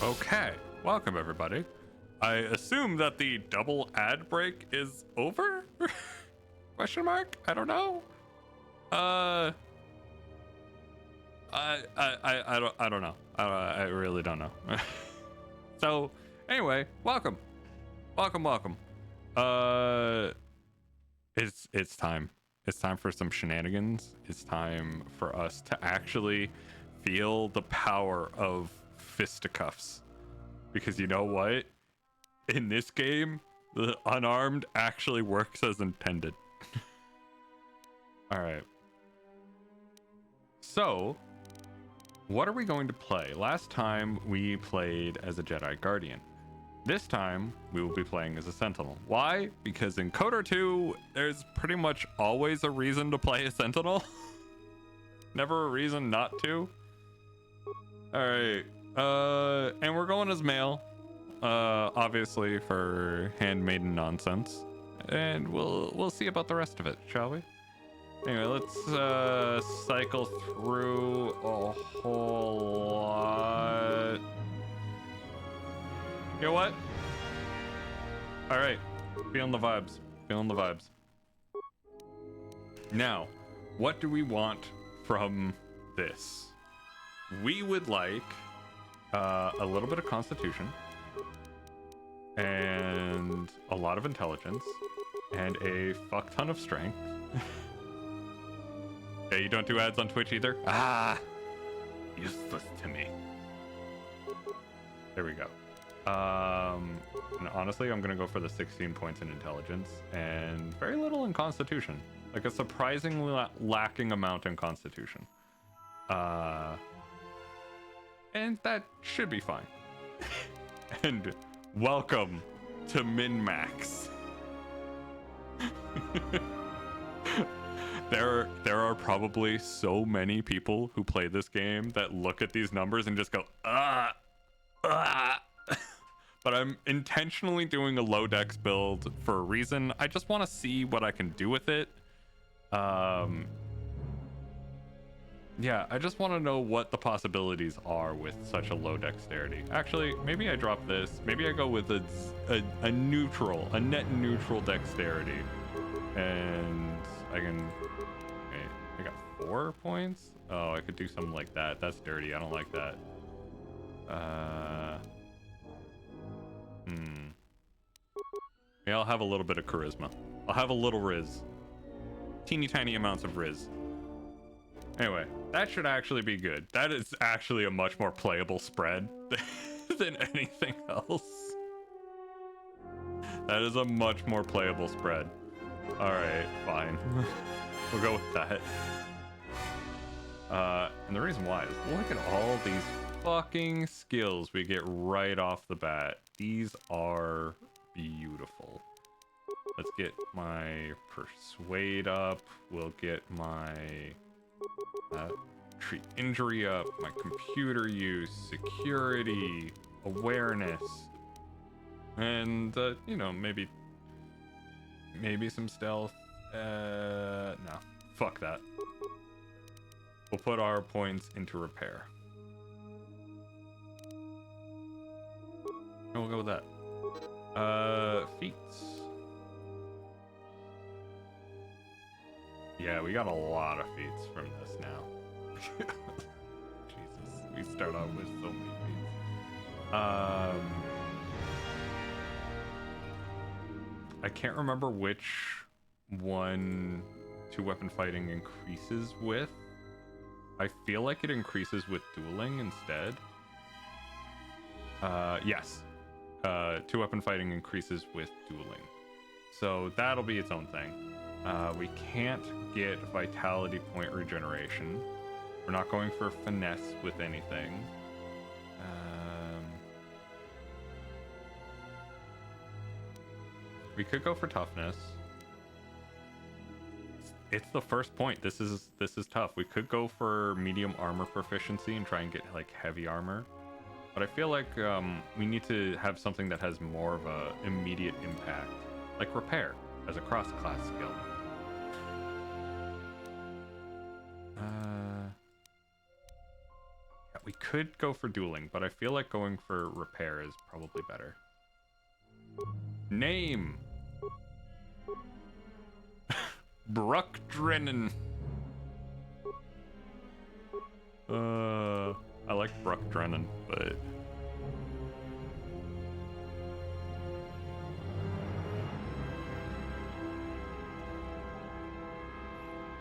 Okay, welcome everybody. I assume that the double ad break is over? Question mark? I don't know. I don't know. I really don't know. So anyway, welcome. It's time. It's time for some shenanigans. It's time for us to actually feel the power of fisticuffs. Because you know what? In this game, the unarmed actually works as intended. Alright. So, what are we going to play? Last time we played as a Jedi Guardian. This time, we will be playing as a Sentinel. Why? Because in KotOR 2, there's pretty much always a reason to play a Sentinel. Never a reason not to. Alright. And we're going as male. Obviously for handmaiden nonsense. And we'll see about the rest of it, shall we? Anyway, let's cycle through a whole lot. You know what? Alright. Feeling the vibes. Now, what do we want from this? We would like a little bit of constitution and a lot of intelligence and a fuck ton of strength. Yeah, you don't do ads on Twitch either? Ah, useless to me. There we go. And honestly, I'm gonna go for the 16 points in intelligence and very little in constitution. Like a surprisingly lacking amount in constitution. And that should be fine. And welcome to min-max. There are probably so many people who play this game that look at these numbers and just go, ah. But I'm intentionally doing a low dex build for a reason. I just want to see what I can do with it. Yeah, I just want to know what the possibilities are with such a low dexterity. Actually, maybe I drop this. Maybe I go with a net neutral dexterity. And I can... Okay, I got 4 points? Oh, I could do something like that. That's dirty. I don't like that. Yeah, I'll have a little bit of charisma. I'll have a little Riz. Teeny tiny amounts of Riz. Anyway, that should actually be good. That is actually a much more playable spread than anything else. That is a much more playable spread. Alright, fine. We'll go with that. And the reason why is look at all these fucking skills we get right off the bat. These are beautiful. Let's get my persuade up. We'll get my treat injury up, my computer use, security, awareness, and you know, maybe some stealth. No, fuck that. We'll put our points into repair. And we'll go with that. Feats. Yeah, we got a lot of feats from this now. Jesus, we start out with so many feats. I can't remember which one 2-weapon fighting increases with. I feel like it increases with dueling instead. Yes. 2-weapon fighting increases with dueling. So that'll be its own thing. We can't get vitality point regeneration. We're not going for finesse with anything. We could go for toughness. It's the first point. This is tough. We could go for medium armor proficiency and try and get like heavy armor. But I feel like we need to have something that has more of a immediate impact, like repair as a cross-class skill. We could go for dueling, but I feel like going for repair is probably better. Name. Bruck Drennan. I like Bruck Drennan, but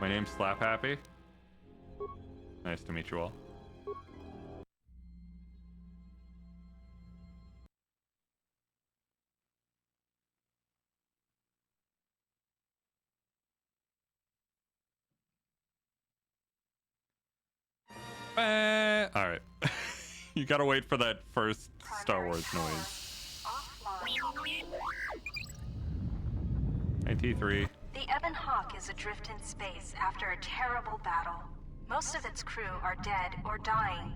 my name's Slap Happy. Nice to meet you all. All right. You gotta wait for that first Star Wars noise. 93. The Ebon Hawk is adrift in space after a terrible battle. Most of its crew are dead or dying.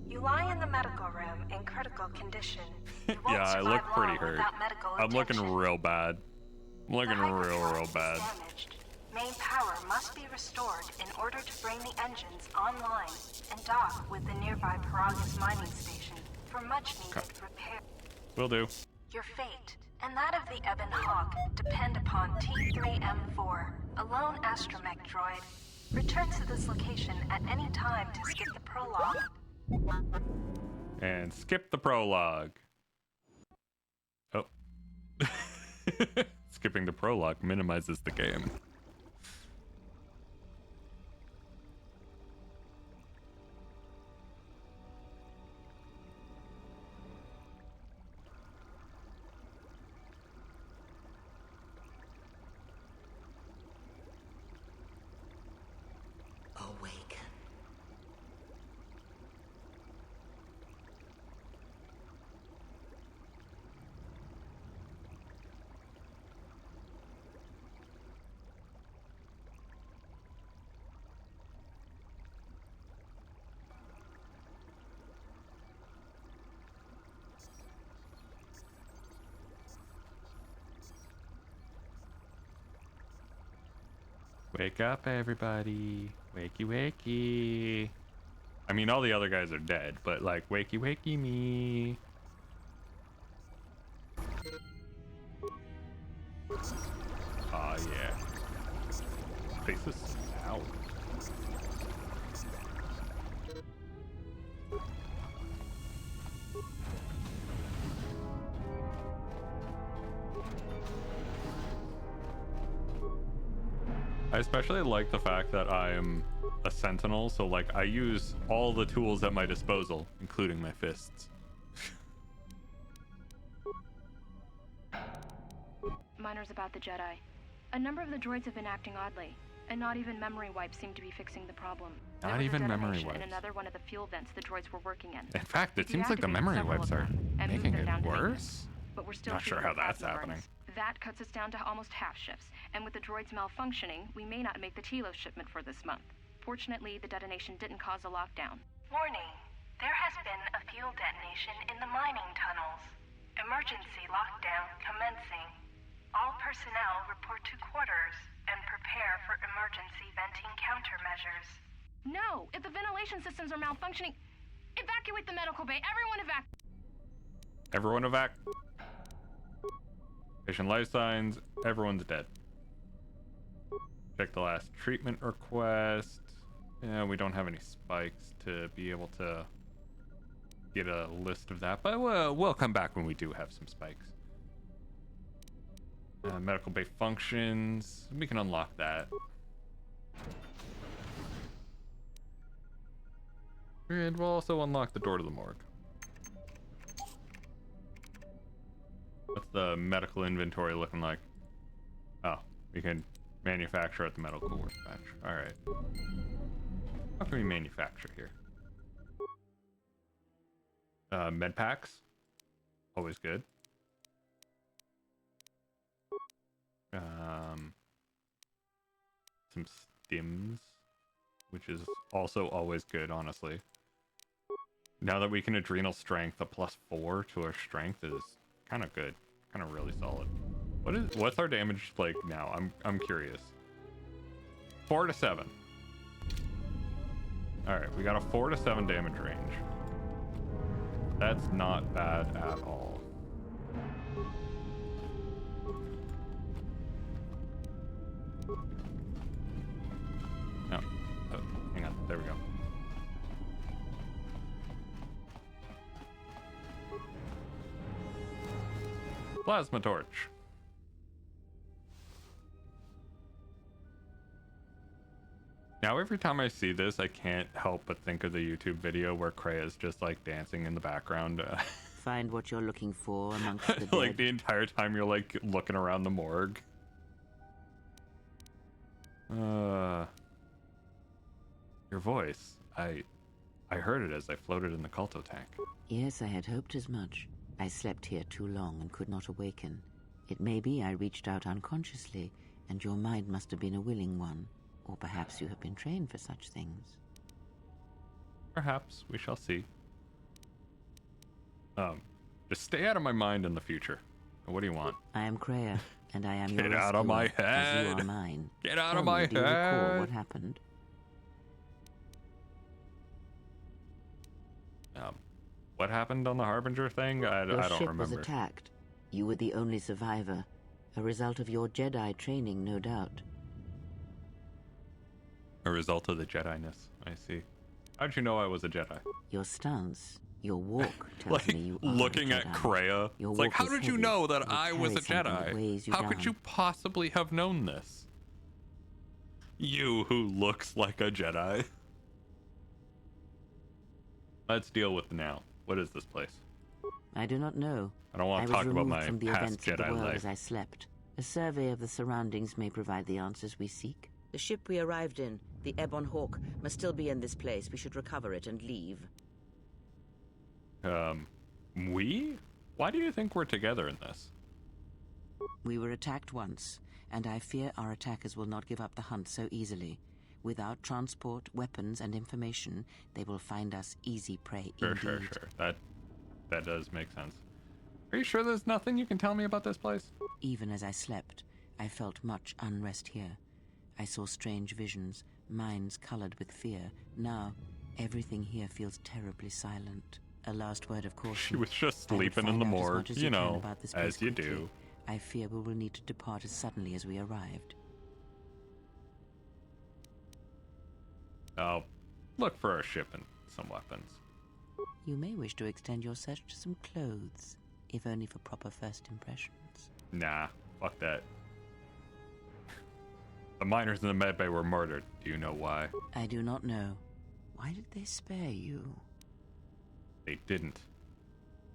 You lie in the medical room in critical condition. Yeah, I look pretty hurt. I'm looking real bad. I'm looking real bad. Damaged. Main power must be restored in order to bring the engines online and dock with the nearby Peragus mining station for much needed repair. Will do. Your fate and that of the Ebon Hawk depend upon T3M4, a lone astromech droid. Return to this location at any time to skip the prologue. And skip the prologue. Oh. Skipping the prologue minimizes the game. Awaken. Wake up, everybody. Wakey, wakey. I mean, all the other guys are dead, but like, wakey, wakey me. Aw, yeah. Faces out. I especially like the fact that I am a sentinel, so like I use all the tools at my disposal, including my fists. Miners about the Jedi. A number of the droids have been acting oddly, and not even memory wipes seem to be fixing the problem. Not even memory wipes. In another one of the fuel vents the droids were working in. In fact, it seems like the memory wipes are making it worse. But we're still not sure how that's happening. That cuts us down to almost half shifts, and with the droids malfunctioning, we may not make the Telos shipment for this month. Fortunately, the detonation didn't cause a lockdown. Warning. There has been a fuel detonation in the mining tunnels. Emergency lockdown commencing. All personnel report to quarters and prepare for emergency venting countermeasures. No! If the ventilation systems are malfunctioning, evacuate the medical bay. Everyone evacuate. Everyone evac. Patient life signs. Everyone's dead. Check the last treatment request. Yeah, we don't have any spikes to be able to get a list of that, but we'll come back when we do have some spikes. Medical bay functions. We can unlock that. And we'll also unlock the door to the morgue. What's the medical inventory looking like? Oh, we can manufacture at the medical workbench. All right. What can we manufacture here? Med packs. Always good. Some stims, which is also always good, honestly. Now that we can adrenal strength, a +4 to our strength is kind of good, kind of really solid. What's our damage like now? I'm curious. 4 to 7. Alright, we got a 4 to 7 damage range. That's not bad at all. No. Oh, hang on. There we go. Plasma torch. Now every time I see this, I can't help but think of the YouTube video where Krea's just like dancing in the background. Find what you're looking for amongst the dead. Like the entire time you're like looking around the morgue. Your voice. I heard it as I floated in the Kolto tank. Yes, I had hoped as much. I slept here too long and could not awaken. It may be I reached out unconsciously, and your mind must have been a willing one. Or perhaps you have been trained for such things. Perhaps. We shall see. Just stay out of my mind in the future. What do you want? I am Krea, and I am your Get out of my rescuer, as you head. are mine. Get out Tell of my me, do you recall head. what happened? What happened on the Harbinger thing? I Your don't ship remember. was attacked. You were the only survivor. A result of your Jedi training, no doubt. A result of the Jedi-ness. I see. How'd you know I was a Jedi? Your stance, your walk tells Like, me you are looking a at Jedi. Kreia. Your It's like, walk how is did you heavy. know that You I was a carry something that Jedi? weighs you How could down. you possibly have known this? You who looks like a Jedi. Let's deal with now. What is this place? I do not know. I don't want I to was talk about removed my from the past events of the Jedi world life. as I slept. A survey of the surroundings may provide the answers we seek. The ship we arrived in, the Ebon Hawk, must still be in this place. We should recover it and leave. We? Why do you think we're together in this? We were attacked once, and I fear our attackers will not give up the hunt so easily. Without transport, weapons, and information, they will find us easy prey indeed. Sure. That does make sense. Are you sure there's nothing you can tell me about this place? Even as I slept, I felt much unrest here. I saw strange visions, minds colored with fear. Now, everything here feels terribly silent. A last word of caution. She was just I would sleeping in find the out as morgue, much as you can know, about this place as you quickly. do. I fear we will need to depart as suddenly as we arrived. I'll look for a ship and some weapons. You may wish to extend your search to some clothes, if only for proper first impressions. Nah, fuck that. The miners in the medbay were murdered. Do you know why? I do not know. Why did they spare you? They didn't.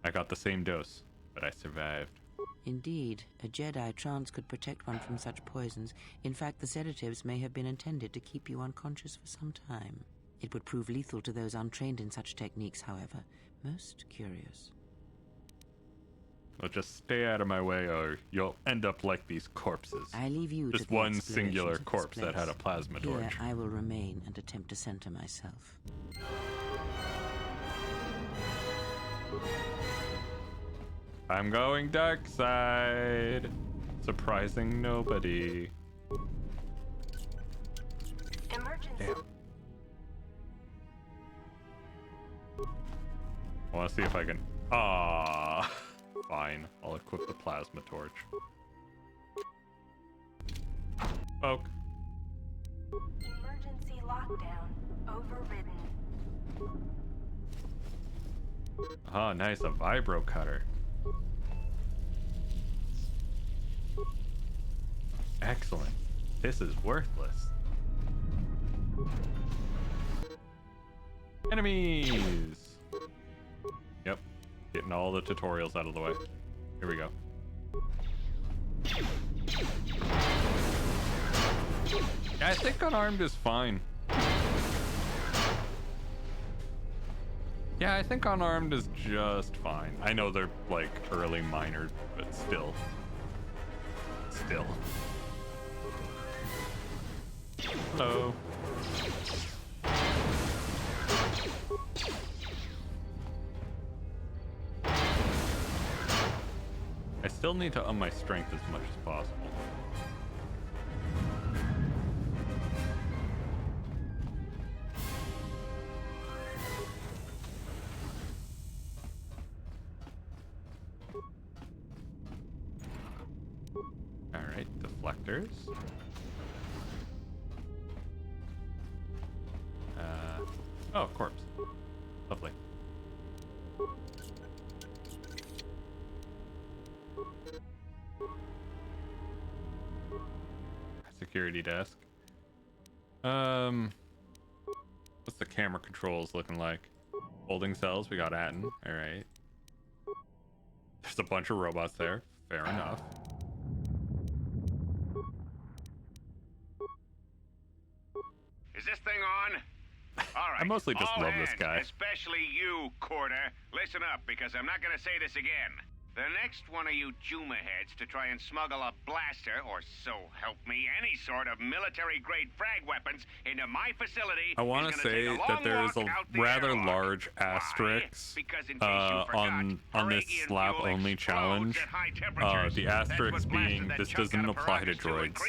I got the same dose, but I survived. Indeed, a Jedi trance could protect one from such poisons. In fact, the sedatives may have been intended to keep you unconscious for some time. It would prove lethal to those untrained in such techniques, however. Most curious. Well, just stay out of my way or you'll end up like these corpses. I leave you to Just the one explorations singular of this corpse that had a place. plasma Here torch. I will remain and attempt to center myself. I'm going dark side. Surprising nobody. Emergency. Damn. I want to see if I can. Ah, fine. I'll equip the plasma torch. Poke. Emergency lockdown overridden. Ah, nice. A vibro cutter. Excellent. This is worthless. Enemies! Yep. Getting all the tutorials out of the way. Here we go. Yeah, I think unarmed is fine. Yeah, I think unarmed is just fine. I know they're like early minored, but still. Still. Hello. I still need to up my strength as much as possible. reactors. Oh, corpse. Lovely. Security desk. What's the camera controls looking like? Holding cells, we got Atten. Alright. There's a bunch of robots there. Fair enough. Is this thing on? All right. I mostly just all love hands, this guy. Especially you, KotOR. Listen up, because I'm not going to say this again. The next one of you Juma heads to try and smuggle a blaster, or so help me, any sort of military-grade frag weapons into my facility. I want to say that there is a rather large asterisk on this slap only challenge. The asterisk being this doesn't apply to droids,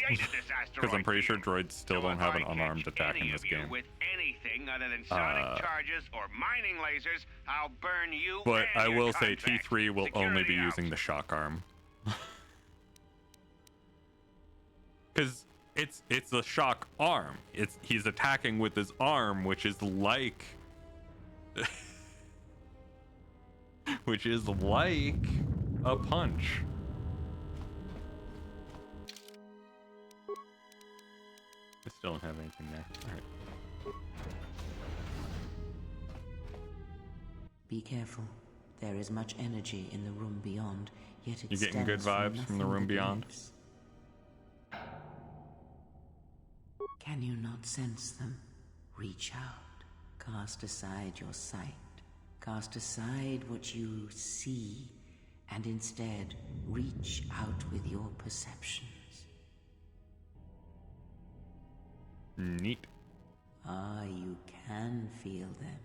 because I'm pretty sure droids still don't have an unarmed attack in this game. With anything other than sonic charges or mining lasers, I'll burn you. But and I your will say contract. T3 will only be Security out. using the shock arm. Because it's a shock arm. He's attacking with his arm, which is like a punch. I still don't have anything there. All right. Be careful. There is much energy in the room beyond, yet it You getting good stems vibes from the nothing room but beyond? lives. Can you not sense them? Reach out. Cast aside your sight. Cast aside what you see, and instead reach out with your perceptions. Neat. Ah, you can feel them.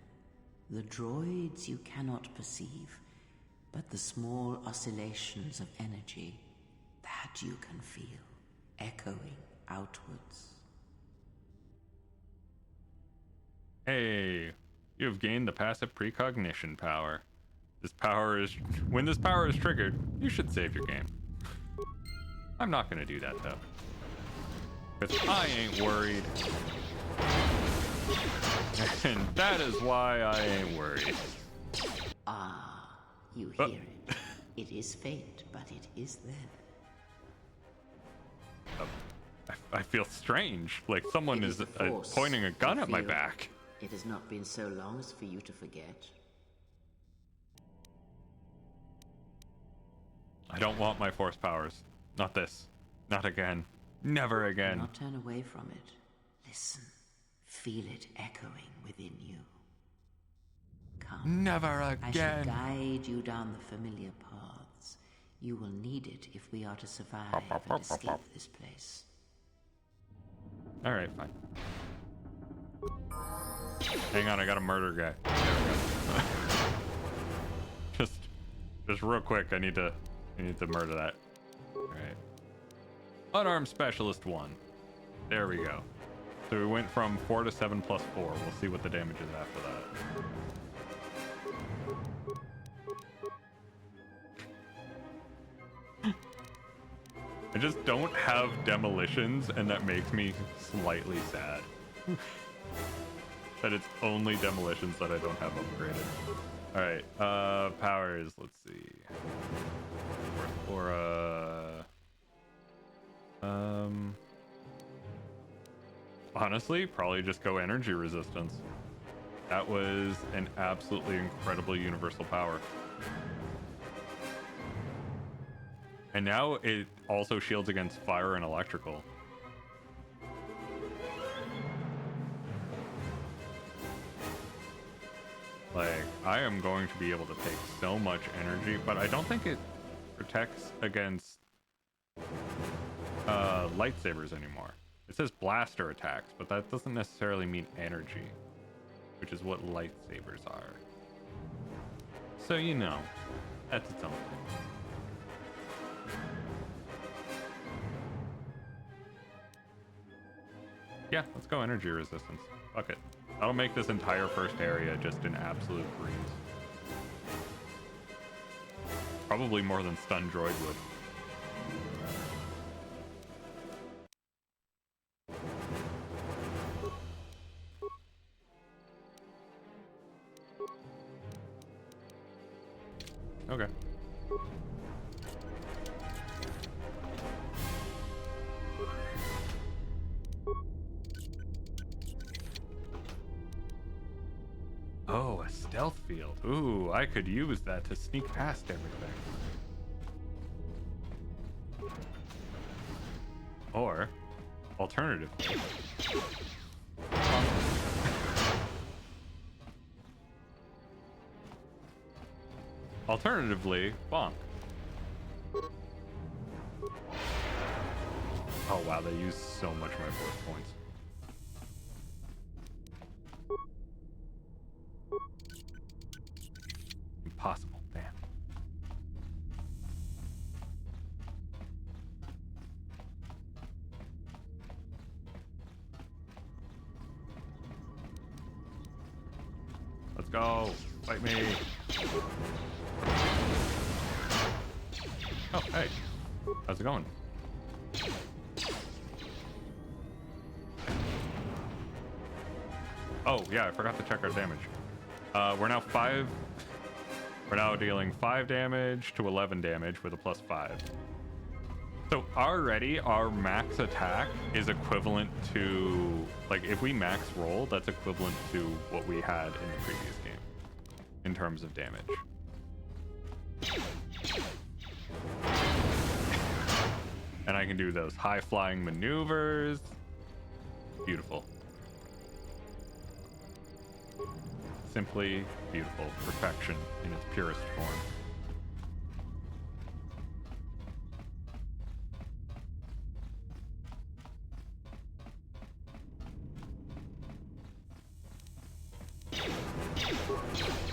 The droids you cannot perceive, but the small oscillations of energy, that you can feel, echoing outwards. Hey, you have gained the passive precognition power. When this power is triggered, you should save your game. I'm not gonna do that though, because I ain't worried. And that is why I ain't worried. Ah, you hear it. It is faint, but it is there. I feel strange, like someone It is the Force, pointing a gun you at my feel. back. It has not been so long as for you to forget. I don't want my force powers. Not this. Not again. Never Do again. not turn away from it. Listen. Feel it echoing within you. Come. Never I shall again. guide you down the familiar paths. You will need it if we are to survive and escape this place. All right, fine. Hang on, I got a murder guy. There we go. just real quick. I need to murder that. All right. Unarmed specialist 1. There we go. So we went from 4 to 7 plus 4. We'll see what the damage is after that. I just don't have demolitions, and that makes me slightly sad. That it's only demolitions that I don't have upgraded. Alright, powers, let's see. Honestly, probably just go energy resistance. That was an absolutely incredible universal power. And now it also shields against fire and electrical. Like, I am going to be able to take so much energy, but I don't think it protects against lightsabers anymore. It says blaster attacks, but that doesn't necessarily mean energy, which is what lightsabers are. So, you know, that's its own thing. Yeah, let's go energy resistance. Fuck it. That'll make this entire first area just an absolute breeze. Probably more than stun droid would. Okay. Oh, a stealth field. Ooh, I could use that to sneak past everything. Or, alternatively, bonk. Oh wow, they use so much of my force points. Impossible, damn. Let's go, fight me. Oh, hey, how's it going? Oh yeah, I forgot to check our damage. We're now dealing 5 damage to 11 damage with a +5. So already our max attack is equivalent to, like, if we max roll, that's equivalent to what we had in the previous game in terms of damage. And I can do those high flying maneuvers. Beautiful. Simply beautiful. Perfection in its purest form.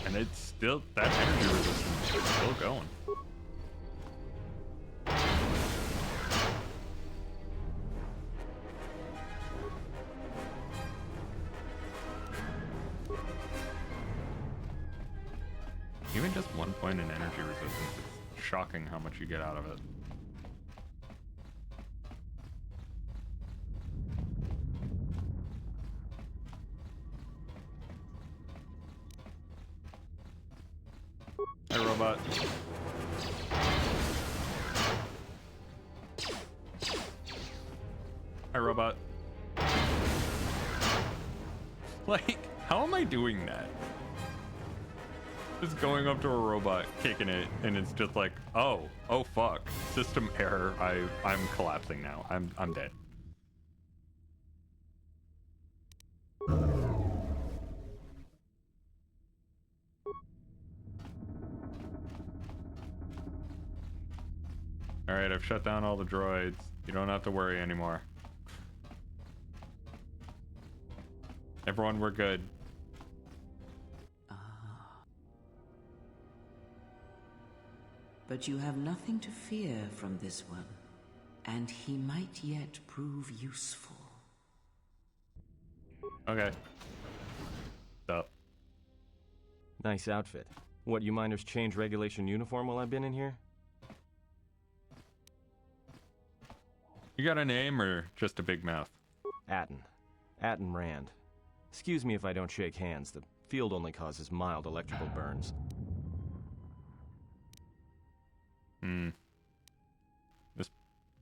And it's still, that energy resistance is still going. Even just 1 point in energy resistance, it's shocking how much you get out of it. Hi, robot. Hi, robot. Like, how am I doing that? Just going up to a robot, kicking it, and it's just like, oh fuck, system error. I'm collapsing now. I'm dead. All right, I've shut down all the droids. You don't have to worry anymore. Everyone, we're good. But you have nothing to fear from this one, and he might yet prove useful. Okay. Sup? Nice outfit. What, you miners change regulation uniform while I've been in here? You got a name or just a big mouth? Atten. Atten Rand. Excuse me if I don't shake hands. The field only causes mild electrical burns. This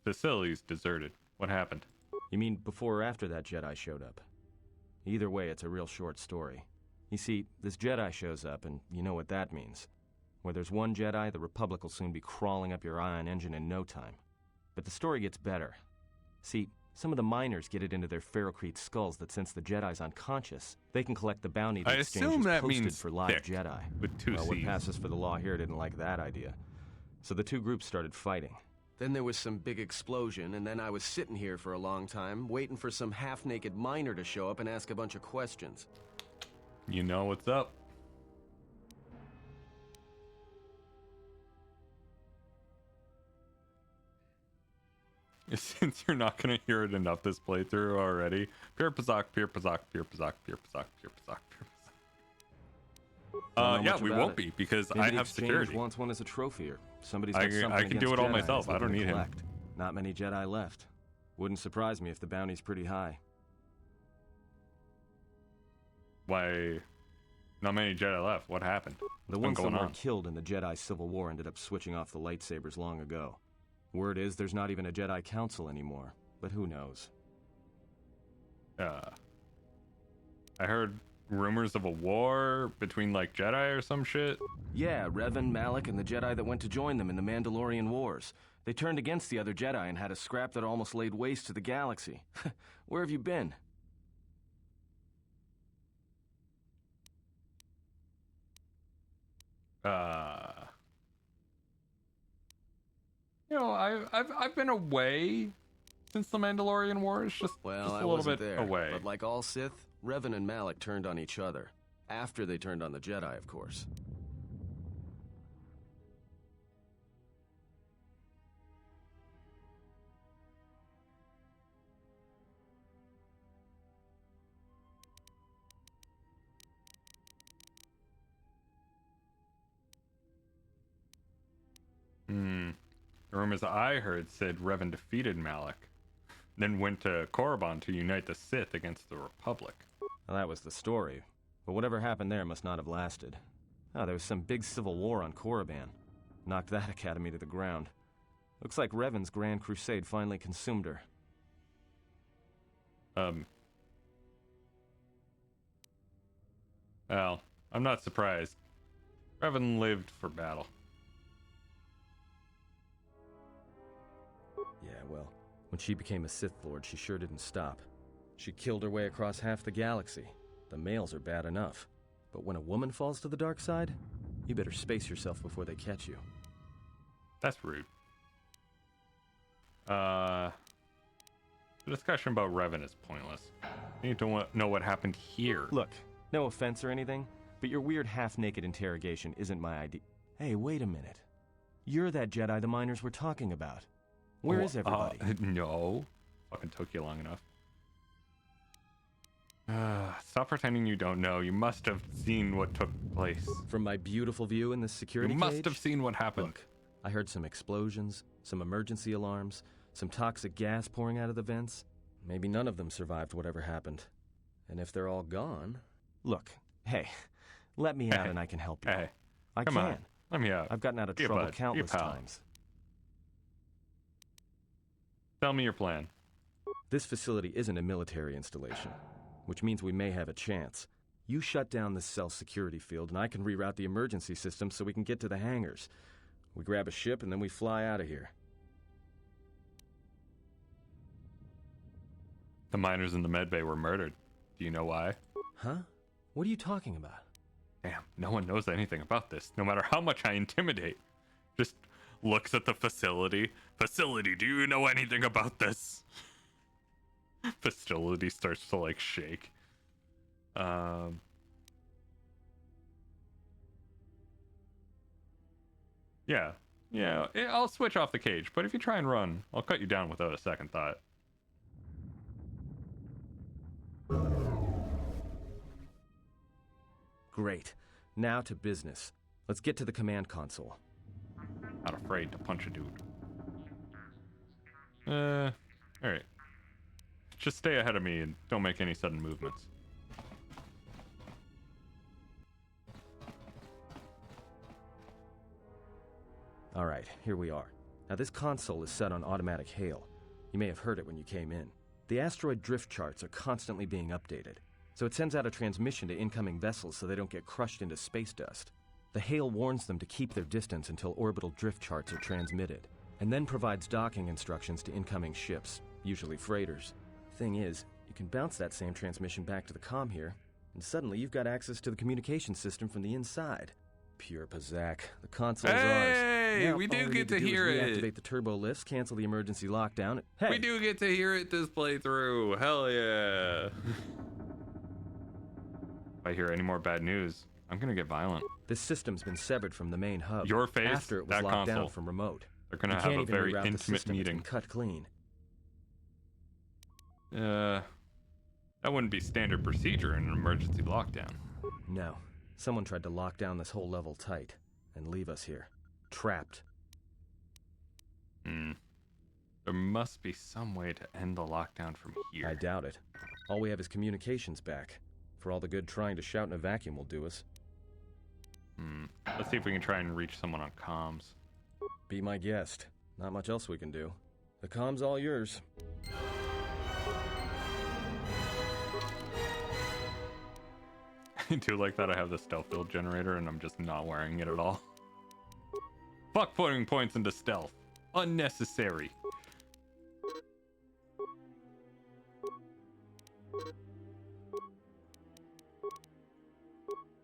facility's deserted. What happened? You mean before or after that Jedi showed up? Either way, it's a real short story. You see, this Jedi shows up, and you know what that means. Where there's one Jedi, the Republic will soon be crawling up your ion engine in no time. But the story gets better. See, some of the miners get it into their ferrocrete skulls that since the Jedi's unconscious, they can collect the bounty the I exchange assume has that posted means for live thick, Jedi. with 2 Well, what C's. passes for the law here didn't like that idea. So the two groups started fighting. Then there was some big explosion, and then I was sitting here for a long time, waiting for some half-naked miner to show up and ask a bunch of questions. You know what's up. Since you're not gonna hear it enough this playthrough already, Pir Pazak, Pir Pazak, Pir Pazak, Pir Pazak, Pir Pazak, Pir Pazak. Yeah, we won't be because Maybe I the have exchange security. wants one as a trophy, or somebody's got I something can do against it all Jedis myself. they I don't can need him. collect. Not many Jedi left. Wouldn't surprise me if the bounty's pretty high. Why? Not many Jedi left. What happened? The What's ones that going weren't on? killed in the Jedi Civil War ended up switching off the lightsabers long ago. Word is there's not even a Jedi Council anymore, but who knows? I heard rumors of a war between like Jedi or some shit. Yeah, Revan, Malak, and the Jedi that went to join them in the Mandalorian Wars. They turned against the other Jedi and had a scrap that almost laid waste to the galaxy. Where have you been? You know, I've been away since the Mandalorian Wars, just Well, just I a little wasn't bit there, away. but like all Sith, Revan and Malak turned on each other. After they turned on the Jedi, of course. The rumors I heard said Revan defeated Malak, then went to Korriban to unite the Sith against the Republic. Well, that was the story. But whatever happened there must not have lasted. Oh, there was some big civil war on Korriban. Knocked that academy to the ground. Looks like Revan's Grand Crusade finally consumed her. Well, I'm not surprised. Revan lived for battle. Yeah, well, when she became a Sith Lord, she sure didn't stop. She killed her way across half the galaxy. The males are bad enough. But when a woman falls to the dark side, you better space yourself before they catch you. That's rude. The discussion about Revan is pointless. You need to know what happened here. Look, no offense or anything, but your weird half-naked interrogation isn't my idea. Hey, wait a minute. You're that Jedi the miners were talking about. Where is everybody? No. Fucking took you long enough. Stop pretending you don't know. You must have seen what took place. From my beautiful view in this security You must cage? have seen what happened. Look, I heard some explosions, some emergency alarms, some toxic gas pouring out of the vents. Maybe none of them survived whatever happened. And if they're all gone... Look, hey, let me out and I can help you. Hey, I come can. on. Let me out. I've gotten out of Be a trouble bud. Be a countless pal. times. Tell me your plan. This facility isn't a military installation, which means we may have a chance. You shut down this cell security field, and I can reroute the emergency system so we can get to the hangars. We grab a ship, and then we fly out of here. The miners in the medbay were murdered. Do you know why? Huh? What are you talking about? Damn, no one knows anything about this, no matter how much I intimidate. Just looks at the facility. Facility, do you know anything about this? Facility starts to like shake. Yeah, I'll switch off the cage, but if you try and run, I'll cut you down without a second thought. Great. Now to business. Let's get to the command console. Not afraid to punch a dude. Alright. Just stay ahead of me and don't make any sudden movements. Alright, here we are. Now this console is set on automatic hail. You may have heard it when you came in. The asteroid drift charts are constantly being updated, so it sends out a transmission to incoming vessels so they don't get crushed into space dust. The hail warns them to keep their distance until orbital drift charts are transmitted, and then provides docking instructions to incoming ships, usually freighters. Thing is, you can bounce that same transmission back to the comm here, and suddenly you've got access to the communication system from the inside. Pure pizzazz. The console's ours. Hey, Now, we all do need get to do is hear it. Reactivate the turbo lifts, cancel the emergency lockdown. Hey, We do get to hear it this playthrough. Hell yeah. If I hear any more bad news, I'm gonna get violent. this system's been severed from the main hub. Your face, after it was that locked down console. from remote. They're gonna You have can't a even very reroute the intimate system. It's meeting. been cut clean. That wouldn't be standard procedure in an emergency lockdown. No. Someone tried to lock down this whole level tight and leave us here. Trapped. There must be some way to end the lockdown from here. I doubt it. All we have is communications back. For all the good trying to shout in a vacuum will do us. Let's see if we can try and reach someone on comms. Be my guest. Not much else we can do. The comm's all yours. I do like that I have the stealth build generator and I'm just not wearing it at all. Fuck putting points into stealth. Unnecessary.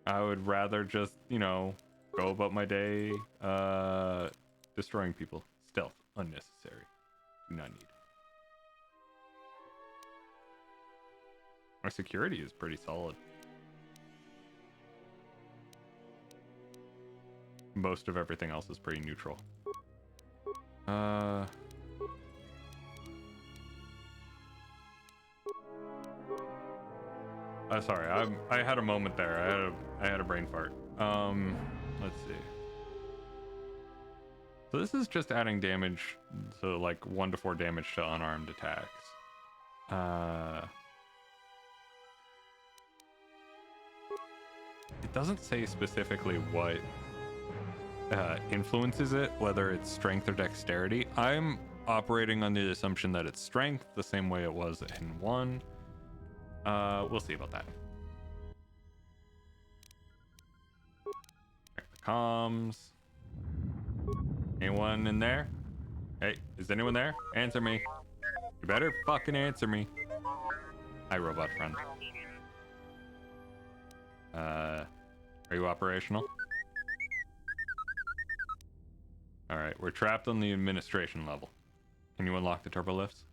I would rather just, you know, go about my day destroying people. Stealth. Unnecessary. Do not need. My security is pretty solid. Most of everything else is pretty neutral. Sorry, I had a moment there. I had a brain fart. Let's see. So this is just adding damage, so like 1 to 4 damage to unarmed attacks. It doesn't say specifically what influences it, whether it's strength or dexterity. I'm operating on the assumption that it's strength, the same way it was in 1. We'll see about that. Check the comms. Anyone in there? Hey, is anyone there? Answer me. You better fucking answer me. Hi, robot friend. Are you operational? Alright, we're trapped on the administration level. Can you unlock the turbo lifts?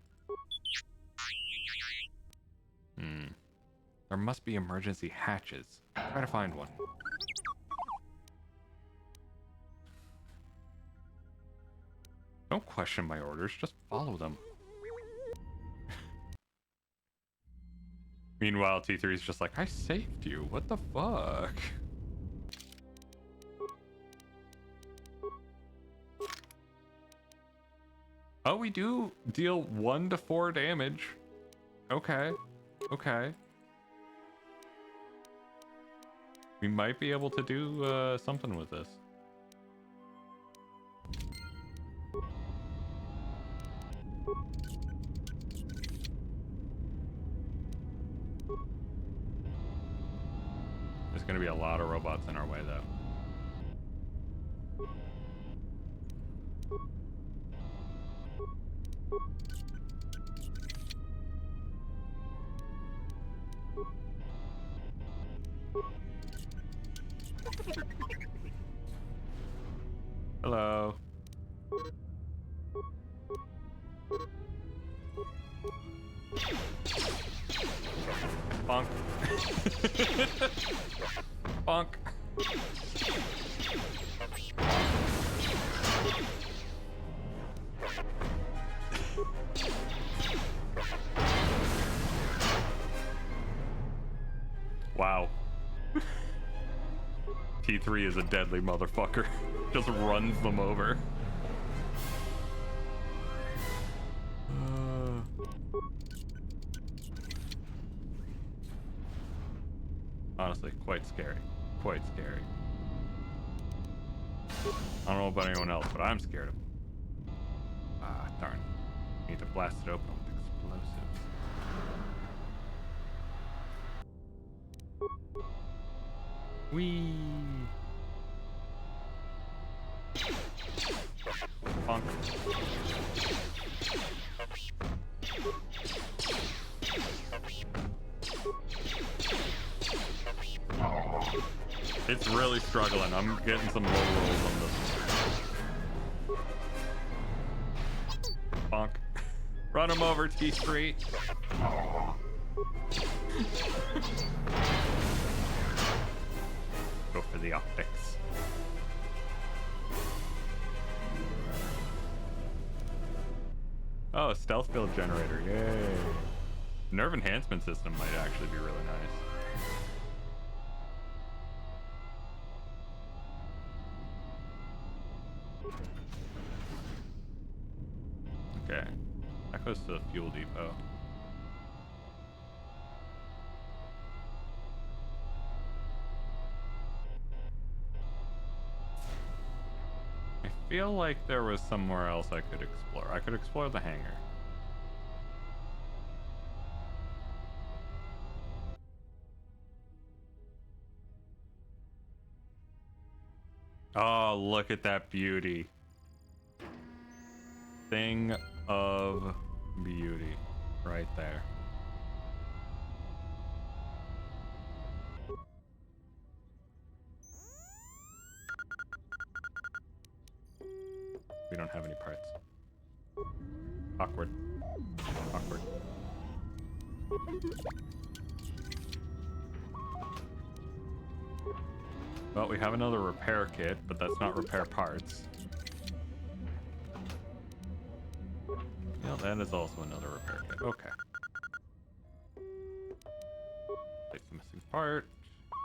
There must be emergency hatches. Try to find one. Don't question my orders, just follow them. Meanwhile, T3 is just like, I saved you. What the fuck? Oh, we do deal 1 to 4 damage. Okay. Okay. We might be able to do something with this. There's gonna be a lot of robots in our way, though. Hello. Bonk. Bonk. Wow. T3 is a deadly motherfucker. Just runs them over. Honestly, quite scary. Quite scary. I don't know about anyone else, but I'm scared of them. Ah, darn. Need to blast it open with explosives. Whee! Bonk. It's really struggling. I'm getting some low rolls on this. Bonk. Run him over, T3. Go for the optics. Oh, stealth build generator. Yay. Nerve enhancement system might actually be really nice. Okay, that goes to the fuel depot. feel like there was somewhere else I could explore. I could explore the hangar. Oh, look at that beauty. Thing of beauty right there. We don't have any parts. Awkward. Awkward. Well, we have another repair kit, but that's not repair parts. Yeah, that is also another repair kit. Okay. Place the missing part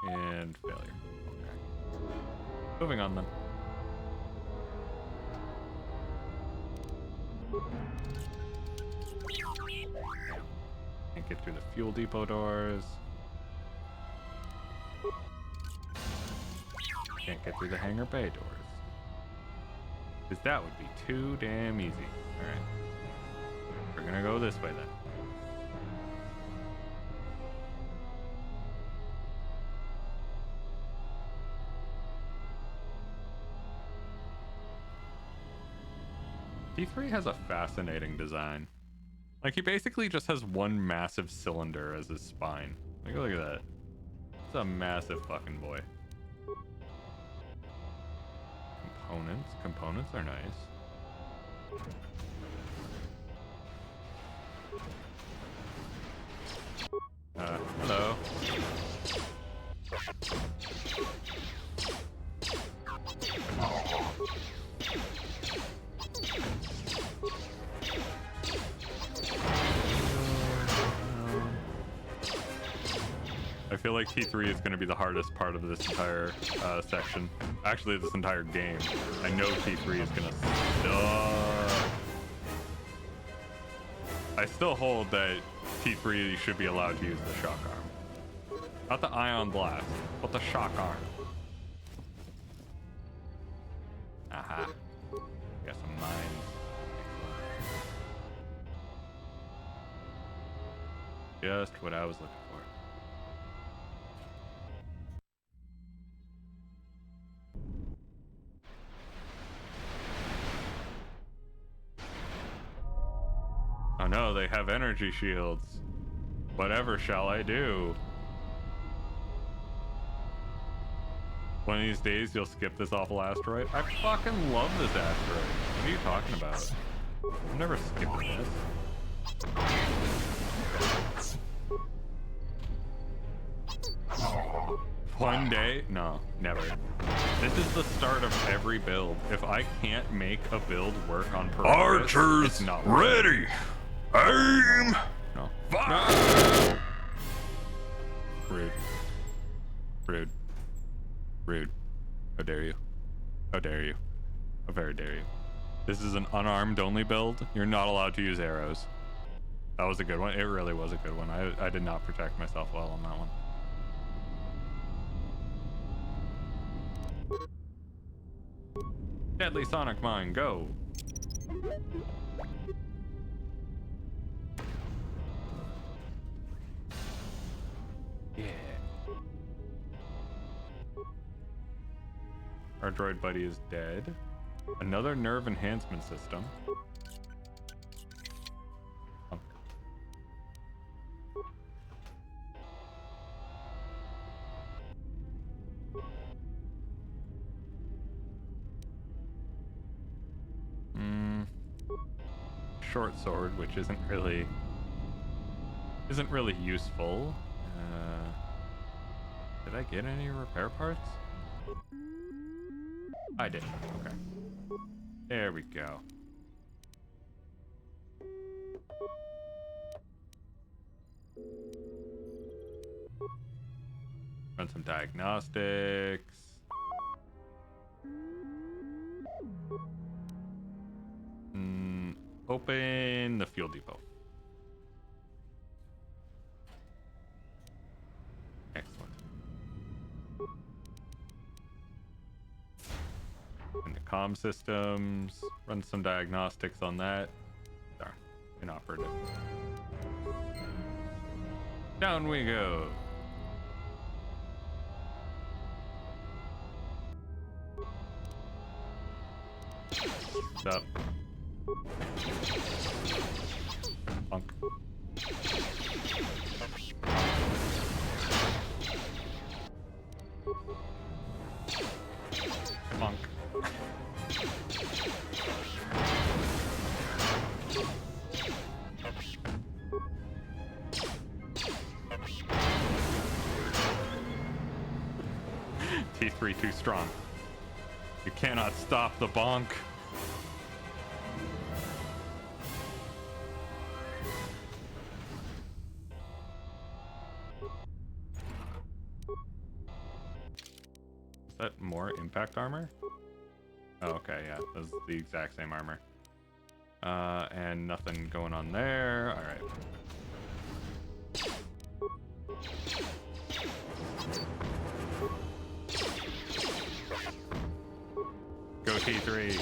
and failure. Okay. Moving on then. Can't get through the fuel depot doors. Can't get through the hangar bay doors. Because that would be too damn easy. Alright. We're gonna go this way then. T3 has a fascinating design. Like, he basically just has one massive cylinder as his spine. Like, look at that. It's a massive fucking boy. Components. Components are nice. Hello. I feel like T3 is going to be the hardest part of this entire section. Actually, this entire game. I know T3 is going to suck. I still hold that T3 should be allowed to use the shock arm. Not the ion blast, but the shock arm. Aha. Got some mines. Just what I was looking for. Oh no, they have energy shields. Whatever shall I do? One of these days you'll skip this awful asteroid. I fucking love this asteroid. What are you talking about? I'm never skipping this. One day? No, never. This is the start of every build. If I can't make a build work on Peragus, Archers it's not ready. Aim. No. Fire. Rude. Rude. Rude. How dare you? How dare you? How very dare you? This is an unarmed only build. You're not allowed to use arrows. That was a good one. It really was a good one. I did not protect myself well on that one. Deadly Sonic Mine, go! Yeah. Our droid buddy is dead. Another nerve enhancement system. Oh. Short sword, which isn't really useful. Did I get any repair parts? I did. Okay. There we go. Run some diagnostics. Open the fuel depot. Excellent. In the comm systems, run some diagnostics on that. Darn, inoperative. Down we go. What's up? Bonk. Bonk. T3 too strong. You cannot stop the bonk. Is that more impact armor? Oh, okay, yeah, that's the exact same armor. And nothing going on there. All right. Go T3.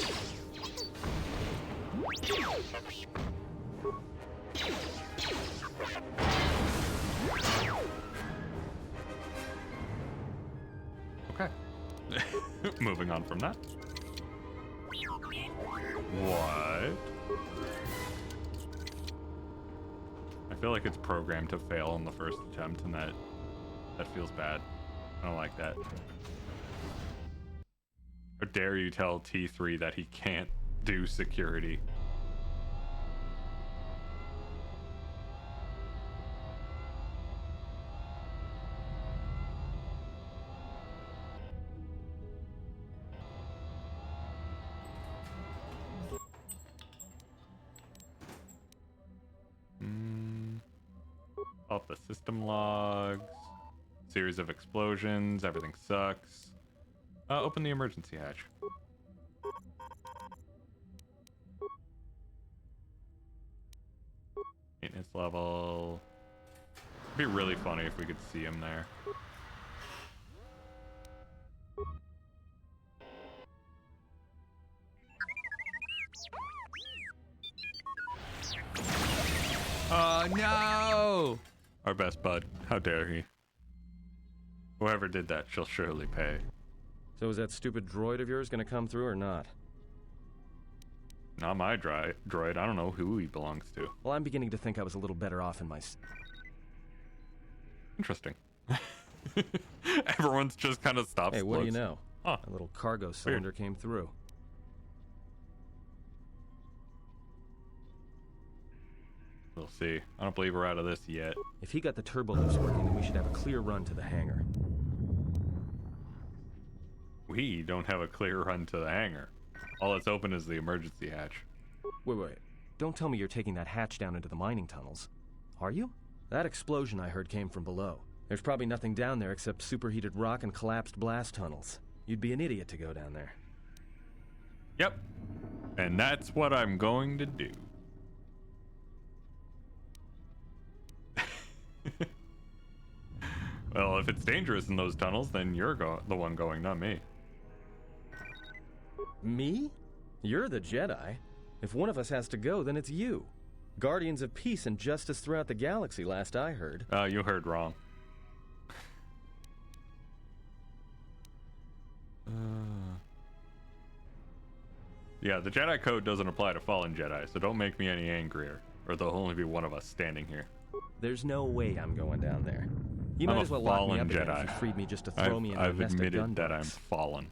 Okay. Moving on from that. What? I feel like it's programmed to fail on the first attempt, and that feels bad. I don't like that. How dare you tell T3 that he can't do security? Off the system logs. Series of explosions. Everything sucks. Open the emergency hatch. Maintenance level. It'd be really funny if we could see him there. Oh no! Our best bud. How dare he? Whoever did that, she'll surely pay. So is that stupid droid of yours gonna come through or not? Not my droid. I don't know who he belongs to. Well, I'm beginning to think I was a little better off in my... Interesting. Everyone's just kind of stopped. Hey, what do you know? Huh. A little cargo cylinder came through. We'll see. I don't believe we're out of this yet. If he got the turbo lifts working, then we should have a clear run to the hangar. We don't have a clear run to the hangar. All that's open is the emergency hatch. Wait. Don't tell me you're taking that hatch down into the mining tunnels. Are you? That explosion I heard came from below. There's probably nothing down there except superheated rock and collapsed blast tunnels. You'd be an idiot to go down there. Yep. And that's what I'm going to do. Well, if it's dangerous in those tunnels, then you're the one going, not me. Me? You're the Jedi. If one of us has to go, then it's you. Guardians of peace and justice throughout the galaxy, last I heard. You heard wrong. Yeah, the Jedi Code doesn't apply to fallen Jedi, so don't make me any angrier, or there'll only be one of us standing here. There's no way I'm going down there. You I'm might a as well lock me fallen up again Jedi. if you freed me just to throw me in a I've nest of gun admitted that I'm bugs. fallen.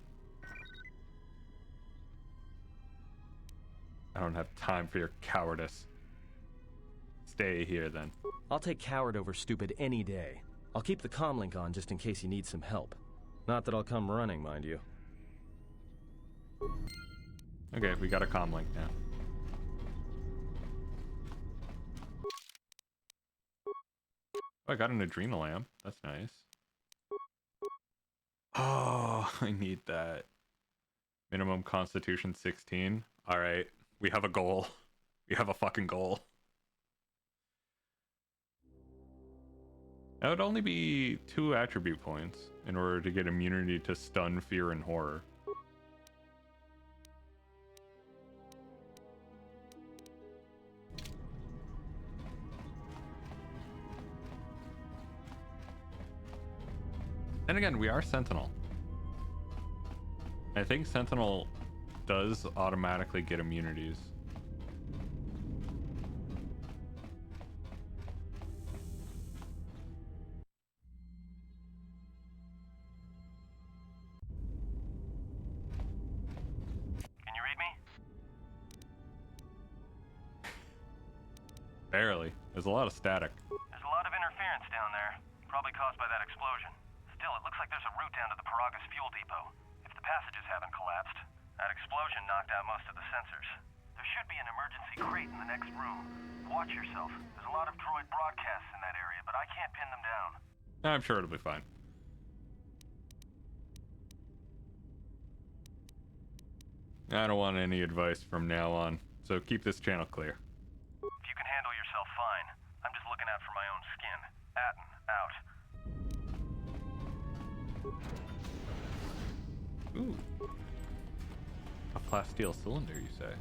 I don't have time for your cowardice. Stay here, then. I'll take coward over stupid any day. I'll keep the comlink on just in case you need some help. Not that I'll come running, mind you. Okay, we got a comlink now. Oh, I got an adrenal lamp. That's nice. Oh, I need that. Minimum Constitution 16. All right, we have a goal. We have a fucking goal. That would only be 2 attribute points in order to get immunity to stun, fear, and horror. Then again, we are Sentinel. I think Sentinel does automatically get immunities. Can you read me? Barely. There's a lot of static. There's a lot of interference down there, probably caused by that explosion. Still, it looks like there's a route down to the Peragus fuel depot. If the passages haven't collapsed, that explosion knocked out most of the sensors. There should be an emergency crate in the next room. Watch yourself. There's a lot of droid broadcasts in that area, but I can't pin them down. I'm sure it'll be fine. I don't want any advice from now on, so keep this channel clear. If you can handle yourself, fine. I'm just looking out for my own skin. Atten, out. Ooh. A plasteel cylinder, you say?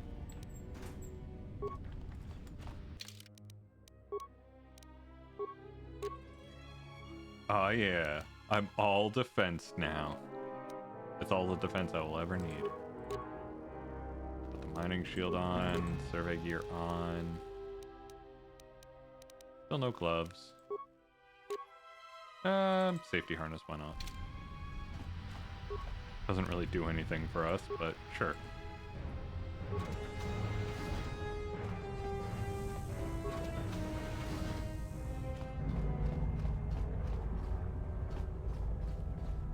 Oh yeah, I'm all defense now. That's all the defense I will ever need. Put the mining shield on, survey gear on. Still no gloves. Safety harness, why not? Doesn't really do anything for us, but sure.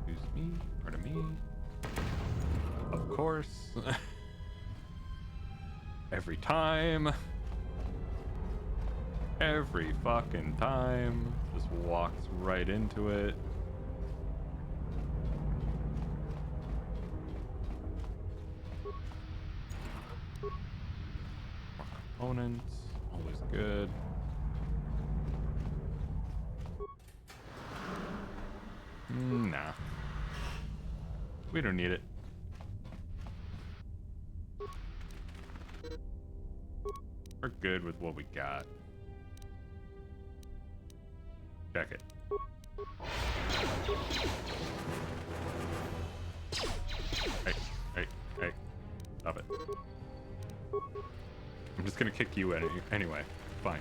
Excuse me, pardon me. Of course. Every time. Every fucking time. Just walks right into it. More components. Always good. Nah. We don't need it. We're good with what we got. Check it. Hey. Stop it. I'm just gonna kick you anyway. Fine.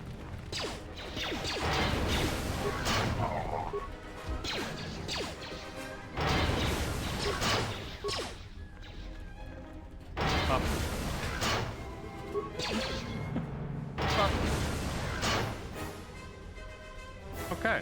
Up. Up. Okay.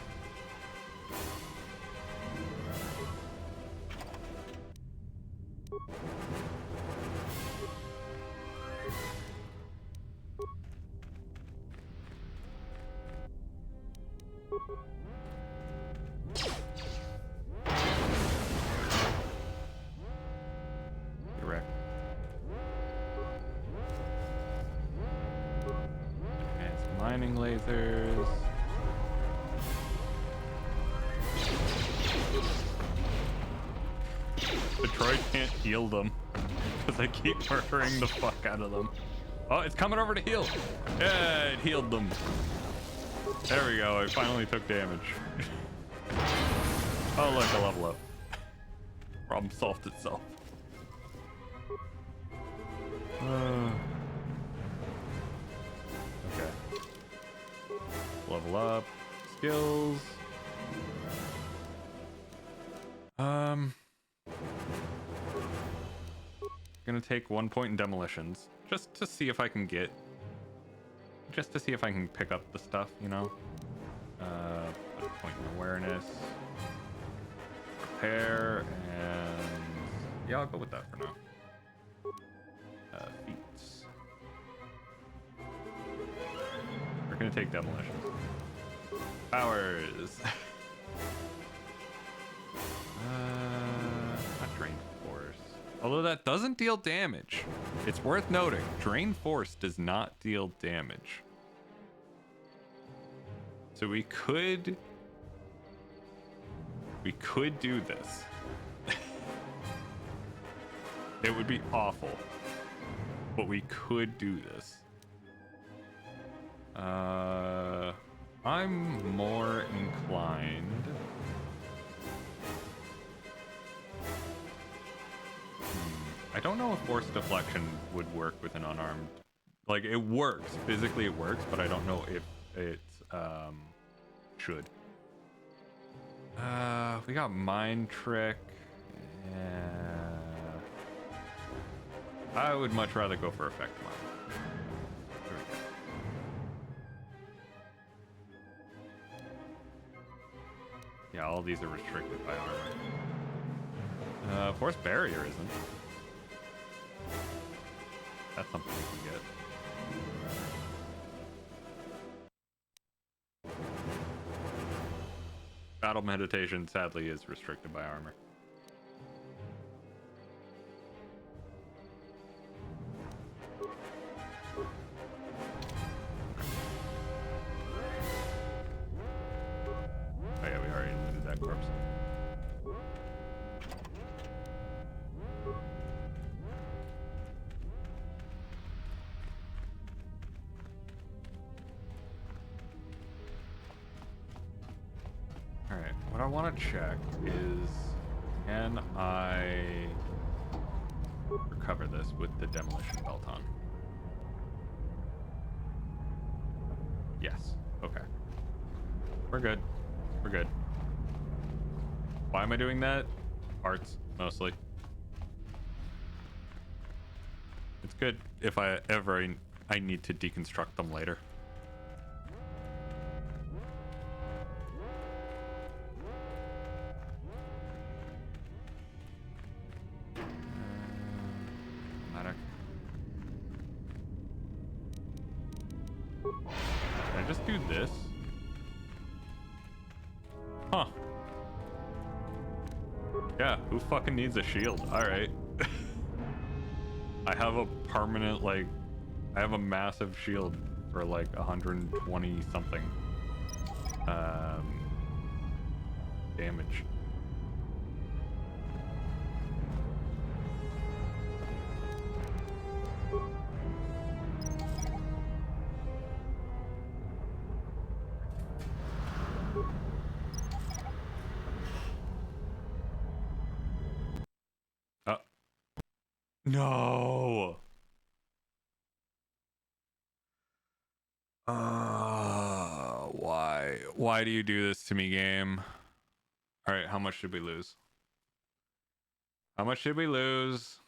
Correct. Advanced mining lasers. The droid can't heal them because I keep murdering the fuck out of them. Oh, it's coming over to heal. Yeah, it healed them. There we go. I finally took damage. Oh, look, a level up. Problem solved itself. Okay. Level up. Skills. Gonna take 1 point in demolitions just to see if I can pick up the stuff, you know. A point in awareness, repair, and yeah, I'll go with that for now. Feats. We're gonna take demolitions. Powers. Not drain force. Although that doesn't deal damage. It's worth noting, drain force does not deal damage. So we could do this. It would be awful, but we could do this. I'm more inclined I don't know if force deflection would work with an unarmed. Like, it works. Physically it works, but I don't know if it should. We got Mind Trick. I would much rather go for Effect Mind. There we go. Yeah, all these are restricted by armor. Force Barrier isn't. That's something we can get. Battle Meditation, sadly, is restricted by armor. Oh yeah, we already looted that corpse. Alright, what I want to check is, can I recover this with the demolition belt on? Yes. Okay. We're good. We're good. Why am I doing that? Parts, mostly. It's good if I need to deconstruct them later. Can I just do this? Huh. Yeah, who fucking needs a shield? Alright. I have a permanent, like, I have a massive shield for like 120 something damage. No. Why? Why do you do this to me, game? All right, how much did we lose? How much did we lose?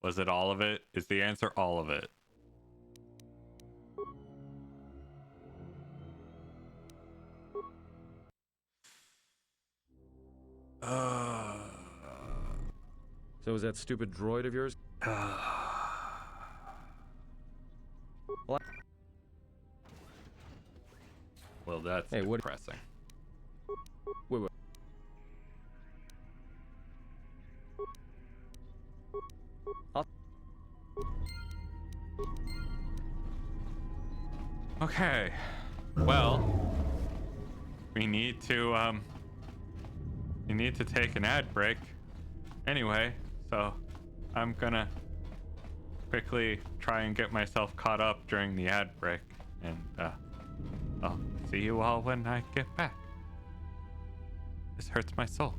Was it all of it? Is the answer all of it? So is that stupid droid of yours? Well, that's depressing. Wait. Okay. Well, we need to take an ad break anyway, so I'm gonna quickly try and get myself caught up during the ad break, and I'll see you all when I get back. This hurts my soul.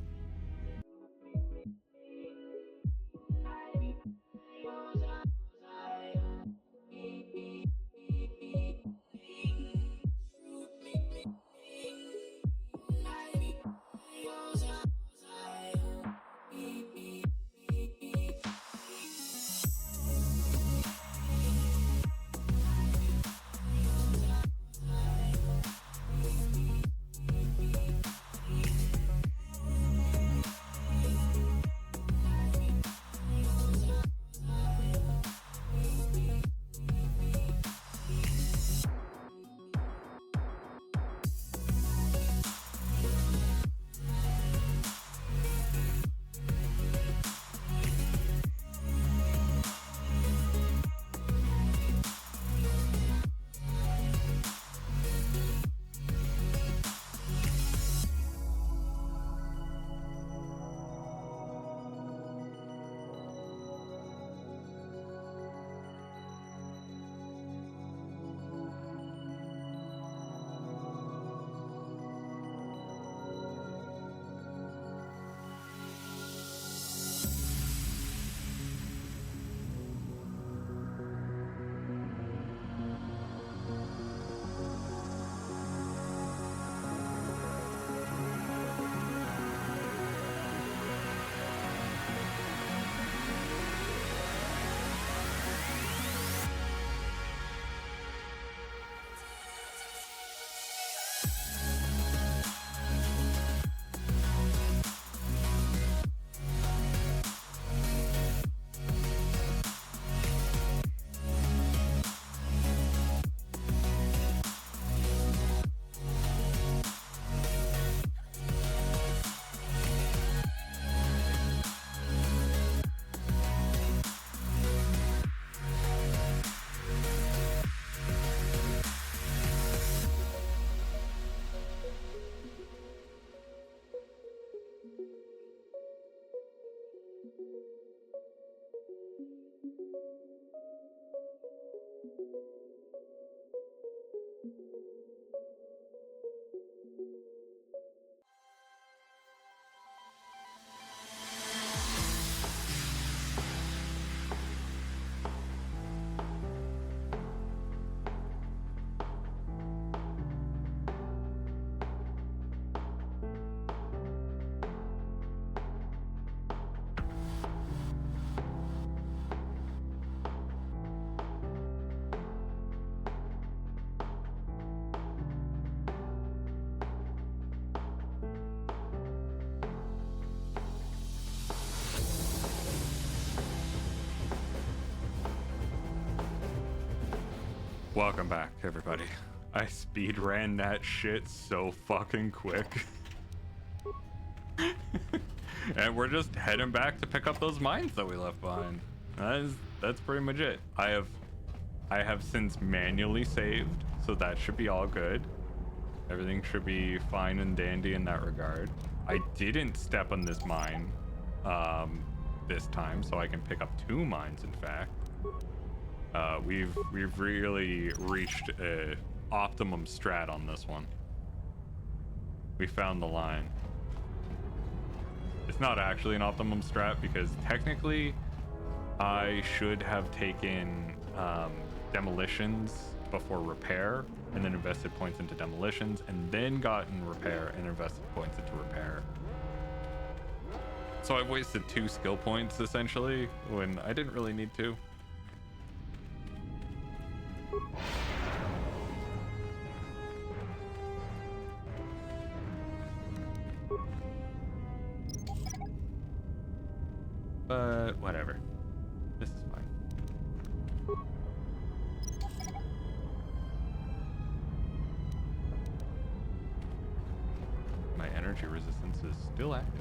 Welcome back, everybody. I speed ran that shit so fucking quick. And we're just heading back to pick up those mines that we left behind. That's pretty much it. I have since manually saved, so that should be all good. Everything should be fine and dandy in that regard. I didn't step on this mine this time, so I can pick up 2 mines, in fact. We've really reached a optimum strat on this one. We found the line. It's not actually an optimum strat because technically I should have taken demolitions before repair and then invested points into demolitions and then gotten repair and invested points into repair. So I've wasted 2 skill points essentially when I didn't really need to. But whatever. This is fine. My energy resistance is still active.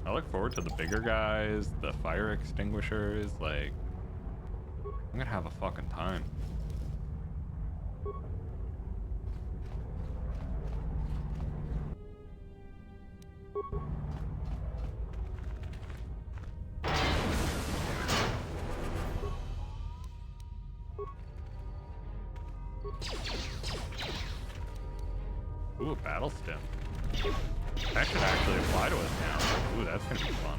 I look forward to the bigger guys, the fire extinguishers, like, I'm gonna have a fucking time. Ooh, a battle stem. That should actually apply to us now. Ooh, that's gonna be fun.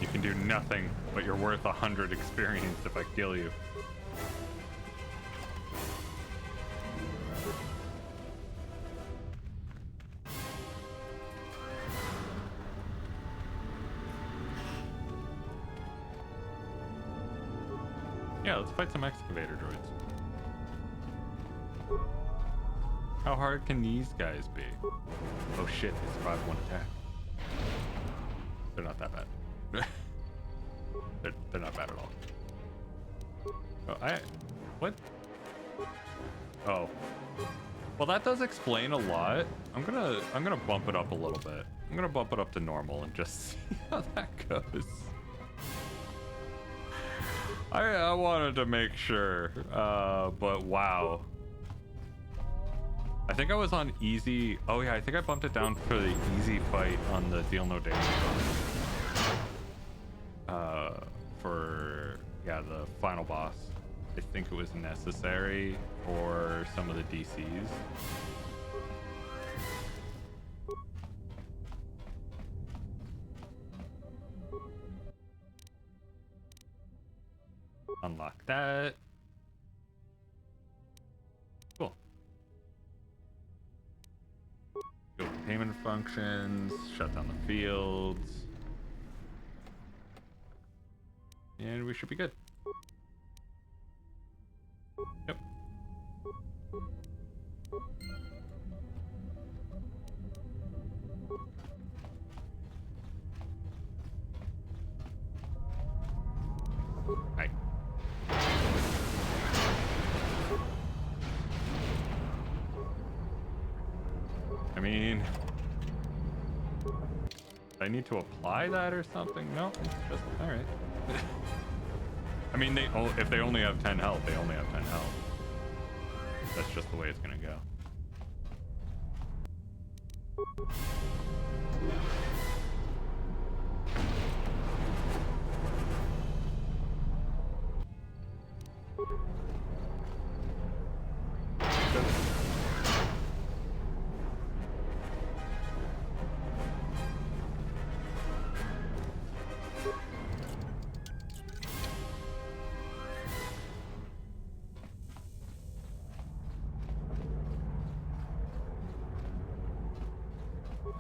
You can do nothing, but you're worth 100 experience if I kill you. Yeah, let's fight some excavator droids. How hard can these guys be? Oh shit, they survived 1 attack. They're not that bad. they're not bad at all. Oh, what? Oh. Well, that does explain a lot. I'm gonna bump it up a little bit. I'm gonna bump it up to normal and just see how that goes. I wanted to make sure, but wow. I think I was on easy. Oh yeah, I think I bumped it down for the easy fight on the deal no damage button. For, yeah, the final boss. I think it was necessary for some of the DCs. Unlock that. Cool. Go to payment functions, shut down the fields. And we should be good. Yep. Hi. I mean, I I need to apply that or something? No, it's just all right. I mean, if they only have 10 health, they only have 10 health. That's just the way it's gonna go.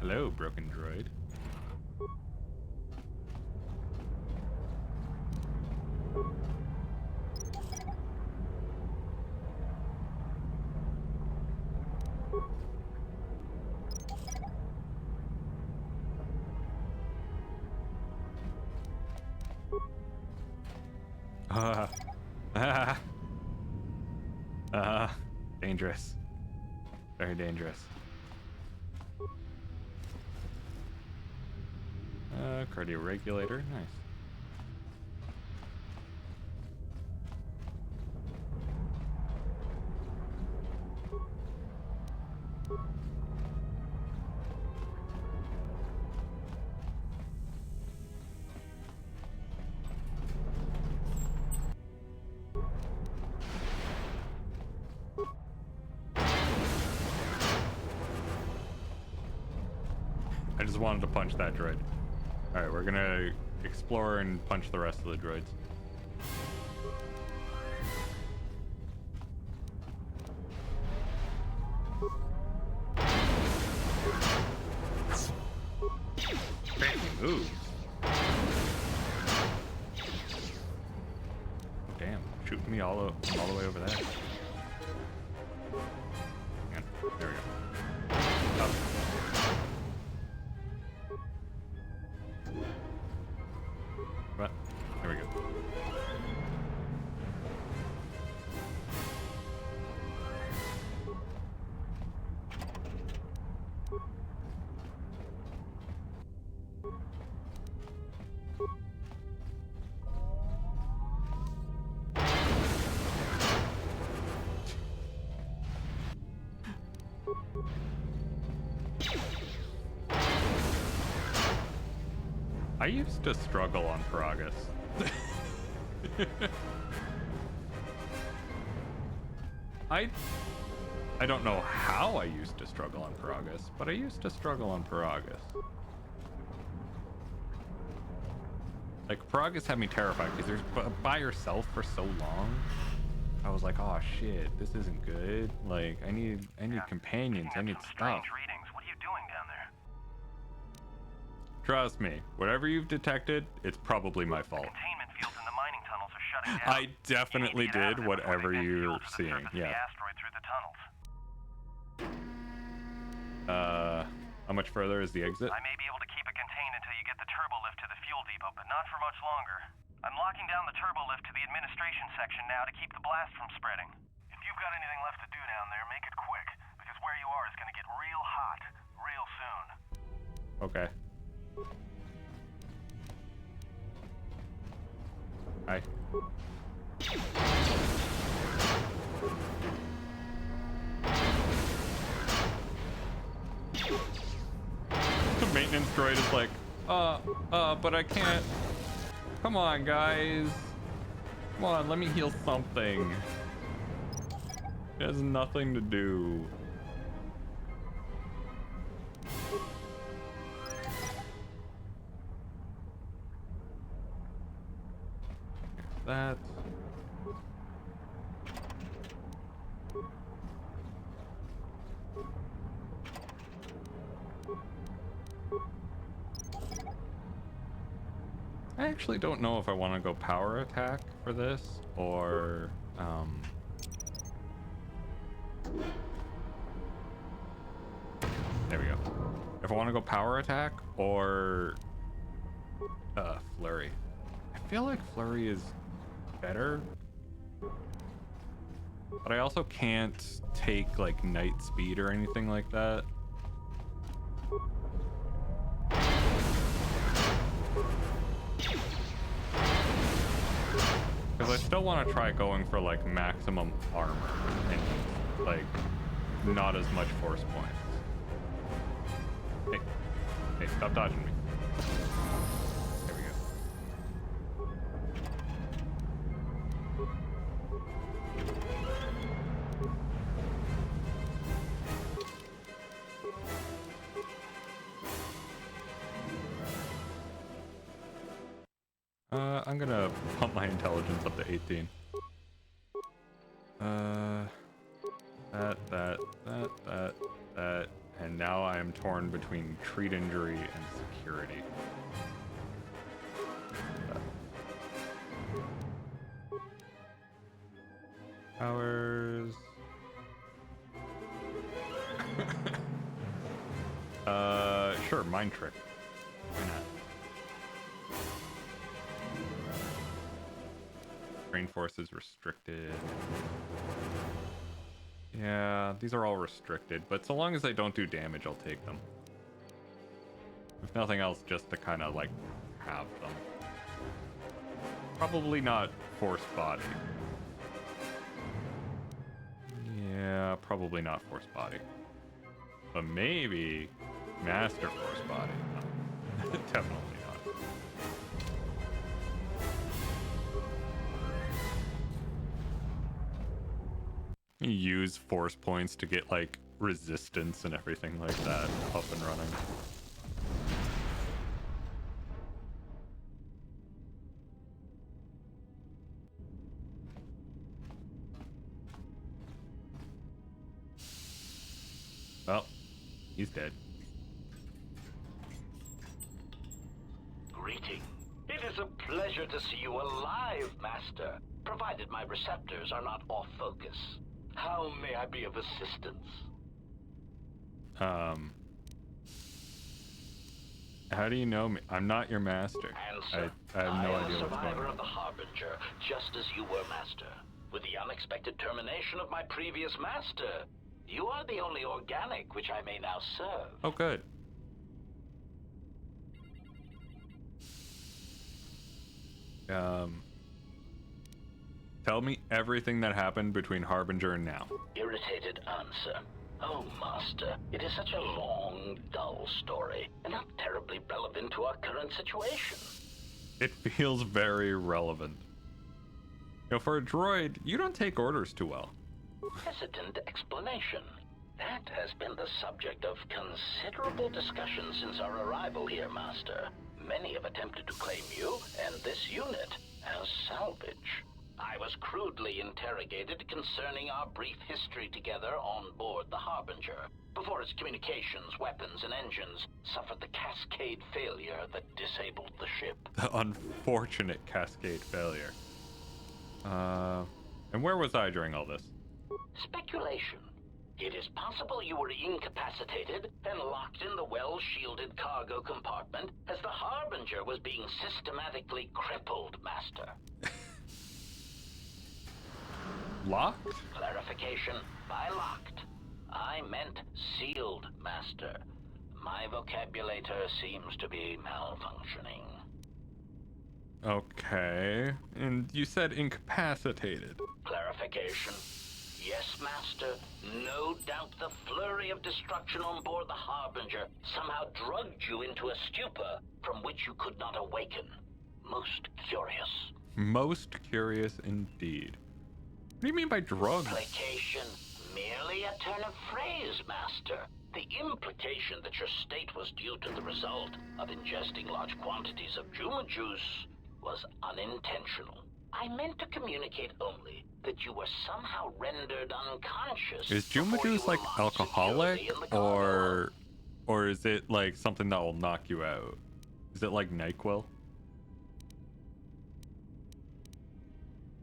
Hello, broken droid. Dangerous. Very dangerous. Cardio regulator, nice. I just wanted to punch that droid. Alright, we're gonna explore and punch the rest of the droids. Fancy moves. Oh, damn, shooting me all the way over there. Hang on. There we go. Up. But there we go. I used to struggle on Peragus. I don't know how I used to struggle on Peragus, but I used to struggle on Peragus. Like, Peragus had me terrified because there's by yourself for so long. I was like, oh shit, this isn't good. Like, I need companions, I need stuff. What are you doing down there? Trust me, whatever you've detected, it's probably my fault. Containment fields in the mining tunnels are shutting down. I definitely did whatever you're seeing. Yeah. Asteroid through the tunnels. How much further is the exit? I may be able to keep it contained until you get the turbo lift to the fuel depot, but not for much longer. I'm locking down the turbo lift to the administration section now to keep the blast from spreading. If you've got anything left to do down there, make it quick, because where you are is going to get real hot real soon. Okay. Hi. The maintenance droid is like, but I can't. Come on, guys. Come on, let me heal something. It has nothing to do. That. I actually don't know if I want to go power attack for this or there we go. If I want to go power attack or flurry. I feel like flurry is better, but I also can't take like night speed or anything like that. Because I still want to try going for like maximum armor and like not as much force points. Hey, stop dodging me. There we go. I'm gonna pump my intelligence up to 18. That, and now I am torn between treat injury and security. Powers. Sure, mind trick. Why not? Brain force is restricted. Yeah, these are all restricted, but so long as they don't do damage, I'll take them. If nothing else, just to kind of like have them. Probably not force body. Yeah, probably not force body. But maybe master force body. No, definitely not. You use force points to get like resistance and everything like that up and running. Well, he's dead. Greeting. It is a pleasure to see you alive, Master, provided my receptors are not off focus. How may I be of assistance? How do you know me? I'm not your master. Answer. I have no idea what's going on. I am a survivor of the Harbinger, just as you were, Master. With the unexpected termination of my previous master, you are the only organic which I may now serve. Oh, good. Tell me everything that happened between Harbinger and now. Irritated answer. Oh, Master, it is such a long, dull story, and not terribly relevant to our current situation. It feels very relevant. You know, for a droid, you don't take orders too well. Hesitant explanation. That has been the subject of considerable discussion since our arrival here, Master. Many have attempted to claim you and this unit as salvage. I was crudely interrogated concerning our brief history together on board the Harbinger, before its communications, weapons, and engines suffered the cascade failure that disabled the ship. The unfortunate cascade failure. And where was I during all this? Speculation. It is possible you were incapacitated and locked in the well-shielded cargo compartment as the Harbinger was being systematically crippled, Master. Locked? Clarification, by locked. I meant sealed, Master. My vocabulator seems to be malfunctioning. Okay. And you said incapacitated. Clarification. Yes, Master. No doubt the flurry of destruction on board the Harbinger somehow drugged you into a stupor from which you could not awaken. Most curious. Most curious indeed. What do you mean by drugs? Implication. Merely a turn of phrase, Master. The implication that your state was due to the result of ingesting large quantities of Juma juice was unintentional. I meant to communicate only that you were somehow rendered unconscious. Is Juma juice like alcoholic, or is it like something that will knock you out? Is it like NyQuil?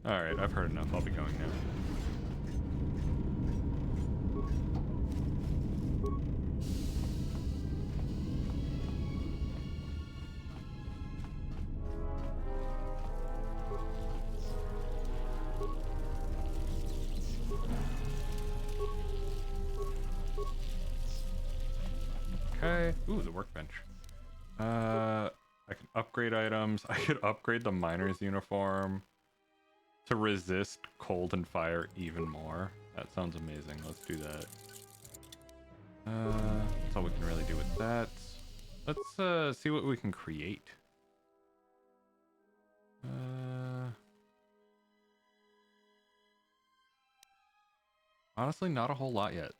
Alright, I've heard enough. I'll be going now. Okay. Ooh, the workbench. I can upgrade items. I could upgrade the miner's uniform to resist cold and fire even more. That sounds amazing. Let's do that. That's all we can really do with that. Let's see what we can create. Honestly, not a whole lot yet.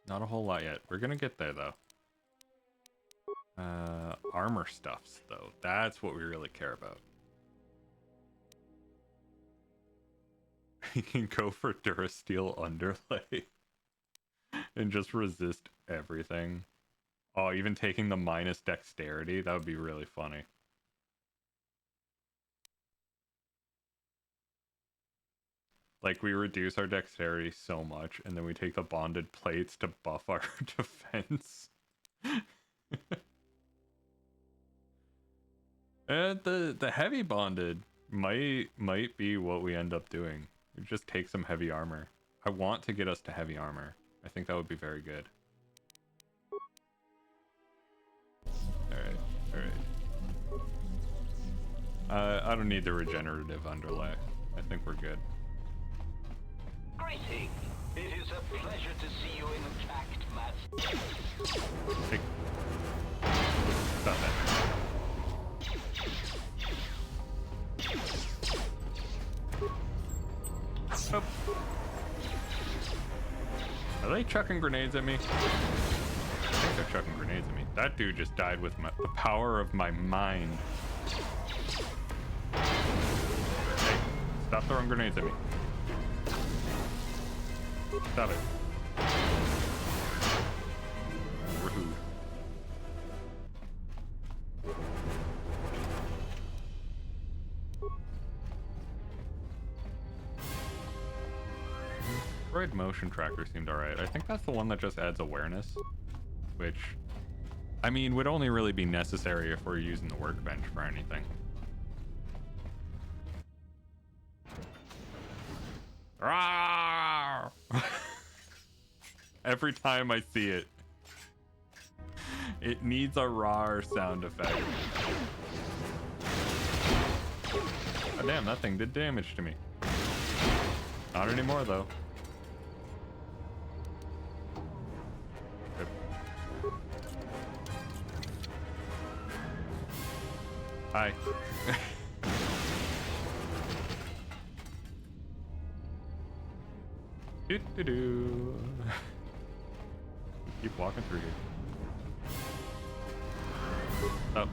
Not a whole lot yet. We're gonna get there though. Armor stuffs though. That's what we really care about. We can go for Durasteel underlay and just resist everything. Oh, even taking the minus dexterity, that would be really funny. Like, we reduce our dexterity so much, and then we take the bonded plates to buff our defense. And the heavy bonded might be what we end up doing. We just take some heavy armor. I want to get us to heavy armor. I think that would be very good. Alright. I don't need the regenerative underlay. I think we're good. Greetings. It is a pleasure to see you intact, Master. Hey. Stop that. Oh. Are they chucking grenades at me? I think they're chucking grenades at me. That dude just died with the power of my mind. Hey, stop throwing grenades at me. Stop it. Rude. Droid motion tracker seemed alright. I think that's the one that just adds awareness, which, I mean, would only really be necessary if we're using the workbench for anything. Rawr! Every time I see it, it needs a rawr sound effect. Oh, damn, that thing did damage to me. Not anymore, though. Hi. Do. Keep walking through here. Oh.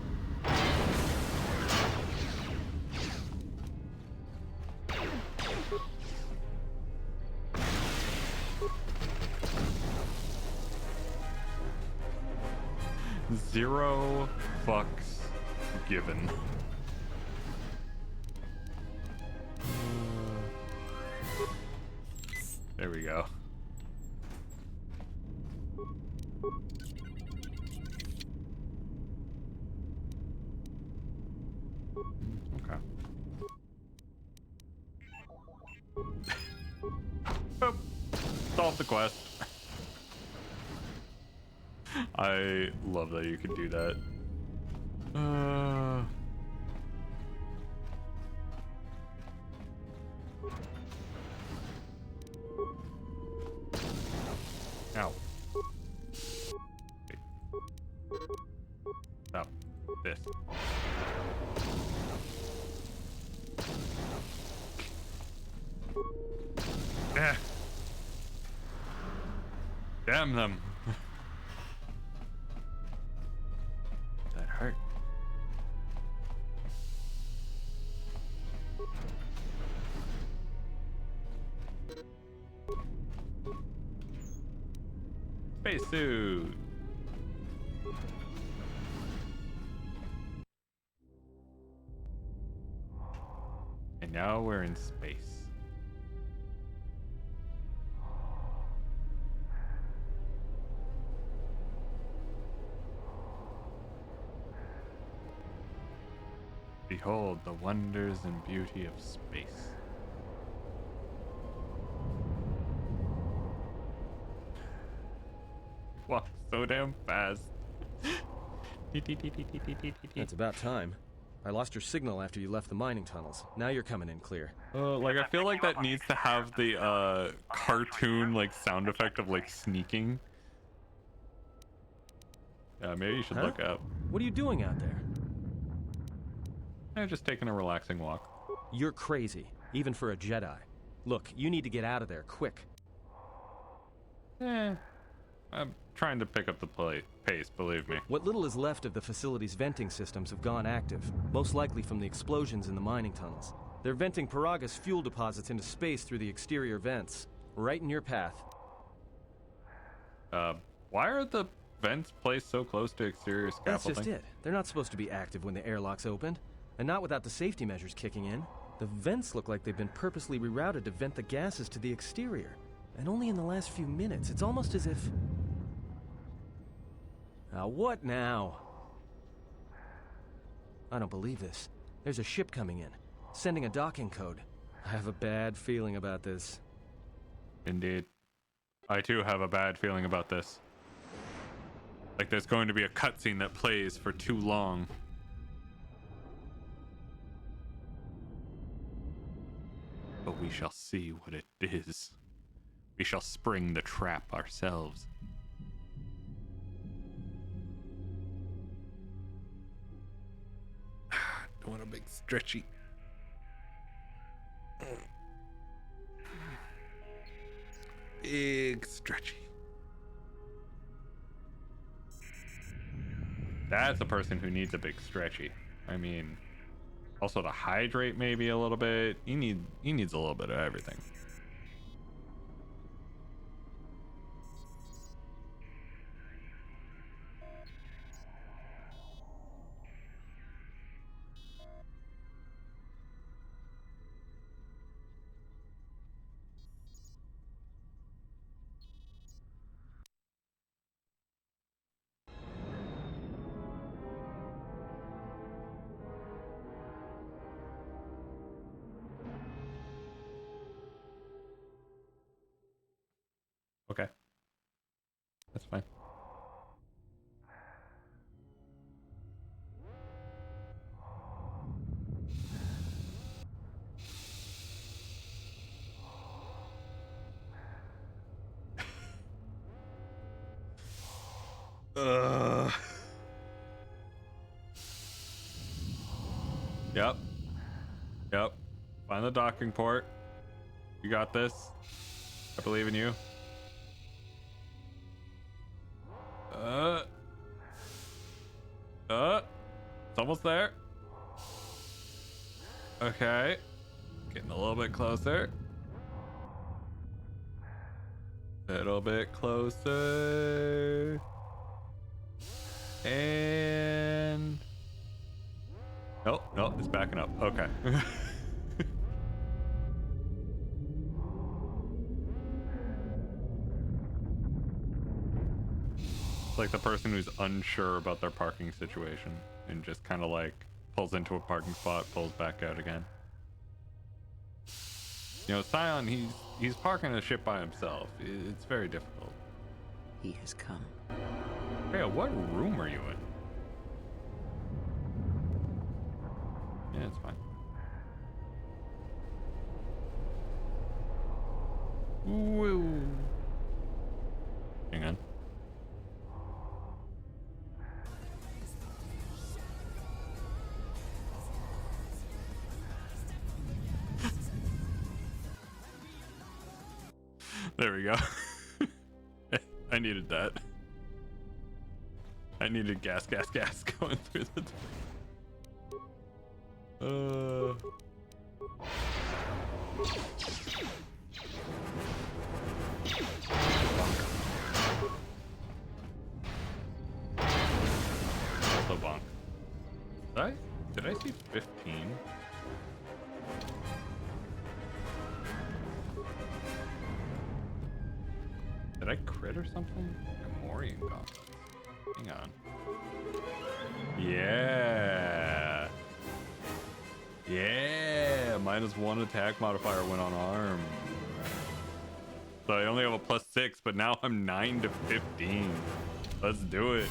Zero fucks given. There we go. Okay. Oh, solve the quest. I love that you can do that. Ow. Wait. Stop. This. Eh. Damn them. That hurt. Spacesuit. And now we're in space. Behold the wonders and beauty of space. Walk so damn fast. It's about time. I lost your signal after you left the mining tunnels. Now you're coming in clear. Like, I feel like that needs to have the, cartoon, like, sound effect of, like, sneaking. Yeah, maybe you should look up. What are you doing out there? I'm just taking a relaxing walk. You're crazy, even for a Jedi. Look, you need to get out of there, quick. I'm trying to pick up the pace, believe me. What little is left of the facility's venting systems have gone active, most likely from the explosions in the mining tunnels. They're venting Peragus fuel deposits into space through the exterior vents, right in your path. Why are the vents placed so close to exterior scaffolding? That's just it. They're not supposed to be active when the airlock's opened, and not without the safety measures kicking in. The vents look like they've been purposely rerouted to vent the gases to the exterior. And only in the last few minutes, it's almost as if... Now, what now? I don't believe this. There's a ship coming in, sending a docking code. I have a bad feeling about this. Indeed. I too have a bad feeling about this. Like there's going to be a cutscene that plays for too long. But we shall see what it is. We shall spring the trap ourselves. Don't want a big stretchy. Big stretchy. That's a person who needs a big stretchy. I mean, also to hydrate maybe a little bit. He needs a little bit of everything. Okay. That's fine. Yep. Yep. Find the docking port. You got this. I believe in you. It's almost there. Okay. Getting a little bit closer. Little bit closer. And... Nope, nope, it's backing up. Okay. It's like the person who's unsure about their parking situation and just kind of like pulls into a parking spot, pulls back out again. You know, Scion, he's parking a ship by himself. It's very difficult. He has come. Hey, what room are you in? Yeah, it's fine. Woo. Hang on. There we go. I needed that. I needed gas going through the... Also bonk. Did I see 15? Did I crit or something? Gamorrean gauntlets. Hang on. Yeah. Yeah. -1 attack modifier went on arm. So I only have a +6, but now I'm 9 to 15. Let's do it.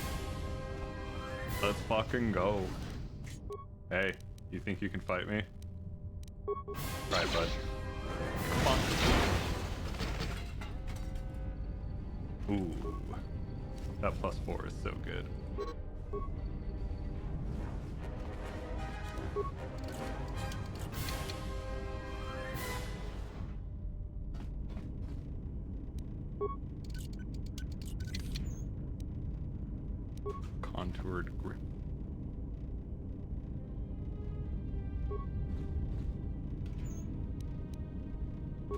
Let's fucking go. Hey, you think you can fight me? Right, bud. Come on. Ooh. That +4 is so good. Contoured grip.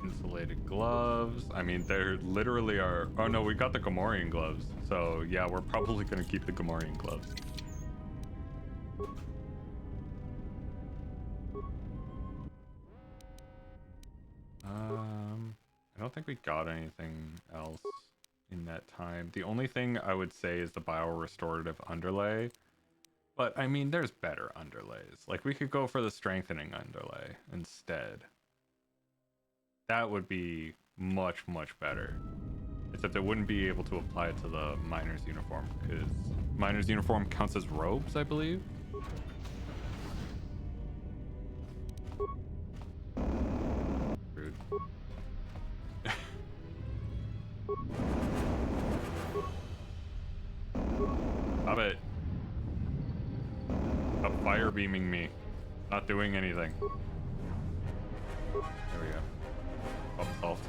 Insulated gloves. I mean, there literally are... Oh no, we got the Gamorrean gloves. So yeah, we're probably gonna keep the Gamorrean gloves. I don't think we got anything else in that time. The only thing I would say is the bio-restorative underlay. But I mean, there's better underlays. Like, we could go for the strengthening underlay instead. That would be much, much better. Except it wouldn't be able to apply it to the miner's uniform, because miner's uniform counts as robes, I believe. Rude. Stop it. Stop fire beaming me. Not doing anything. There we go. Problem solved.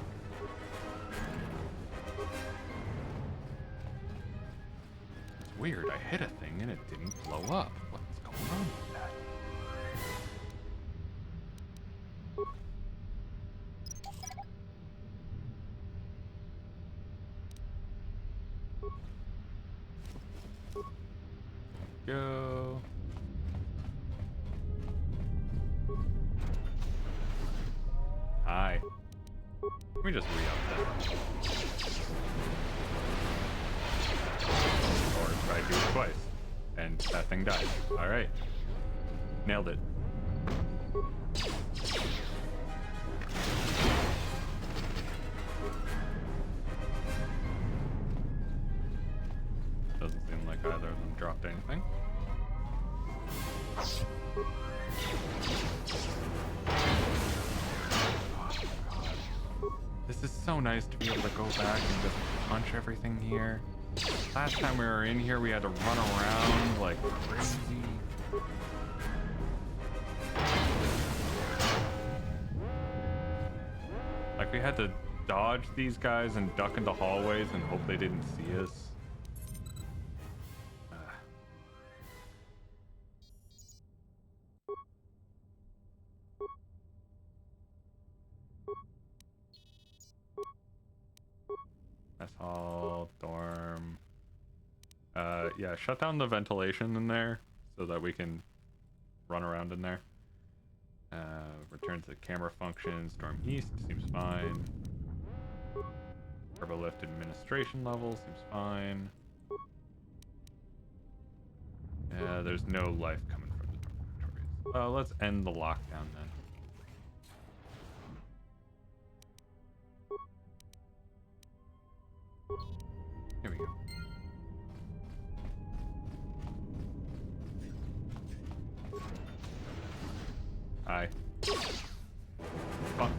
It's weird. I hit a thing and it didn't blow up. What's going on with that? Go. Hi. Let me just re-up that. Or try to do it twice. And that thing died. Alright. Nailed it. Doesn't seem like either of them dropped anything. This is so nice to be able to go back and just punch everything here. Last time we were in here, we had to run around like crazy. Like, we had to dodge these guys and duck into hallways and hope they didn't see us. Mess hall, dorm. Yeah, shut down the ventilation in there so that we can run around in there. Return to camera functions. Dorm east seems fine. Turbo lift administration level seems fine. Yeah, there's no life coming from the dormitories. Let's end the lockdown then. Here we go. Hi. Fuck.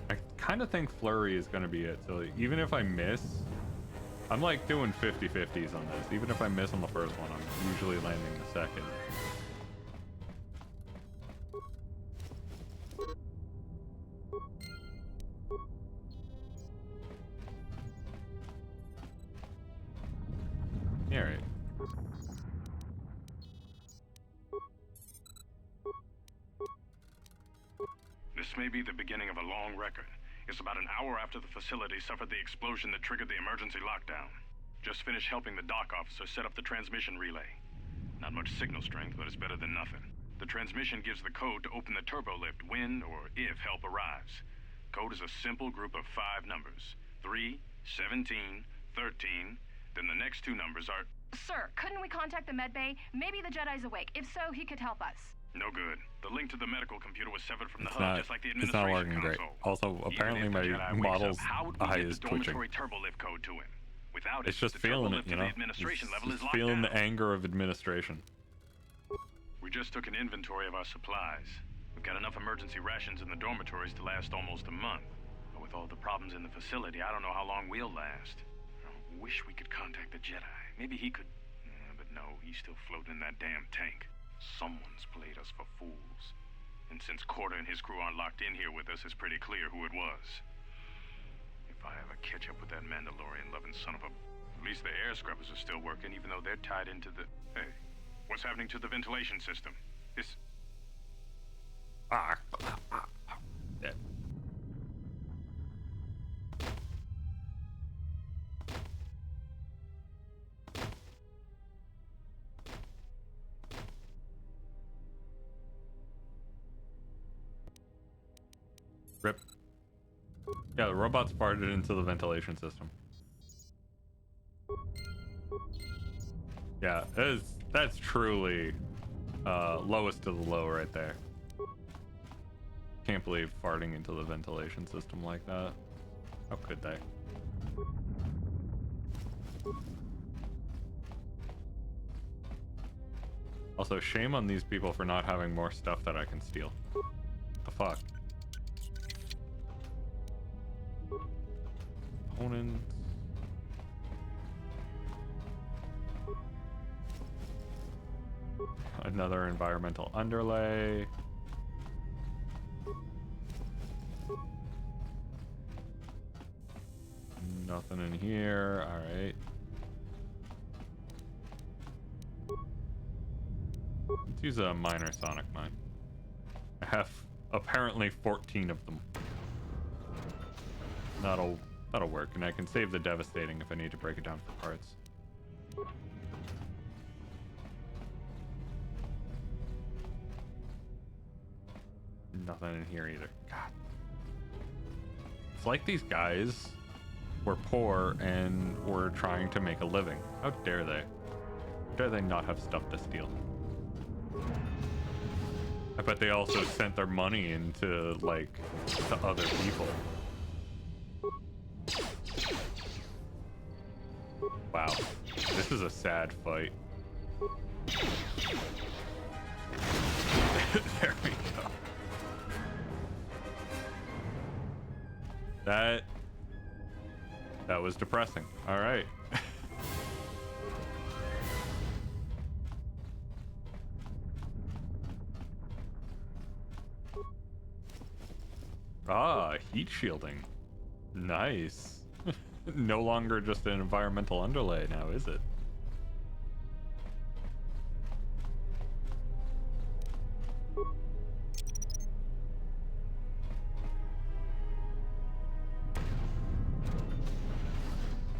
I kind of think flurry is going to be it. So even if I miss, I'm like doing 50-50s on this. Even if I miss on the first one, I'm usually landing the second. Yeah, right. This may be the beginning of a long record. It's about an hour after the facility suffered the explosion that triggered the emergency lockdown. Just finished helping the dock officer set up the transmission relay. Not much signal strength, but it's better than nothing. The transmission gives the code to open the turbo lift when or if help arrives. Code is a simple group of 5 numbers. 3, 17, 13, then the next 2 numbers are... Sir, couldn't we contact the med bay? Maybe the Jedi's awake. If so, he could help us. No good. The link to the medical computer was severed from the hub, just like the It's administration not working console. great. Also, apparently my model's eye is twitching. Dormitory turbo lift code to him. Without It's it, just the feeling turbo it, lift you to know? the administration It's level is just locked feeling down. the anger of administration. We just took an inventory of our supplies. We've got enough emergency rations in the dormitories to last almost a month. But with all the problems in the facility, I don't know how long we'll last. I wish we could contact the Jedi. Maybe he could... but no, he's still floating in that damn tank. Someone's played us for fools. And since KotOR and his crew aren't locked in here with us, it's pretty clear who it was. If I ever catch up with that Mandalorian-loving son of a... At least the air scrubbers are still working, even though they're tied into the... Hey, what's happening to the ventilation system? This... Dead. Rip. Yeah, the robots farted into the ventilation system. Yeah, that's truly lowest of the low right there. Can't believe farting into the ventilation system like that. How could they? Also, shame on these people for not having more stuff that I can steal. What the fuck? Opponents. Another environmental underlay. Nothing in here. All right. Let's use a minor sonic mine. I have apparently 14 of them. That'll work, and I can save the devastating if I need to break it down for parts. Nothing in here either. God. It's like these guys were poor and were trying to make a living. How dare they? How dare they not have stuff to steal? I bet they also sent their money into, like, to other people. Wow. This is a sad fight. There we go. That was depressing. All right. Ah, heat shielding. Nice. No longer just an environmental underlay now, is it?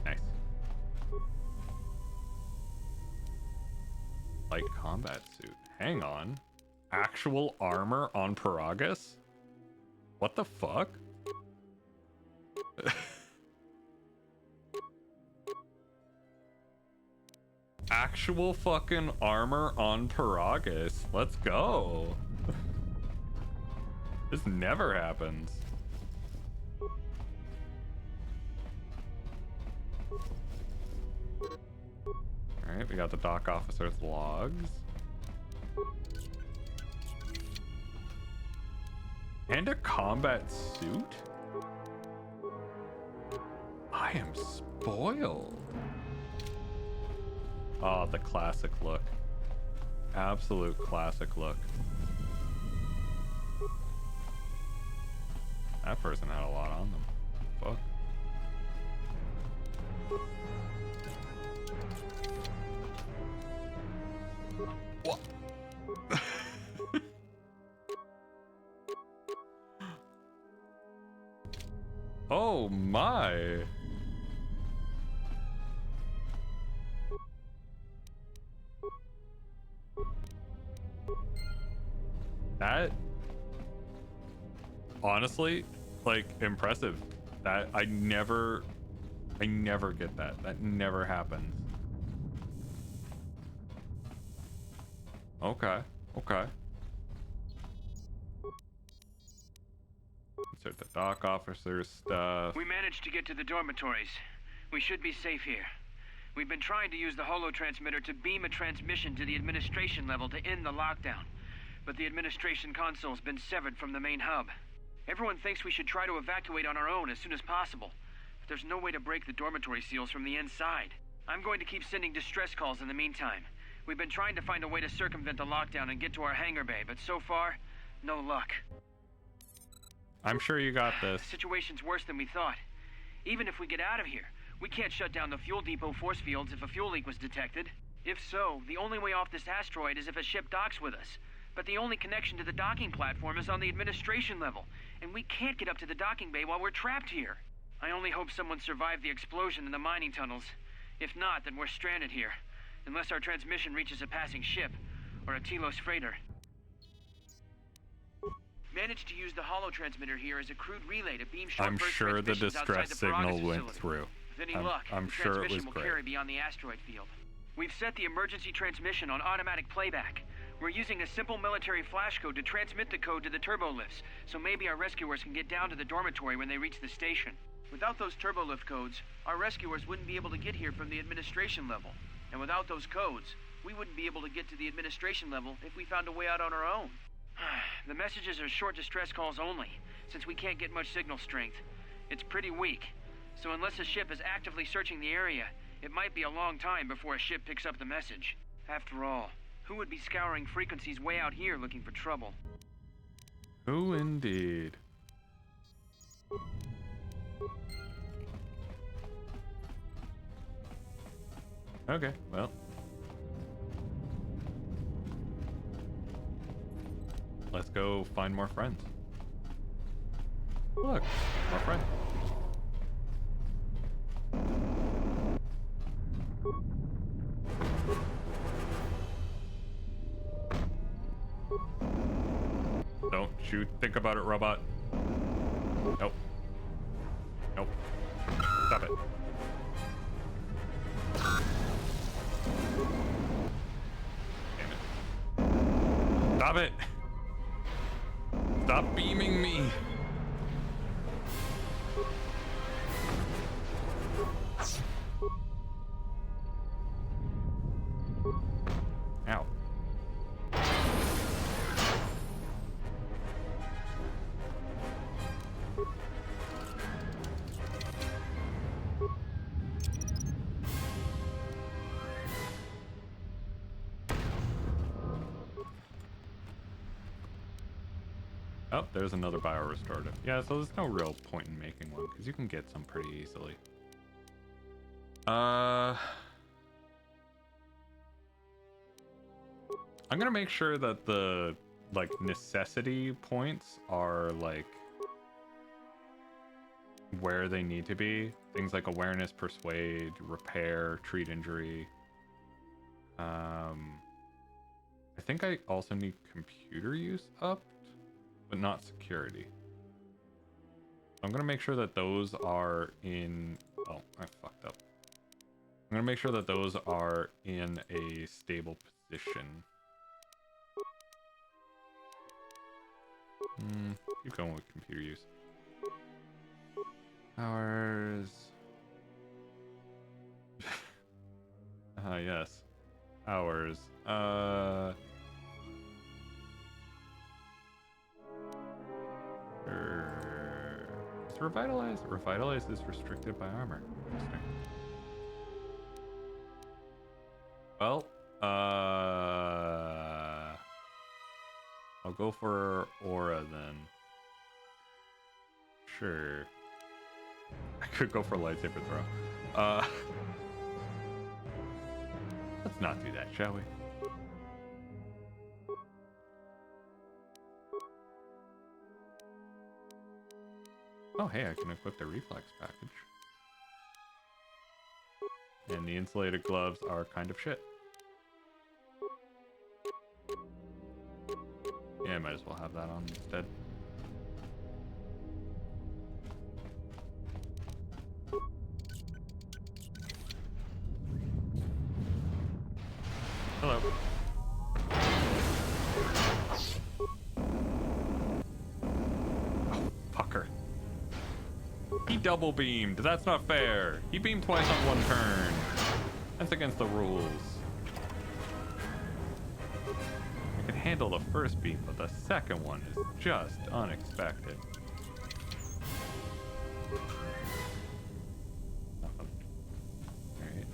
Nice. Light combat suit. Hang on. Actual armor on Peragus? What the fuck? Actual fucking armor on Peragus. Let's go. This never happens. Alright, we got the dock officer's logs. And a combat suit? I am spoiled. Oh, the classic look. Absolute classic look. That person had a lot on them. Fuck. What? Oh my. That honestly, like, impressive. That I never get that. That never happens. Okay. Okay. Insert the dock officer stuff. We managed to get to the dormitories. We should be safe here. We've been trying to use the holo-transmitter to beam a transmission to the administration level to end the lockdown. But the administration console's been severed from the main hub. Everyone thinks we should try to evacuate on our own as soon as possible. But there's no way to break the dormitory seals from the inside. I'm going to keep sending distress calls in the meantime. We've been trying to find a way to circumvent the lockdown and get to our hangar bay, but so far, no luck. I'm sure you got this. The situation's worse than we thought. Even if we get out of here, we can't shut down the fuel depot force fields if a fuel leak was detected. If so, the only way off this asteroid is if a ship docks with us. But the only connection to the docking platform is on the administration level, and we can't get up to the docking bay while we're trapped here. I only hope someone survived the explosion in the mining tunnels. If not, then we're stranded here. Unless our transmission reaches a passing ship, or a Telos freighter. Managed to use the holo-transmitter here as a crude relay to beam short I'm burst sure the transmissions outside distress the signal Peragus went facility. through. With any luck, I'm the sure it was transmission will great. carry beyond the asteroid field. We've set the emergency transmission on automatic playback. We're using a simple military flash code to transmit the code to the turbo lifts, so maybe our rescuers can get down to the dormitory when they reach the station. Without those turbo lift codes, our rescuers wouldn't be able to get here from the administration level. And without those codes, we wouldn't be able to get to the administration level if we found a way out on our own. The messages are short distress calls only, since we can't get much signal strength. It's pretty weak, so unless a ship is actively searching the area, it might be a long time before a ship picks up the message. After all, who would be scouring frequencies way out here looking for trouble? Who indeed? Okay, well. Let's go find more friends. Look, more friends. Don't you think about it, robot. Nope. Nope. Stop it. Damn it. Stop it. Stop beaming me. Ow. Oh, there's another biorestorative. Yeah, so there's no real point in making one, because you can get some pretty easily. I'm gonna make sure that the, like, necessity points are, like, where they need to be. Things like awareness, persuade, repair, treat injury. I think I also need computer use up, but not security. I'm gonna make sure that those are in... Oh, I fucked up. I'm gonna make sure that those are in a stable position. Keep going with computer use. Hours. Yes. Hours. Is revitalize? Revitalize is restricted by armor. Interesting. Well, I'll go for aura then. Sure. I could go for lightsaber throw. Let's not do that, shall we? Oh, hey, I can equip the reflex package. And the insulated gloves are kind of shit. Yeah, I might as well have that on instead. Hello. Oh, fucker. He double beamed. That's not fair. He beamed twice on one turn. That's against the rules. I can handle the first beam, but the second one is just unexpected. Nothing. Alright.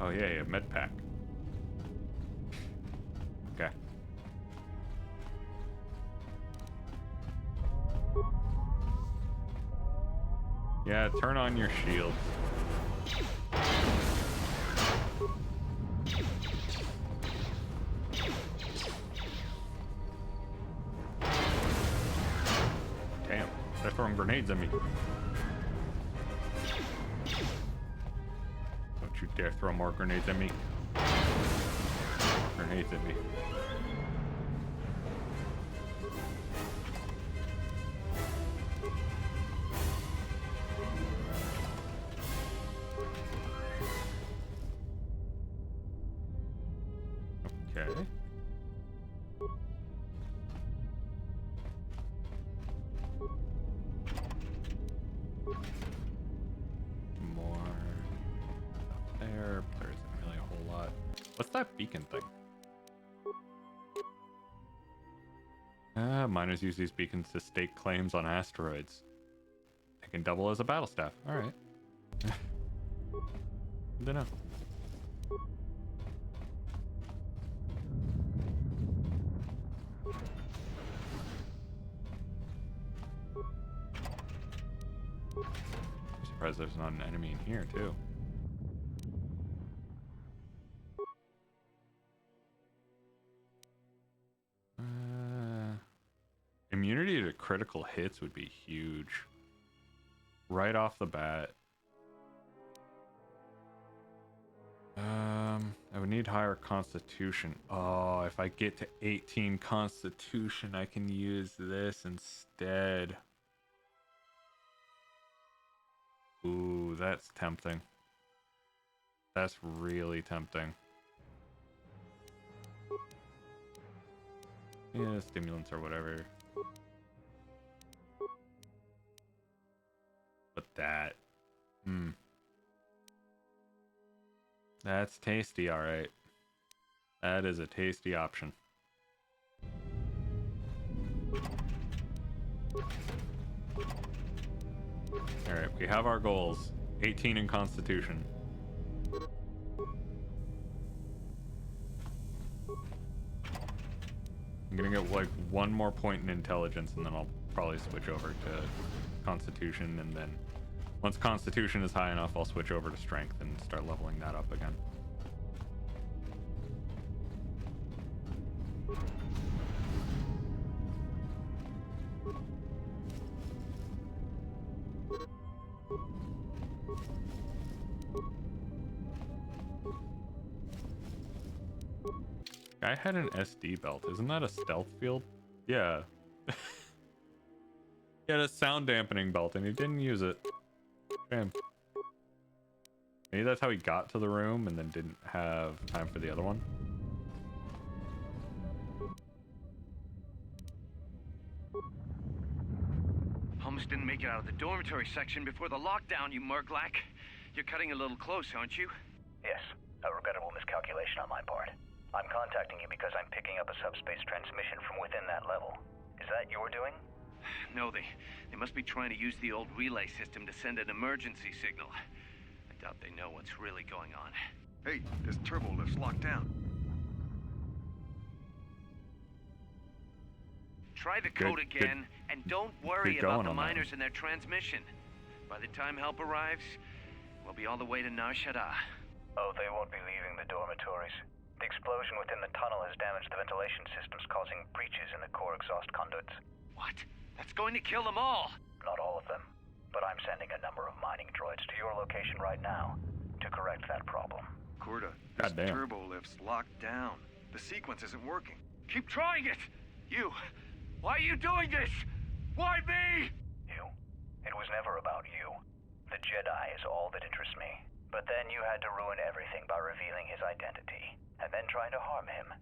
Oh yeah, med pack. Okay. Yeah, turn on your shields. Damn, they're throwing grenades at me. Don't you dare throw more grenades at me. Grenades at me. Okay. More up there. There isn't really a whole lot. What's that beacon thing? Miners use these beacons to stake claims on asteroids. They can double as a battle staff. Alright. Don't know. I'm surprised there's not an enemy in here, too. Immunity to critical hits would be huge. Right off the bat. I would need higher constitution. Oh, if I get to 18 constitution, I can use this instead. Ooh, that's tempting. That's really tempting. Yeah, stimulants or whatever. But that... That's tasty, alright. That is a tasty option. Alright, we have our goals. 18 in Constitution. I'm gonna get like one more point in Intelligence and then I'll probably switch over to Constitution, and then once Constitution is high enough, I'll switch over to Strength and start leveling that up again. Guy had an SD belt. Isn't that a stealth field? Yeah. He had a sound dampening belt and he didn't use it. Shame. Maybe that's how he got to the room and then didn't have time for the other one. Almost didn't make it out of the dormitory section before the lockdown, you murglak. You're cutting a little close, aren't you? Yes, a regrettable miscalculation on my part. I'm contacting you because I'm picking up a subspace transmission from within that level. Is that your doing? No, they must be trying to use the old relay system to send an emergency signal. I doubt they know what's really going on. Hey, this turbo lift's locked down. Try the code again, and don't worry about the miners and their transmission. By the time help arrives, we'll be all the way to Nar Shaddaa. Oh, they won't be leaving the dormitories. The explosion within the tunnel has damaged the ventilation systems, causing breaches in the core exhaust conduits. What? That's going to kill them all! Not all of them, but I'm sending a number of mining droids to your location right now to correct that problem. Korta, this turbo lift's locked down. The sequence isn't working. Keep trying it! You! Why are you doing this? Why me? You? It was never about you. The Jedi is all that interests me. But then you had to ruin everything by revealing his identity, and then trying to harm him.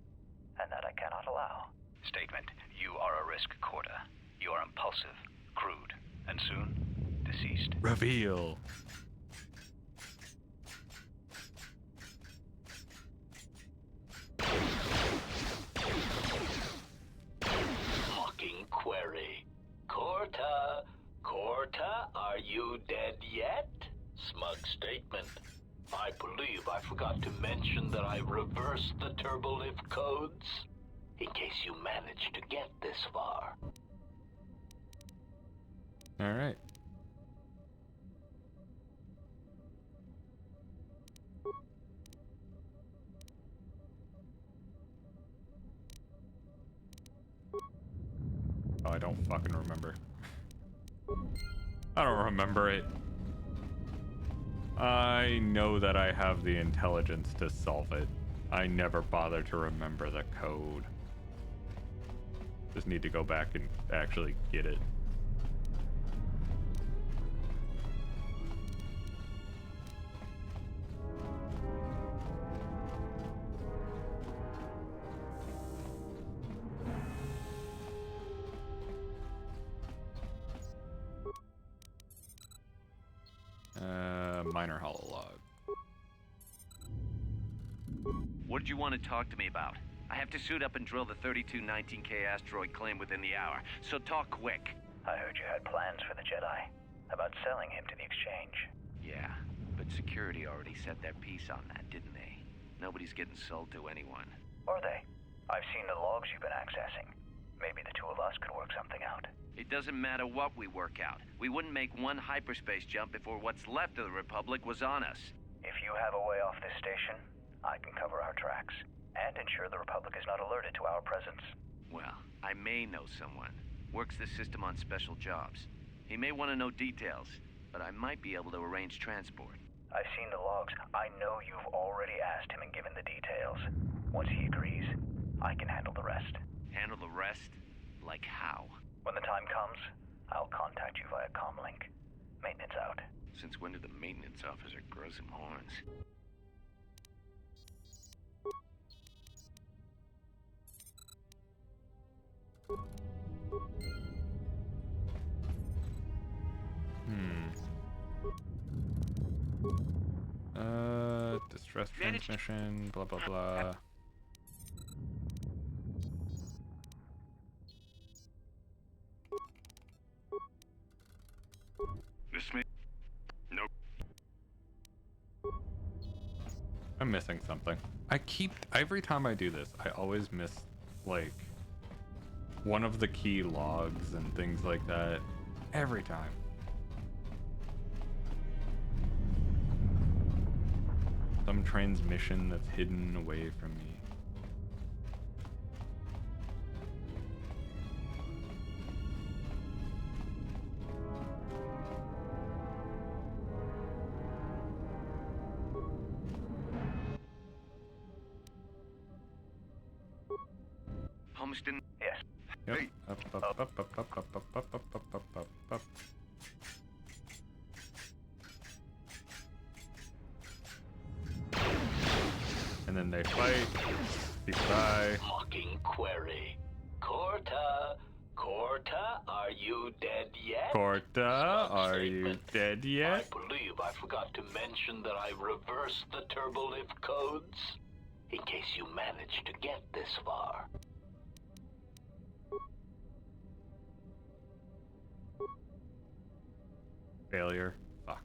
And that I cannot allow. Statement: you are a risk, KotOR. You are impulsive, crude, and soon, deceased. Reveal. Mocking query. KotOR, are you dead yet? Smug statement. I believe I forgot to mention that I reversed the turbolift codes, in case you managed to get this far. All right. Oh, I don't fucking remember. I don't remember it. I know that I have the intelligence to solve it. I never bother to remember the code. Just need to go back and actually get it. Minor hollow log. What did you want to talk to me about? I have to suit up and drill the 3219K asteroid claim within the hour, so talk quick. I heard you had plans for the Jedi. About selling him to the exchange. Yeah, but security already set their piece on that, didn't they? Nobody's getting sold to anyone. Are they? I've seen the logs you've been accessing. Maybe the two of us could work something out. It doesn't matter what we work out. We wouldn't make one hyperspace jump before what's left of the Republic was on us. If you have a way off this station, I can cover our tracks. And ensure the Republic is not alerted to our presence. Well, I may know someone. Works the system on special jobs. He may want to know details, but I might be able to arrange transport. I've seen the logs. I know you've already asked him and given the details. Once he agrees, I can handle the rest. Handle the rest? Like how? When the time comes, I'll contact you via comlink. Maintenance out. Since when did the maintenance officer grow some horns? Distress transmission, blah blah blah. This may... Nope. I'm missing something. Every time I do this, I always miss, like, one of the key logs and things like that. Every time. Some transmission that's hidden away from me. Homestead? Yes. Yep. Hey. Up. And then they fight. People die. Mocking query. KotOR, are you dead yet? KotOR, are you dead yet? I believe I forgot to mention that I reversed the turbolift codes, in case you managed to get this far. Failure. Fuck.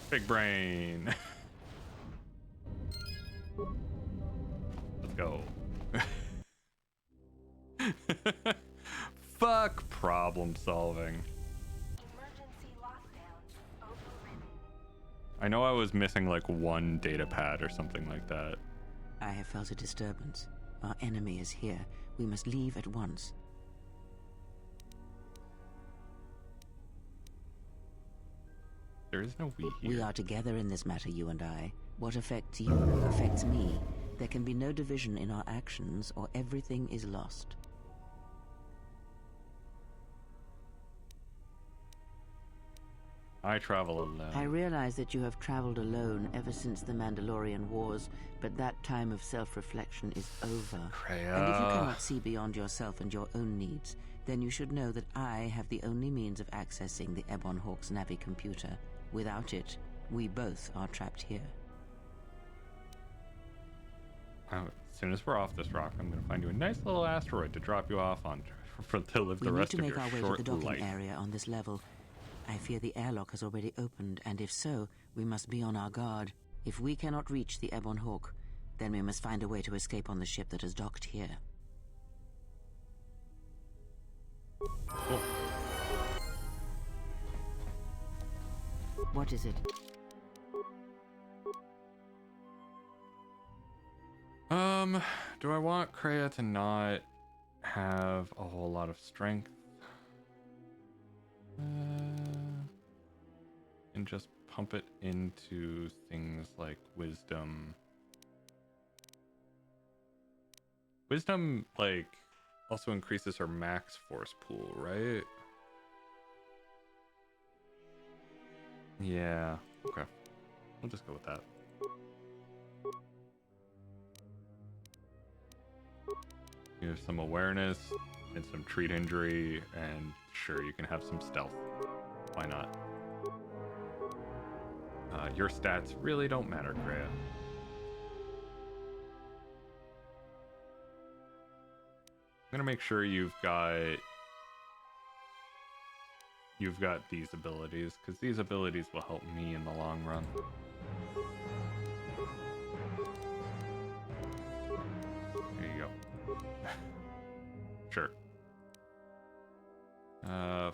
Big brain. Let's go. Fuck problem solving. I know I was missing like one data pad or something like that. I have felt a disturbance. Our enemy is here. We must leave at once. There is no we here. We are together in this matter, you and I. What affects you affects me. There can be no division in our actions, or everything is lost. I travel alone. I realize that you have traveled alone ever since the Mandalorian Wars, but that time of self-reflection is over. Kreia. And if you cannot see beyond yourself and your own needs, then you should know that I have the only means of accessing the Ebon Hawk's Navi computer. Without it, we both are trapped here. As soon as we're off this rock, I'm going to find you a nice little asteroid to drop you off on to live the rest of your short life. We need to make our way to the docking area on this level. I fear the airlock has already opened, and if so, we must be on our guard. If we cannot reach the Ebon Hawk, then we must find a way to escape on the ship that is docked here. Cool. What is it? Do I want Kreia to not have a whole lot of strength? And just pump it into things like wisdom. Wisdom, like, also increases her max force pool, right? Yeah, okay. We'll just go with that. You have some awareness and some treat injury, and sure, you can have some stealth. Why not? Your stats really don't matter, Kreia. I'm gonna make sure you've got these abilities, because these abilities will help me in the long run. There you go. Sure.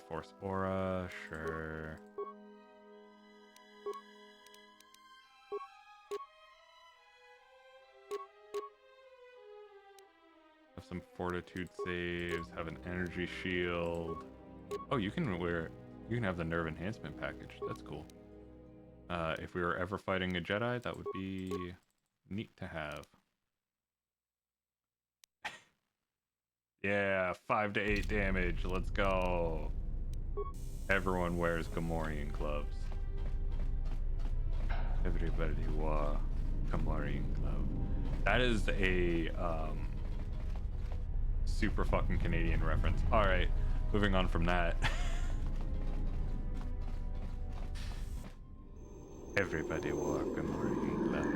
Force Aura, sure. Have some fortitude saves, have an energy shield. Oh, you can have the nerve enhancement package. That's cool. If we were ever fighting a Jedi, that would be neat to have. Yeah, 5 to 8 damage. Let's go. Everyone wears Gamorrean gloves. Everybody wore Gamorrean glove. That is a super fucking Canadian reference. All right, moving on from that. Everybody wore Gamorrean glove.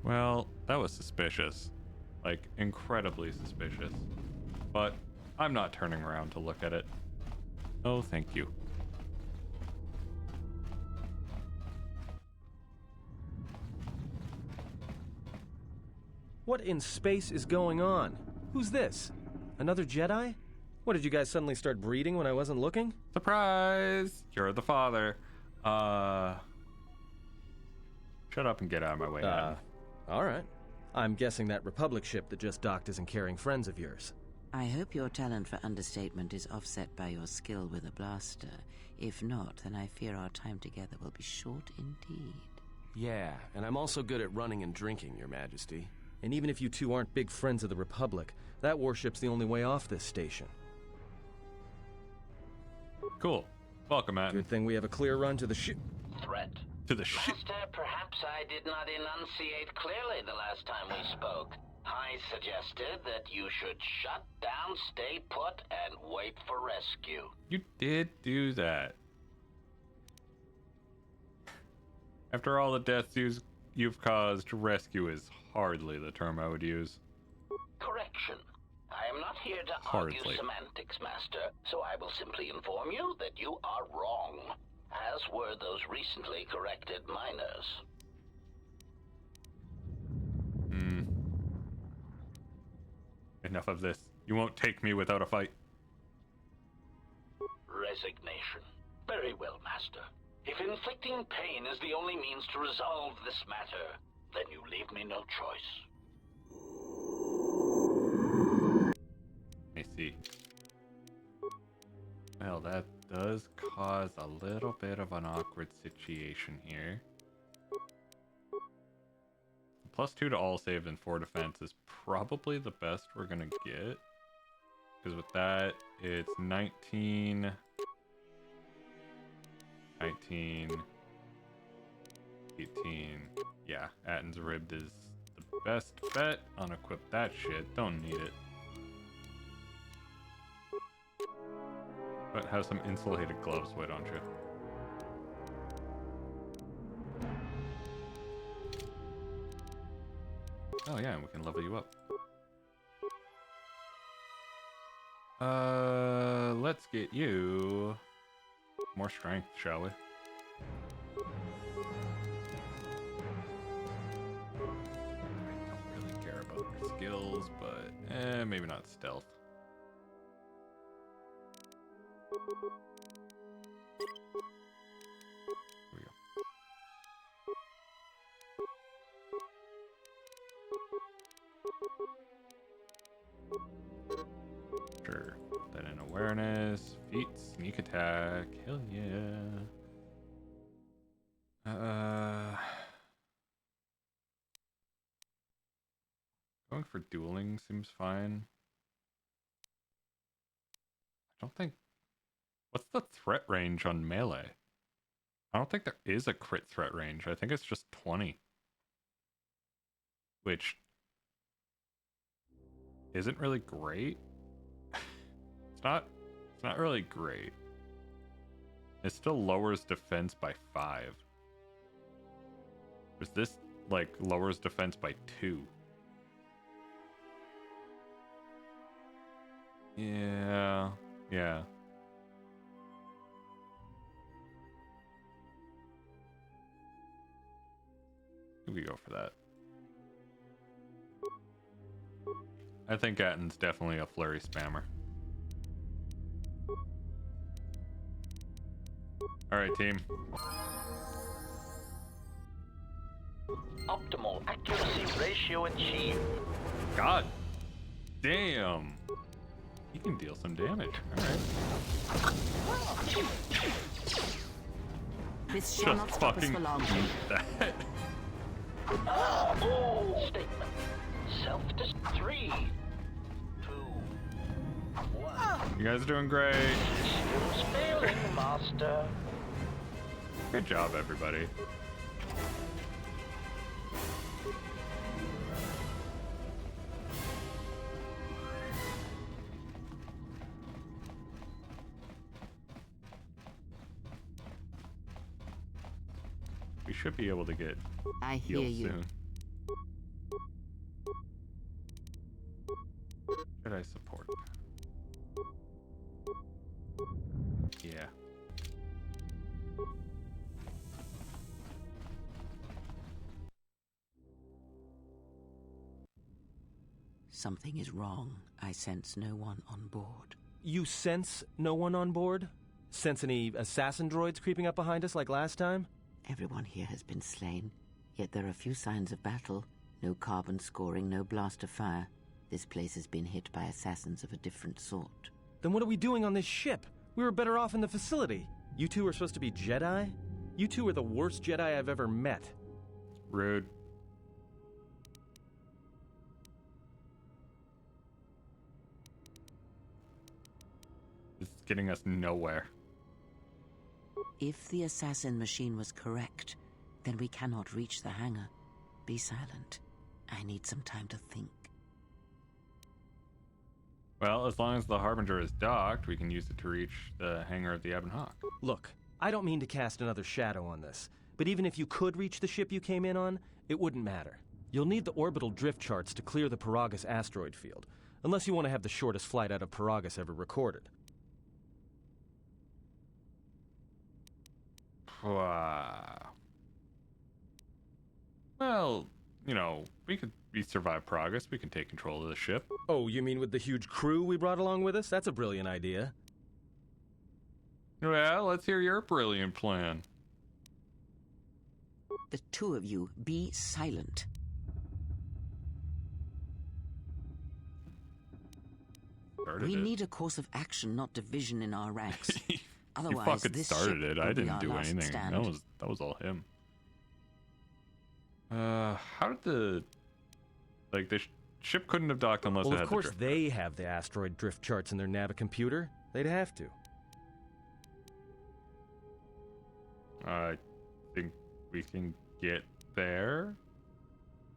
Well, that was suspicious. Like, incredibly suspicious. But I'm not turning around to look at it. Oh, thank you. What in space is going on? Who's this? Another Jedi? What, did you guys suddenly start breeding when I wasn't looking? Surprise! You're the father. Shut up and get out of my way, man. Alright. I'm guessing that Republic ship that just docked isn't carrying friends of yours. I hope your talent for understatement is offset by your skill with a blaster. If not, then I fear our time together will be short indeed. Yeah, and I'm also good at running and drinking, Your Majesty. And even if you two aren't big friends of the Republic, that warship's the only way off this station. Cool. Welcome, Matt. Good thing we have a clear run to the ship. Threat. To the ship. Master, perhaps I did not enunciate clearly the last time we spoke. I suggested that you should shut down, stay put, and wait for rescue. You did do that. After all the deaths you've caused, rescue is hardly the term I would use. Correction. I am not here to Hardly. argue semantics, Master, so I will simply inform you that you are wrong, as were those recently corrected miners. Enough of this. You won't take me without a fight. Resignation. Very well, Master. If inflicting pain is the only means to resolve this matter, then you leave me no choice. I see. does cause a little bit of an awkward situation here. +2 to all save and 4 defense is probably the best we're gonna get. Because with that, it's 19, 19, 18. Yeah, Atten's Ribbed is the best bet. Unequip that shit. Don't need it. But have some insulated gloves, why don't you? Oh yeah, and we can level you up. Let's get you more strength, shall we? I don't really care about your skills, but maybe not stealth. Here we go. Sure. Put that in awareness. Feet, sneak attack. Hell yeah. Going for dueling seems fine. I don't think... What's the threat range on melee? I don't think there is a crit threat range. I think it's just 20. Which isn't really great. It's not really great. It still lowers defense by 5. Whereas this, like, lowers defense by 2. Yeah. Yeah. We go for that. I think Atten's definitely a flurry spammer. Alright, team. Optimal accuracy ratio achieved. God damn. He can deal some damage. Alright. This shall not stop us for long. That. Statement. Self-destruct. 3, 2, 1. You guys are doing great. Systems failing, Master. Good job, everybody. We should be able to get healed soon. Should I support? Yeah. Something is wrong. I sense no one on board. You sense no one on board? Sense any assassin droids creeping up behind us like last time? Everyone here has been slain, yet there are few signs of battle. No carbon scoring, no blast of fire. This place has been hit by assassins of a different sort. Then what are we doing on this ship? We were better off in the facility. You two are supposed to be Jedi? You two are the worst Jedi I've ever met. Rude. This is getting us nowhere. If the assassin machine was correct, then we cannot reach the hangar. Be silent. I need some time to think. Well, as long as the Harbinger is docked, we can use it to reach the hangar of the Ebon Hawk. Look, I don't mean to cast another shadow on this, but even if you could reach the ship you came in on, it wouldn't matter. You'll need the orbital drift charts to clear the Peragus asteroid field, unless you want to have the shortest flight out of Peragus ever recorded. Well, you know, we survive Peragus. We can take control of the ship. Oh, you mean with the huge crew we brought along with us? That's a brilliant idea. Well, let's hear your brilliant plan. The two of you, be silent. We need a course of action, not division in our ranks. Otherwise, you fucking this started ship it. will I be didn't our do last anything. stand. That was all him. How did the ship couldn't have docked unless Well, it had of course the drift. they have the asteroid drift charts in their Navicomputer. They'd have to. I think we can get there.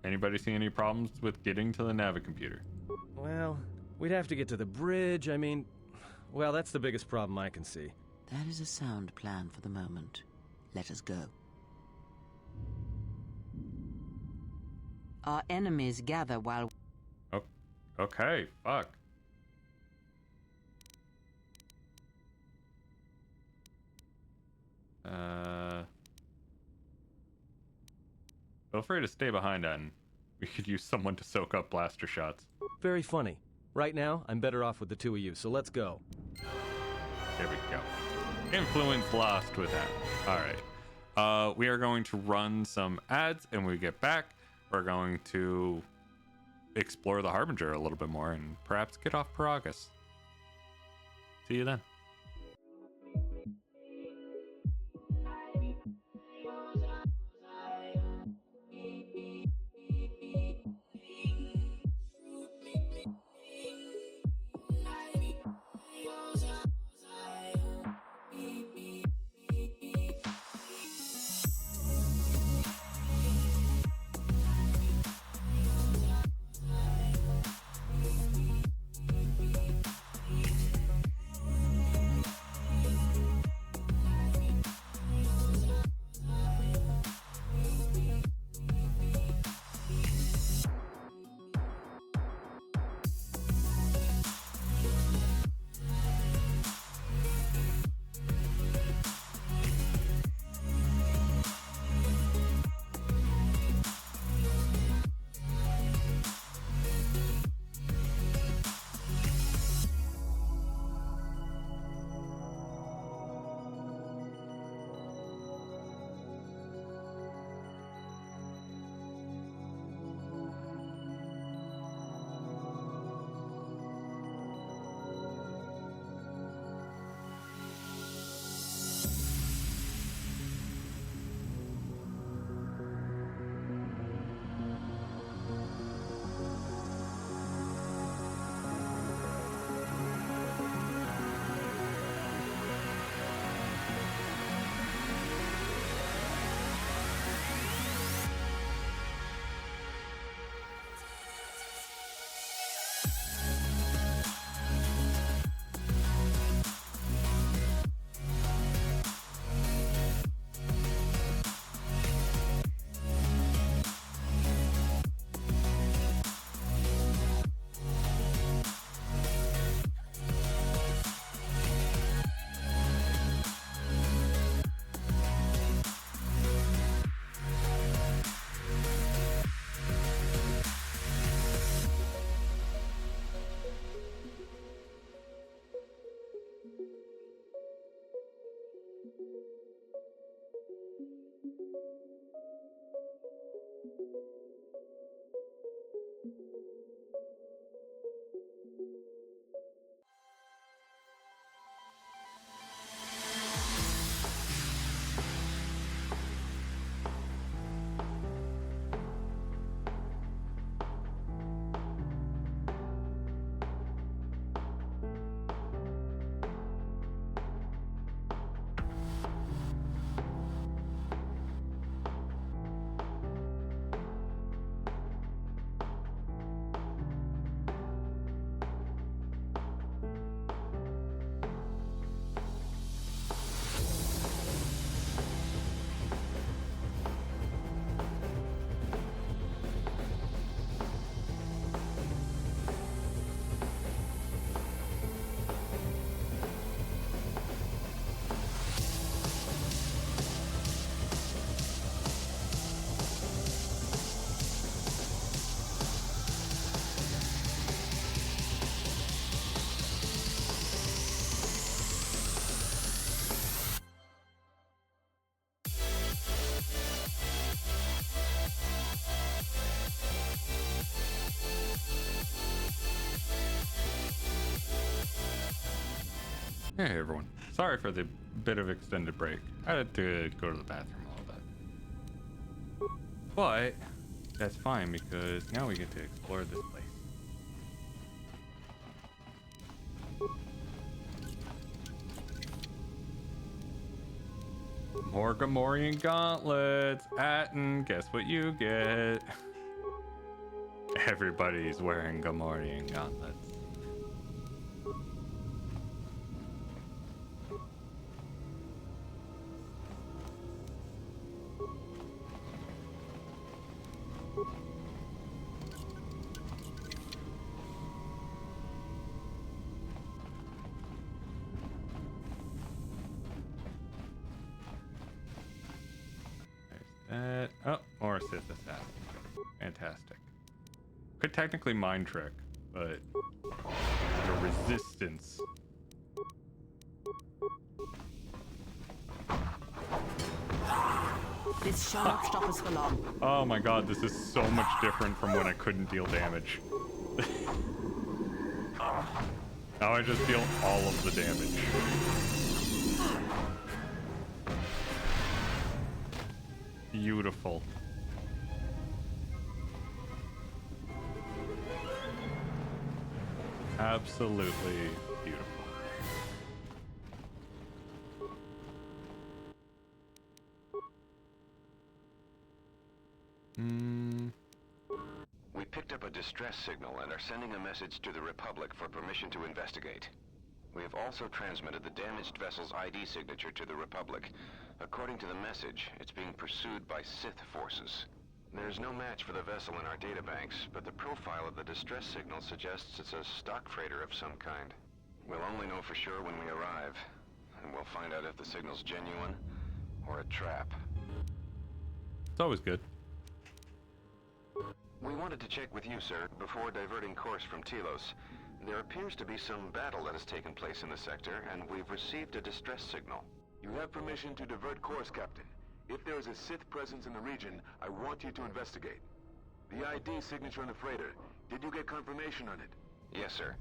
Anybody see any problems with getting to the Navicomputer? Well, we'd have to get to the bridge. I mean, well, that's the biggest problem I can see. That is a sound plan for the moment. Let us go. Our enemies gather while... Oh, okay, fuck. Feel free to stay behind, and we could use someone to soak up blaster shots. Very funny. Right now, I'm better off with the two of you, so let's go. There we go. Influence lost with that. Alright. We are going to run some ads, and when we get back, we're going to explore the Harbinger a little bit more and perhaps get off Peragus. See you then. Hey everyone. Sorry for the bit of extended break. I had to go to the bathroom a little bit. But that's fine because now we get to explore this place. More Gamorrean gauntlets. Atten, guess what you get? Everybody's wearing Gamorrean gauntlets. Oh, more Sith assassin. Fantastic. Could technically mind trick, but the resistance. This shall not stop us for long. Oh my god, this is so much different from when I couldn't deal damage. Now I just deal all of the damage. Beautiful. Absolutely beautiful. We picked up a distress signal and are sending a message to the Republic for permission to investigate. We have also transmitted the damaged vessel's ID signature to the Republic. According to the message, it's being pursued by Sith forces. There's no match for the vessel in our databanks, but the profile of the distress signal suggests it's a stock freighter of some kind. We'll only know for sure when we arrive, and we'll find out if the signal's genuine or a trap. It's always good. We wanted to check with you, sir, before diverting course from Telos. There appears to be some battle that has taken place in the sector, and we've received a distress signal. You have permission to divert course, Captain. If there is a Sith presence in the region, I want you to investigate. The ID signature on the freighter, did you get confirmation on it? Yes, sir.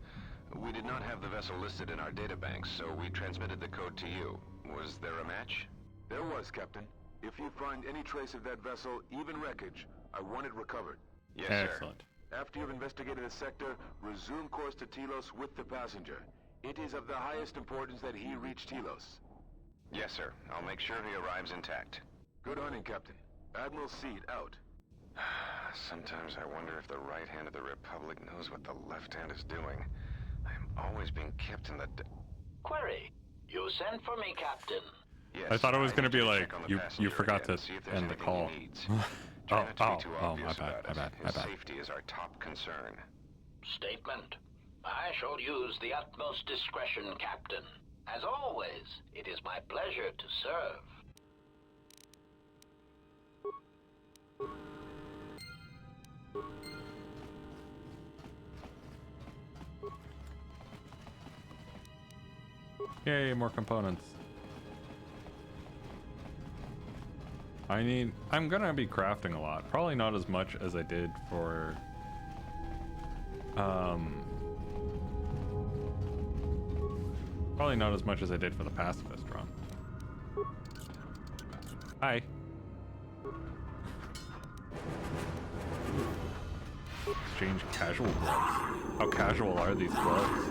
We did not have the vessel listed in our databanks, so we transmitted the code to you. Was there a match? There was, Captain. If you find any trace of that vessel, even wreckage, I want it recovered. Yes, excellent. Sir. After you've investigated the sector, resume course to Telos with the passenger. It is of the highest importance that he reach Telos. Yes, sir. I'll make sure he arrives intact. Good hunting, Captain. Admiral Seed, out. Sometimes I wonder if the right hand of the Republic knows what the left hand is doing. I am always being kept in the... Query. You sent for me, Captain. Yes, I thought it was going to be like, you forgot to end the call. My bad. His safety is our top concern. Statement. I shall use the utmost discretion, Captain. As always, it is my pleasure to serve. Yay, more components. I'm gonna be crafting a lot. Probably not as much as I did for probably not as much as I did for the pacifist run. Hi. Exchange casual gloves. How casual are these gloves?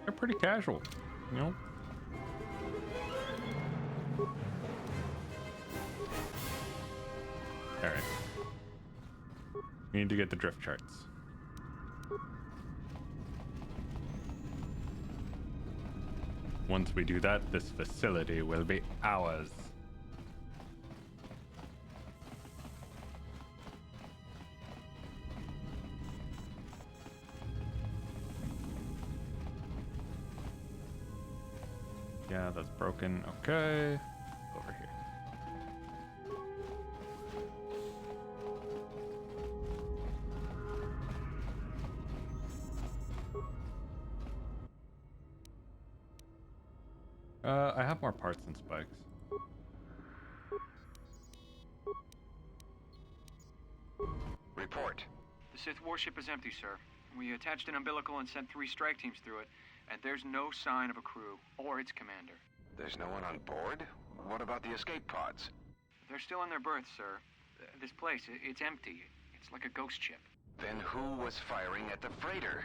They're pretty casual, you know? Alright. We need to get the drift charts. Once we do that, this facility will be ours. Yeah, that's broken. Okay. Over here. I have more parts than spikes. Sith warship is empty, sir. We attached an umbilical and sent 3 strike teams through it, and there's no sign of a crew or its commander. There's no one on board? What about the escape pods? They're still in their berths, sir. This place, it's empty. It's like a ghost ship. Then who was firing at the freighter?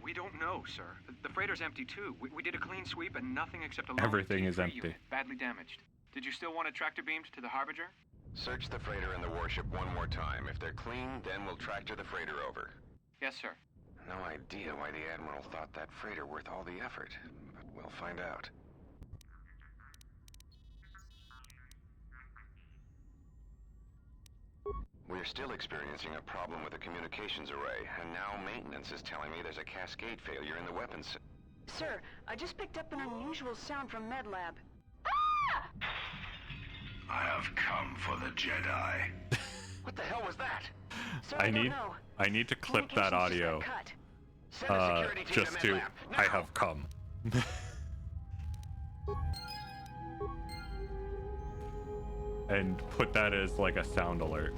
We don't know, sir. The freighter's empty, too. We did a clean sweep and nothing except a lone Everything is T3 empty. unit, badly damaged. Did you still want a tractor beamed to the Harbinger? Search the freighter and the warship one more time. If they're clean, then we'll tractor the freighter over. Yes, sir. No idea why the Admiral thought that freighter worth all the effort, but we'll find out. We're still experiencing a problem with the communications array, and now maintenance is telling me there's a cascade failure in the weapons. Sir, I just picked up an unusual sound from MedLab. I have come for the Jedi. What the hell was that? Sir, I need to clip that audio. Just to I have come. And put that as like a sound alert.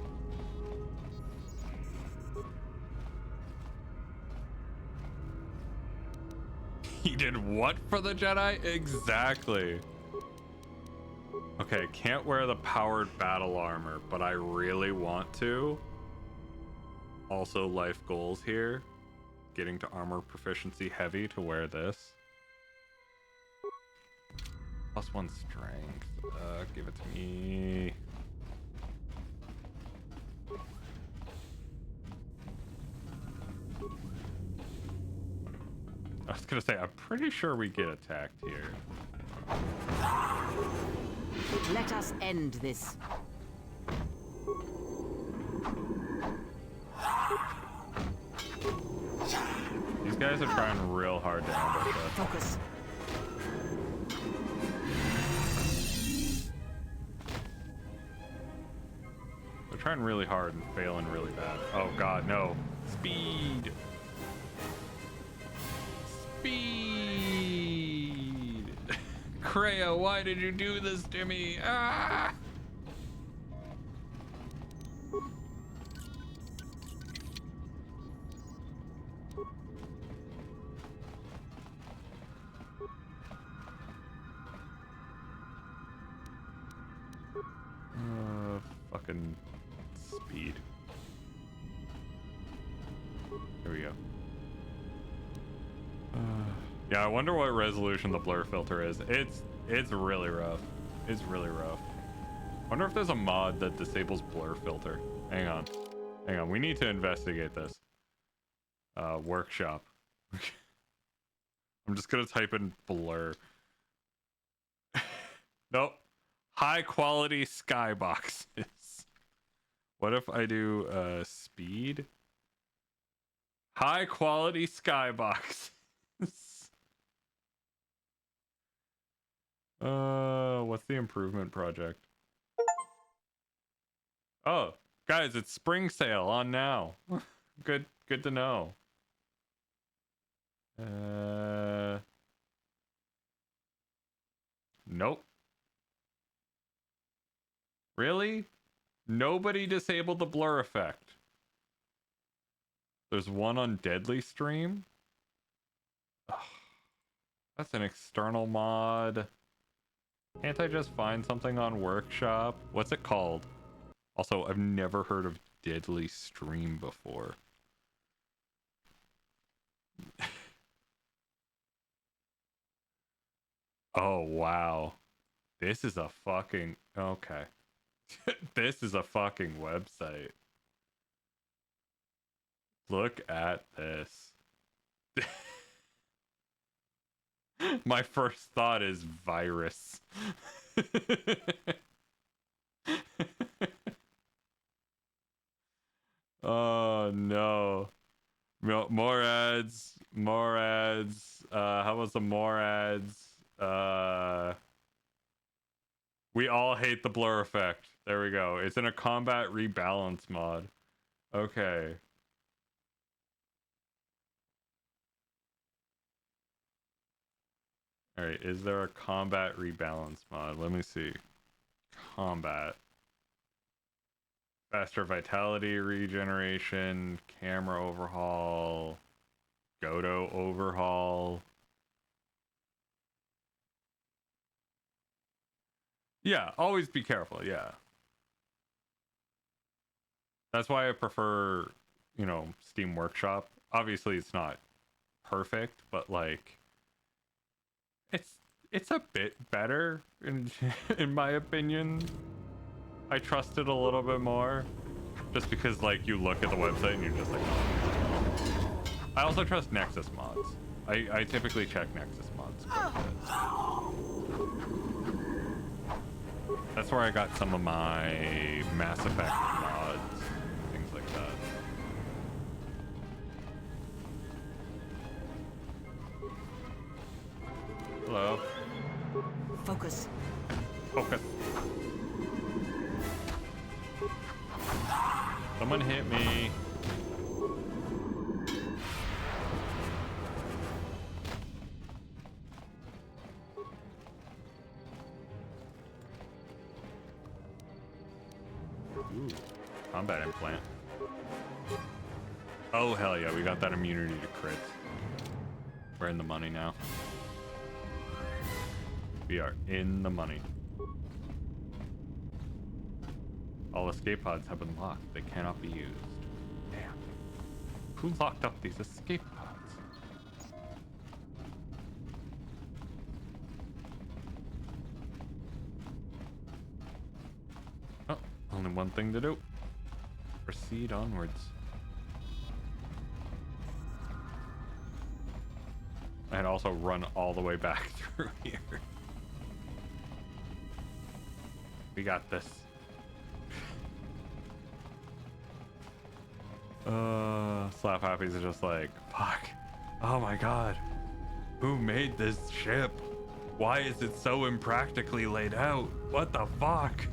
He did what for the Jedi? Exactly. Okay, can't wear the powered battle armor, but I really want to. Also, life goals here. Getting to armor proficiency heavy to wear this. +1 strength. Give it to me. I was gonna say, I'm pretty sure we get attacked here. Let us end this. These guys are trying real hard to ambush us. Focus. They're trying really hard and failing really bad. Oh god, no. Speed! Speed! Kreia, why did you do this to me? Ah! Fucking speed. Here we go. Yeah, I wonder what resolution the blur filter is. It's really rough. It's really rough. Wonder if there's a mod that disables blur filter. Hang on. Hang on. We need to investigate this. Workshop. I'm just gonna type in blur. Nope. High quality skyboxes. What if I do speed? High quality skyboxes. What's the improvement project? Oh, guys, it's spring sale on now. Good to know. Nope. Really? Nobody disabled the blur effect. There's one on Deadly Stream. Ugh. That's an external mod. Can't I just find something on Workshop? What's it called? Also, I've never heard of Deadly Stream before. Oh, wow. This is a fucking... Okay. This is a fucking website. Look at this. My first thought is virus. Oh no. More ads. More ads. How about some more ads? We all hate the blur effect. There we go. It's in a combat rebalance mod. Okay. Alright, is there a combat rebalance mod? Let me see. Combat. Faster vitality regeneration, camera overhaul, KotOR overhaul. Yeah, always be careful, yeah. That's why I prefer, you know, Steam Workshop. Obviously it's not perfect, but like it's a bit better in in my opinion. I trust it a little bit more just because like you look at the website and you're just like, oh. I also trust Nexus mods. I typically check Nexus mods quite a bit. That's where I got some of my Mass Effect mods, things like that. Hello. Focus. Focus. Someone hit me. Ooh, combat implant. Oh, hell yeah, we got that immunity to crits. We're in the money now. We are in the money. All escape pods have been locked. They cannot be used. Damn. Who locked up these escape pods? Oh, only one thing to do. Proceed onwards. And also run all the way back through here. We got this. Slap Happy's just like, fuck. Oh my god. Who made this ship? Why is it so impractically laid out? What the fuck?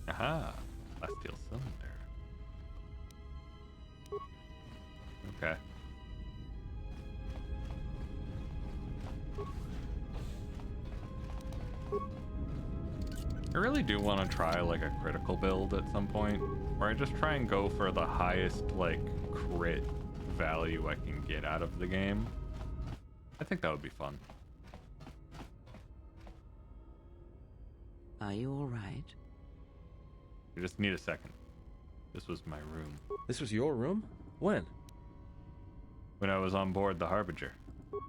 Aha. Last steel cylinder. Okay. I really do want to try like a critical build at some point, where I just try and go for the highest like crit value I can get out of the game. I think that would be fun. Are you all right? I just need a second. This was my room. This was your room? When? When I was on board the Harbinger.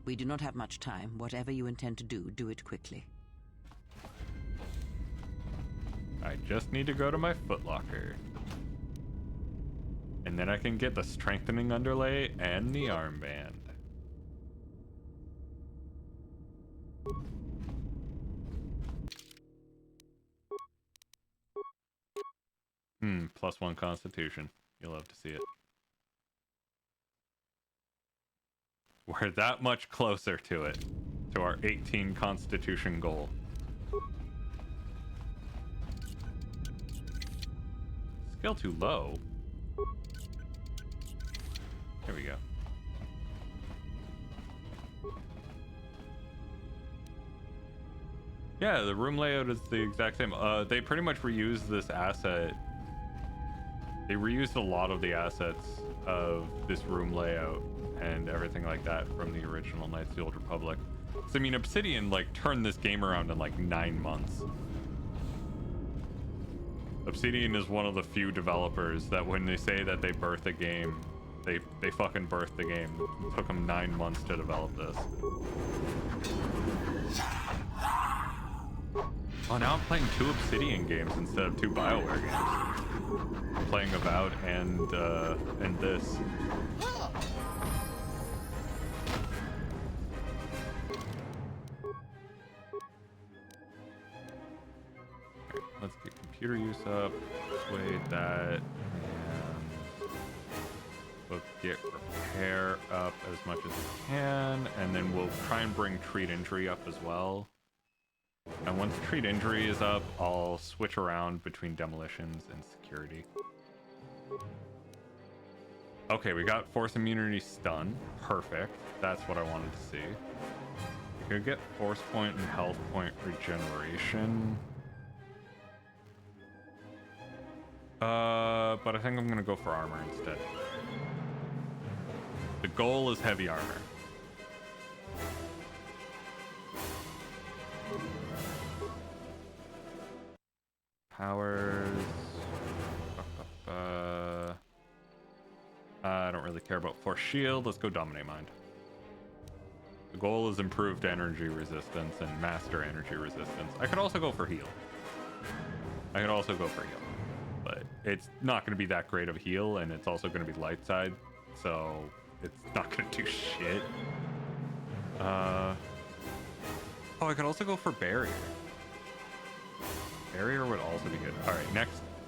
We do not have much time. Whatever you intend to do, do it quickly. I just need to go to my footlocker. And then I can get the strengthening underlay and the armband. +1 constitution. You'll love to see it. We're that much closer to it. To our 18 constitution goal. Skill too low. There we go. Yeah, the room layout is the exact same. They pretty much reused this asset. They reused a lot of the assets of this room layout and everything like that from the original Knights of the Old Republic. So, I mean, Obsidian, like, turned this game around in, like, 9 months. Obsidian is one of the few developers that when they say that they birth a game, they fucking birthed the game. It took them 9 months to develop this. Oh, now I'm playing 2 Obsidian games instead of 2 BioWare games. I'm playing Avowed and this. Okay, let's get computer use up. Persuade that. And we'll get repair up as much as we can. And then we'll try and bring treat injury up as well. And once treat injury is up, I'll switch around between demolitions and security. Okay, we got force immunity stun. Perfect. That's what I wanted to see. We could get force point and health point regeneration. But I think I'm gonna go for armor instead. The goal is heavy armor. Powers. I don't really care about force shield. Let's go dominate mind. The goal is improved energy resistance and master energy resistance. I could also go for heal. But it's not going to be that great of a heal, and it's also going to be light side, so it's not going to do shit. Oh, I could also go for barrier. Barrier would also be good. All right,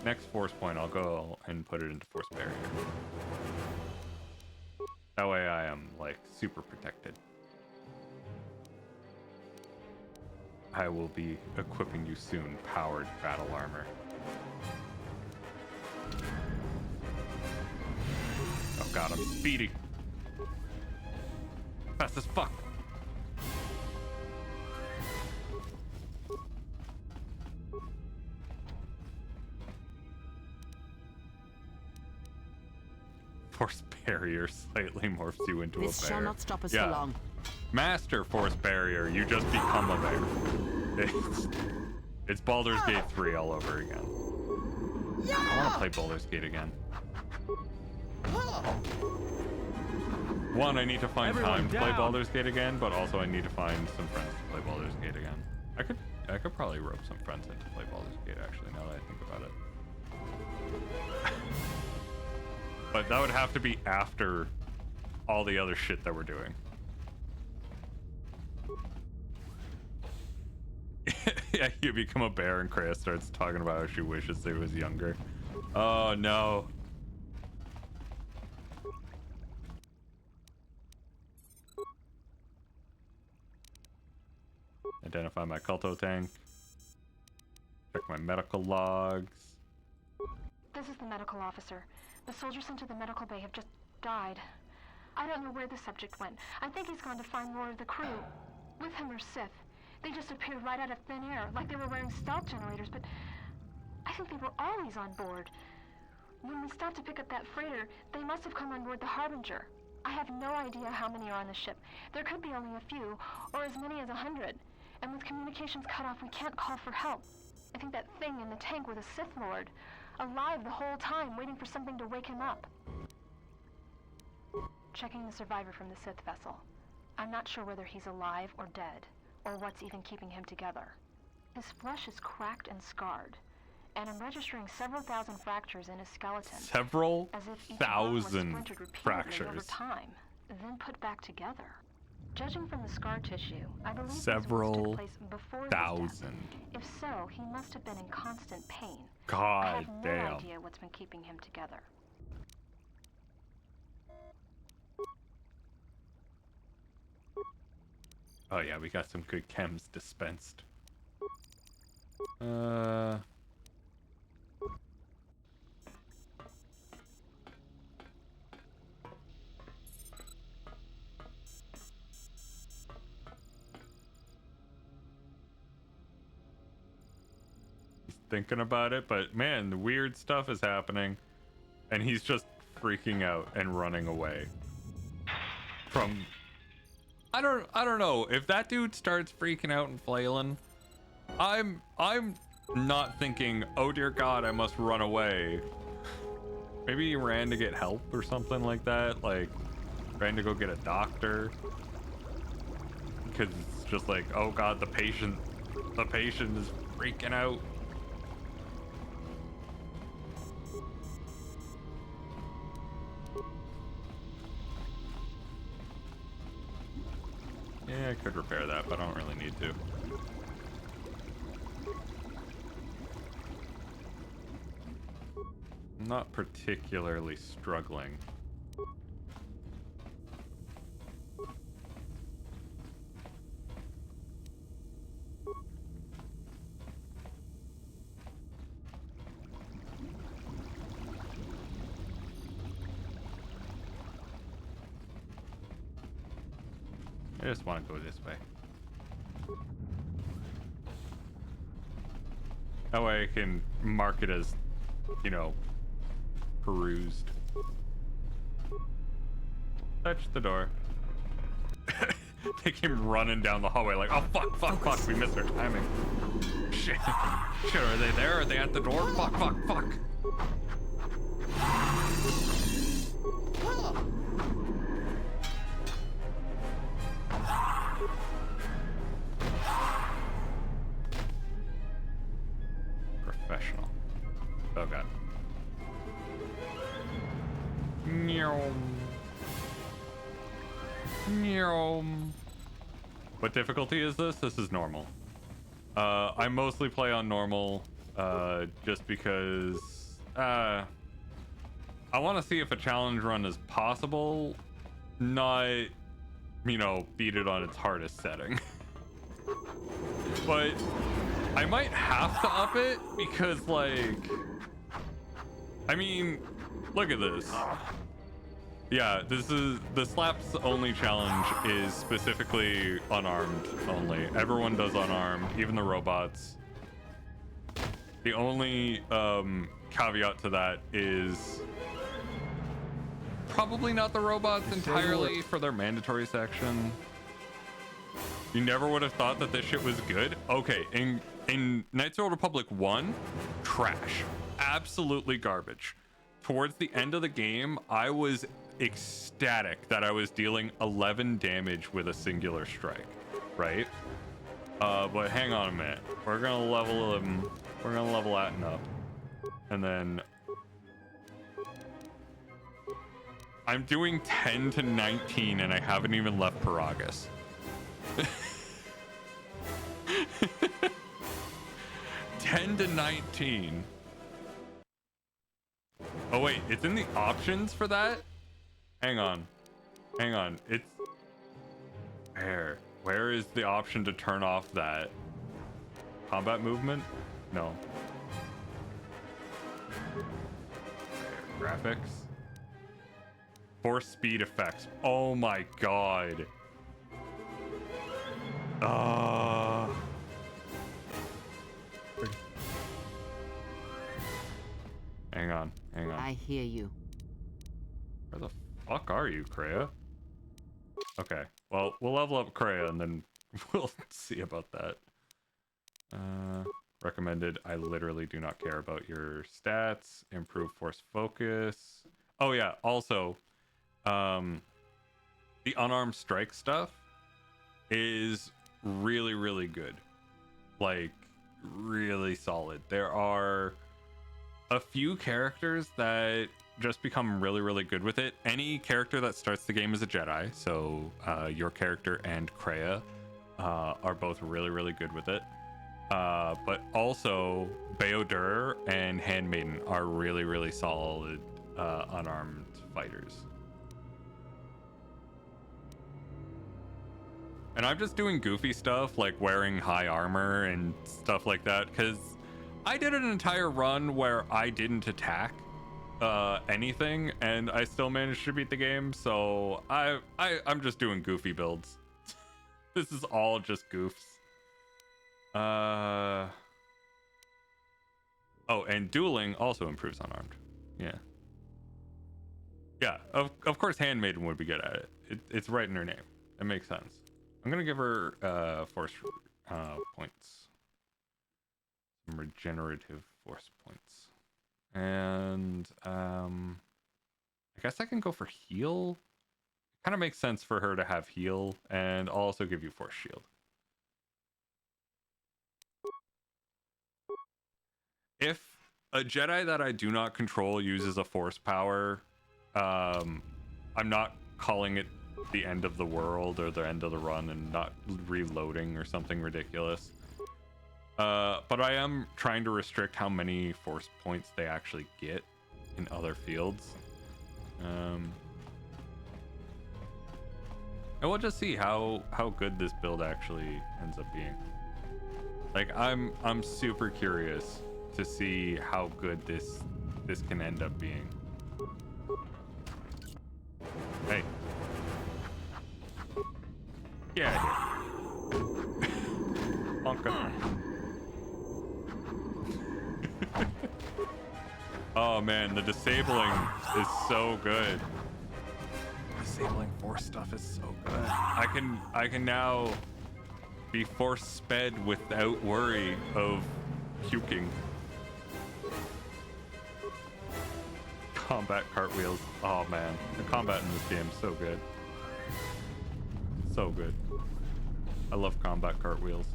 next force point, I'll go and put it into force barrier. That way I am like super protected. I will be equipping you soon, powered battle armor. Oh god, I'm speedy. Fast as fuck. Force barrier slightly morphs you into a bear. This shall not stop us for long. Master force barrier, you just become a bear. It's Baldur's Gate 3 all over again. Yeah! I want to play Baldur's Gate again. One, I need to find time to play Baldur's Gate again, but also I need to find some friends to play Baldur's Gate again. I could probably rope some friends in to play Baldur's Gate actually, now that I think about it. But that would have to be after all the other shit that we're doing. Yeah, you become a bear and Kreia starts talking about how she wishes he was younger. Oh no. Identify my Culto tank. Check my medical logs. This is the medical officer. The soldiers sent to the medical bay have just died. I don't know where the subject went. I think he's gone to find more of the crew. With him are Sith. They just appeared right out of thin air, like they were wearing stealth generators, but I think they were always on board. When we stopped to pick up that freighter, they must have come on board the Harbinger. I have no idea how many are on the ship. There could be only a few, or as many as 100. And with communications cut off, we can't call for help. I think that thing in the tank was a Sith Lord, alive the whole time, waiting for something to wake him up. Checking the survivor from the Sith vessel. I'm not sure whether he's alive or dead, or what's even keeping him together. His flesh is cracked and scarred, and I'm registering several thousand fractures in his skeleton. Several as if each thousand one was splintered fractures over time, then put back together. Judging from the scar tissue, I believe several these took place before thousand. his death. If so, he must have been in constant pain. God I have no damn. idea what's been keeping him together. Oh yeah, we got some good chems dispensed. He's thinking about it, but man, the weird stuff is happening, and he's just freaking out and running away from. I don't know if that dude starts freaking out and flailing. I'm not thinking, oh dear God, I must run away. Maybe he ran to get help or something like that, like ran to go get a doctor. Because it's just like, oh God, the patient is freaking out. Yeah, I could repair that, but I don't really need to. I'm not particularly struggling. just want to go this way. That way I can mark it as, you know, perused. Touch the door. They came running down the hallway like, oh fuck, we missed our timing. Shit, are they there? Are they at the door? Fuck. Professional. Oh god. What difficulty is this? This is normal. I mostly play on normal, just because I want to see if a challenge run is possible, not, you know, beat it on its hardest setting. But I might have to up it because, like, I mean, look at this. Yeah, this is the slaps only challenge is specifically unarmed only. Everyone does unarmed, even the robots. The only caveat to that is probably not the robots entirely for their mandatory section. You never would have thought that this shit was good. Okay, in Knights of the Old Republic 1, trash. Absolutely garbage. Towards the end of the game, I was ecstatic that I was dealing 11 damage with a singular strike, right? But hang on a minute. We're gonna level him. We're gonna level Atten up. And then I'm doing 10 to 19 and I haven't even left Peragus. 10 to 19. Oh wait, it's in the options for that? Hang on. It's where is the option to turn off that combat movement? No. Graphics. Force speed effects. Oh my god. Hang on. I hear you. Where the fuck are you, Kreia? Okay, well, we'll level up Kreia and then we'll see about that. Recommended. I literally do not care about your stats. Improve force focus. Oh yeah, also, the unarmed strike stuff is really, really good. Like, really solid. There are a few characters that just become really, really good with it. Any character that starts the game as a Jedi, so your character and Kreia are both really, really good with it. But also, Baodur and Handmaiden are really, really solid unarmed fighters. And I'm just doing goofy stuff like wearing high armor and stuff like that, because I did an entire run where I didn't attack anything and I still managed to beat the game, so I'm just doing goofy builds. This is all just goofs. Oh, and dueling also improves unarmed. Yeah, of course Handmaiden would be good at it. It's right in her name. It makes sense. I'm gonna give her force points. Some regenerative force points. And I guess I can go for heal. Kind of makes sense for her to have heal and also give you force shield. If a Jedi that I do not control uses a force power, I'm not calling it the end of the world or the end of the run and not reloading or something ridiculous. But I am trying to restrict how many force points they actually get in other fields. And we'll just see how good this build actually ends up being. Like, I'm super curious to see how good this can end up being. Hey. Yeah. Bonka. Oh man, the disabling is so good. Disabling force stuff is so good. I can now be force sped without worry of puking. Combat cartwheels. Oh man, the combat in this game is so good. So good. I love combat cartwheels.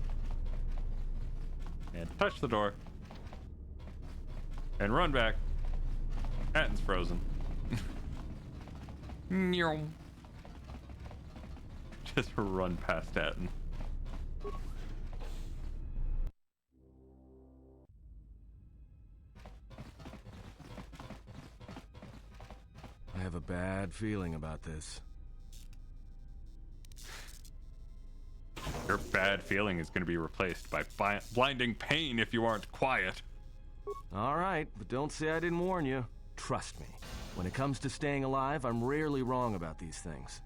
And touch the door. And run back. Atten's frozen. Just run past Atten. I have a bad feeling about this. Your bad feeling is going to be replaced by blinding pain if you aren't quiet. All right, but don't say I didn't warn you. Trust me. When it comes to staying alive, I'm rarely wrong about these things.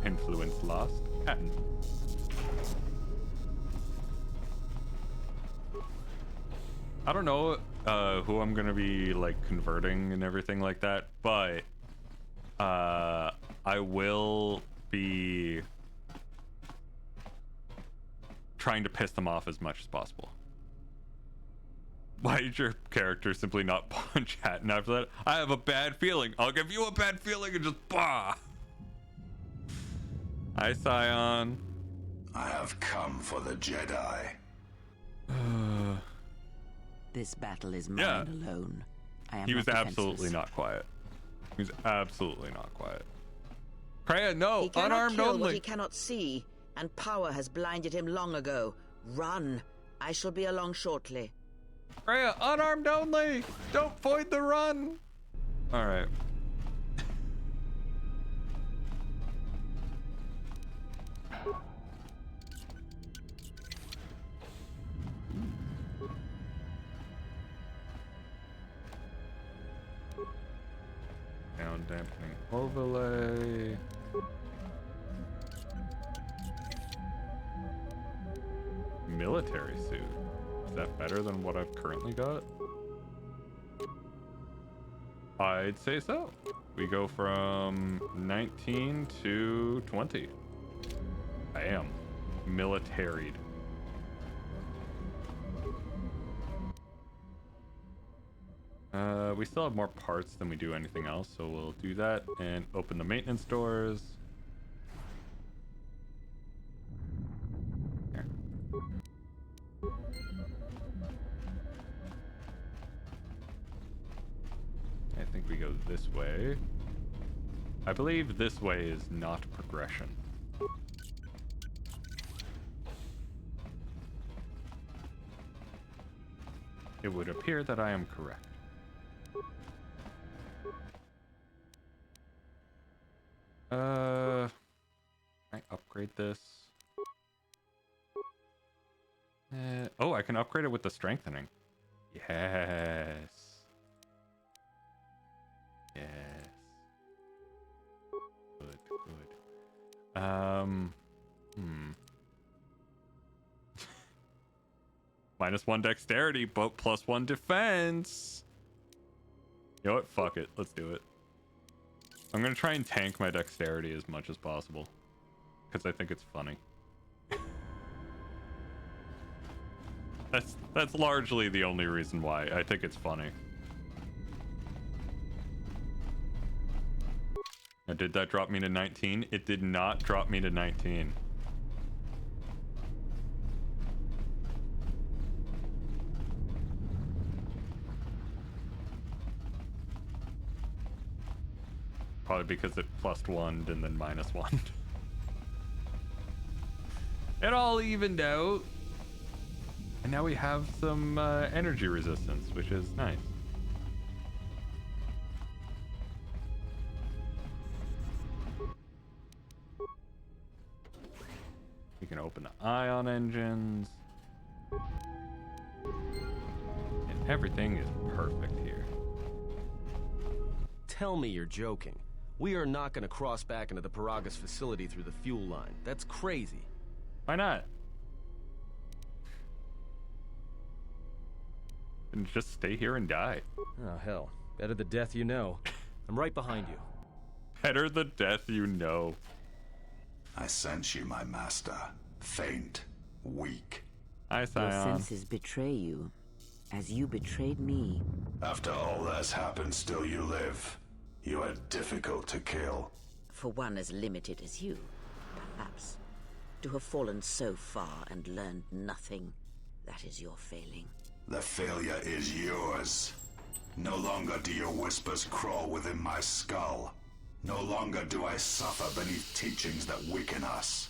Influence lost. Atten. I don't know who I'm gonna be like converting and everything like that, but I will be trying to piss them off as much as possible. Why did your character simply not punch Atten after that? I have a bad feeling. I'll give you a bad feeling and just bah. Hi, Scion. I have come for the Jedi. This battle is mine alone. I am he was not absolutely not quiet. He was absolutely not quiet. Kreia, no! He cannot Unarmed kill only! what he cannot see, and power has blinded him long ago. Run! I shall be along shortly. Kreia, unarmed only! Don't void the run! Alright. Sound dampening overlay. Military suit. Is that better than what I've currently got? I'd say so. We go from 19 to 20. Bam. Militaried. We still have more parts than we do anything else, so we'll do that and open the maintenance doors. Here. I think we go this way. I believe this way is not progression. It would appear that I am correct. I upgrade this. Oh, I can upgrade it with the strengthening. Yes. Yes. Good, good. -1 dexterity, but +1 defense. You know what? Fuck it. Let's do it. I'm gonna try and tank my dexterity as much as possible, because I think it's funny. That's largely the only reason why. I think it's funny. Now, did that drop me to 19? It did not drop me to 19. Probably because it +1 and then -1. It all evened out. And now we have some energy resistance, which is nice. You can open the ion engines. And everything is perfect here. Tell me you're joking. We are not gonna cross back into the Peragus facility through the fuel line. That's crazy. Why not? And just stay here and die. Oh, hell. Better the death you know. I'm right behind you. Better the death you know. I sense you, my master. Faint. Weak. Hi, Scion. Your senses betray you, as you betrayed me. After all that's happened, still you live. You are difficult to kill. For one as limited as you, perhaps. To have fallen so far and learned nothing, that is your failing. The failure is yours. No longer do your whispers crawl within my skull. No longer do I suffer beneath teachings that weaken us.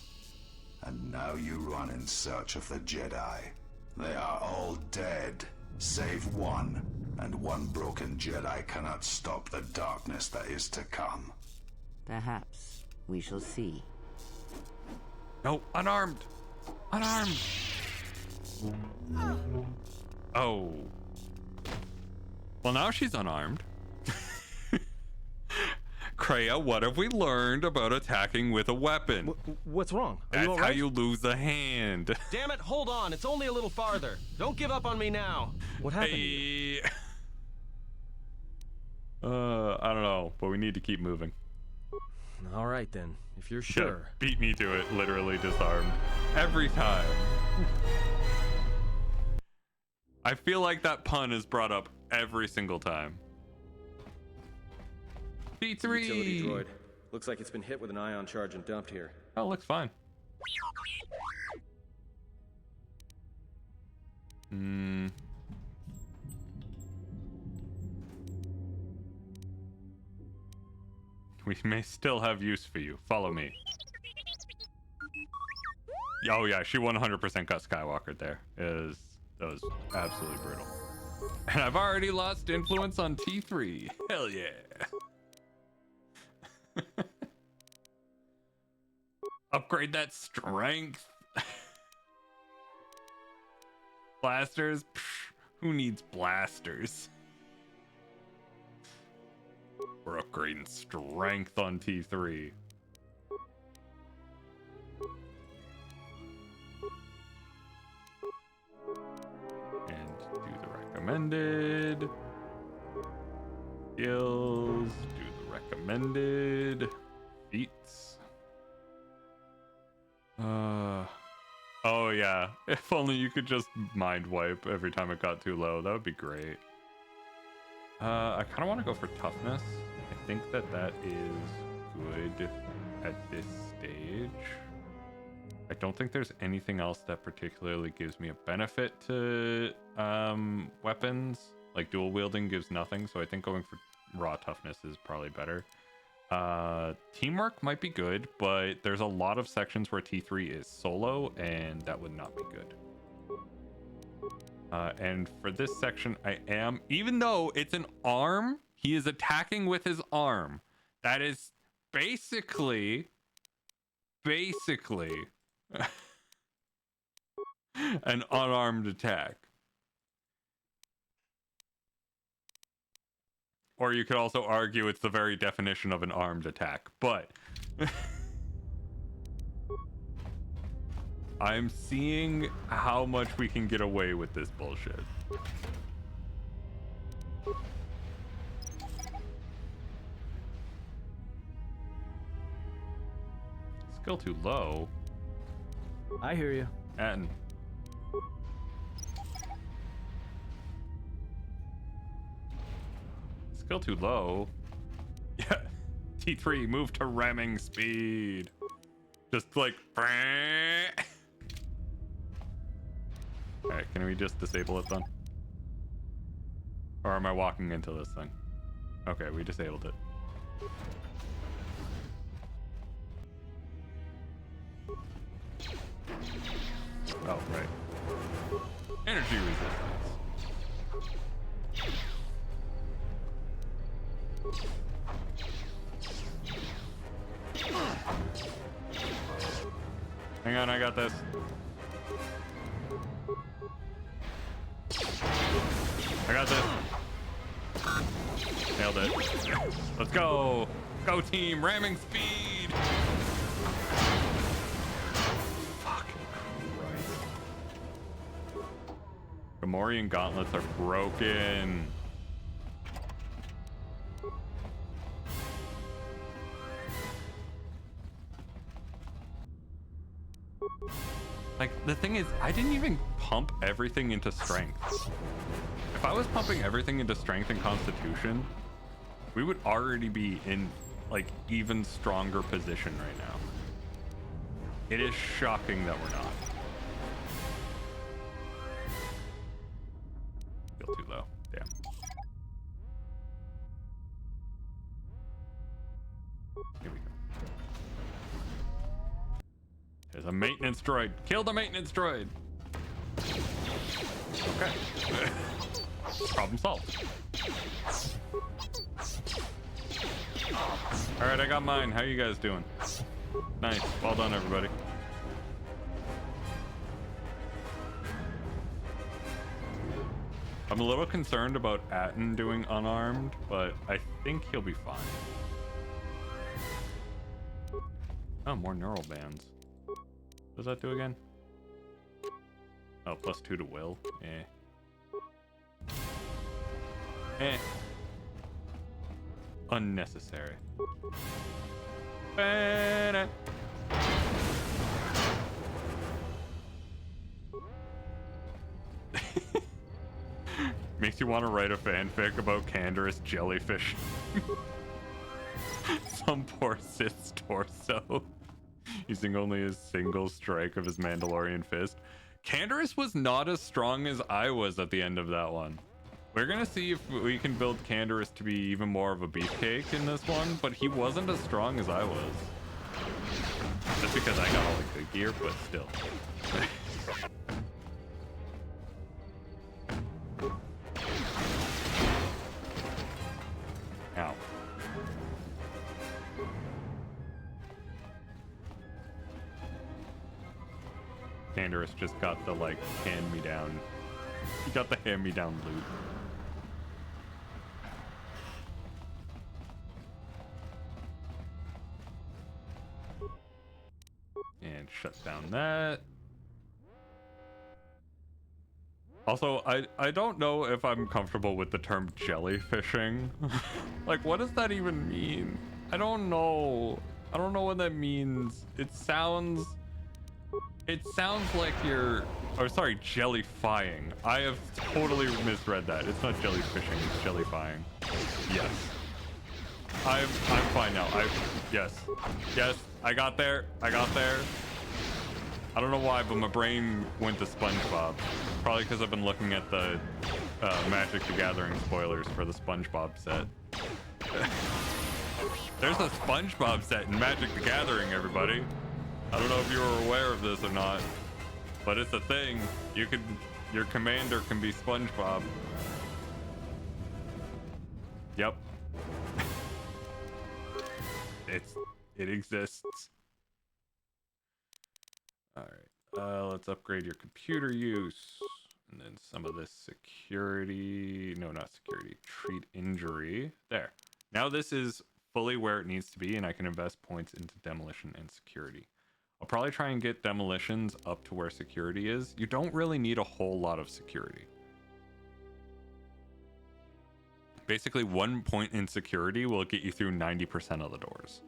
And now you run in search of the Jedi. They are all dead, save one. And one broken Jedi cannot stop the darkness that is to come. Perhaps we shall see. No, unarmed! Unarmed! Oh. Well, now she's unarmed. Kreia, what have we learned about attacking with a weapon? What's wrong? Are That's you all how right? you lose a hand. Damn it, hold on. It's only a little farther. Don't give up on me now. What happened? Hey. I don't know, but we need to keep moving. All right, then. If you're sure. Yeah, beat me to it, literally disarmed. Every time. I feel like that pun is brought up every single time. T3! Utility droid. Looks like it's been hit with an ion charge and dumped here. Oh, looks fine. We may still have use for you. Follow me. Oh yeah, she 100% got Skywalkered there. That was absolutely brutal. And I've already lost influence on T3. Hell yeah. Upgrade that strength. Blasters? Psh, who needs blasters? We're upgrading strength on T3. And do the recommended. Skills. Do the recommended. Feats. Oh yeah. If only you could just mind wipe every time it got too low. That would be great. I kind of want to go for toughness. I think that is good at this stage. I don't think there's anything else that particularly gives me a benefit to weapons. Like dual wielding gives nothing, so I think going for raw toughness is probably better. Teamwork might be good, but there's a lot of sections where T3 is solo, and that would not be good. And for this section, I am, even though it's an arm, he is attacking with his arm. That is basically an unarmed attack. Or you could also argue it's the very definition of an armed attack, but I'm seeing how much we can get away with this bullshit. Skill too low. I hear you. And skill too low. Yeah. T3, move to ramming speed. Just like Alright, can we just disable it then? Or am I walking into this thing? Okay, we disabled it. Oh, right. Energy resistance. Hang on, I got this. I got this. Nailed it. Let's go. Go team, ramming speed. Fucking Christ. Gamorrean gauntlets are broken. Like, the thing is, I didn't even pump everything into strength. If I was pumping everything into strength and constitution, we would already be in, like, even stronger position right now. It is shocking that we're not. Feel too low. Damn. Here we go. There's a maintenance droid. Kill the maintenance droid. Okay. Problem solved. All right, I got mine. How you guys doing? Nice. Well done, everybody. I'm a little concerned about Atten doing unarmed, but I think he'll be fine. Oh, more neural bands. What does that do again? Oh, +2 to will. Eh. Unnecessary. Makes you want to write a fanfic about Canderous jellyfish. Some poor Sith's torso. Using only a single strike of his Mandalorian fist. Canderous was not as strong as I was at the end of that one. We're gonna see if we can build Canderous to be even more of a beefcake in this one, but he wasn't as strong as I was. Just because I got all the good gear, but still. Ow. Canderous just got the, like, hand-me-down. He got the hand-me-down loot. And shut down that. Also, I don't know if I'm comfortable with the term jellyfishing. Like, what does that even mean? I don't know. I don't know what that means. It sounds like you're... Oh, sorry, jellyfying. I have totally misread that. It's not jellyfishing, it's jellyfying. Yes. I'm fine now. Yes. Yes, I got there. I don't know why, but my brain went to SpongeBob. Probably because I've been looking at the Magic the Gathering spoilers for the SpongeBob set. There's a SpongeBob set in Magic the Gathering, everybody. I don't know if you were aware of this or not, but it's a thing. Your commander can be SpongeBob. Yep. It exists. All right, let's upgrade your computer use, and then some of this security. No, not security. Treat injury. There. Now this is fully where it needs to be, and I can invest points into demolition and security. I'll probably try and get demolitions up to where security is. You don't really need a whole lot of security. Basically, 1 point in security will get you through 90% of the doors.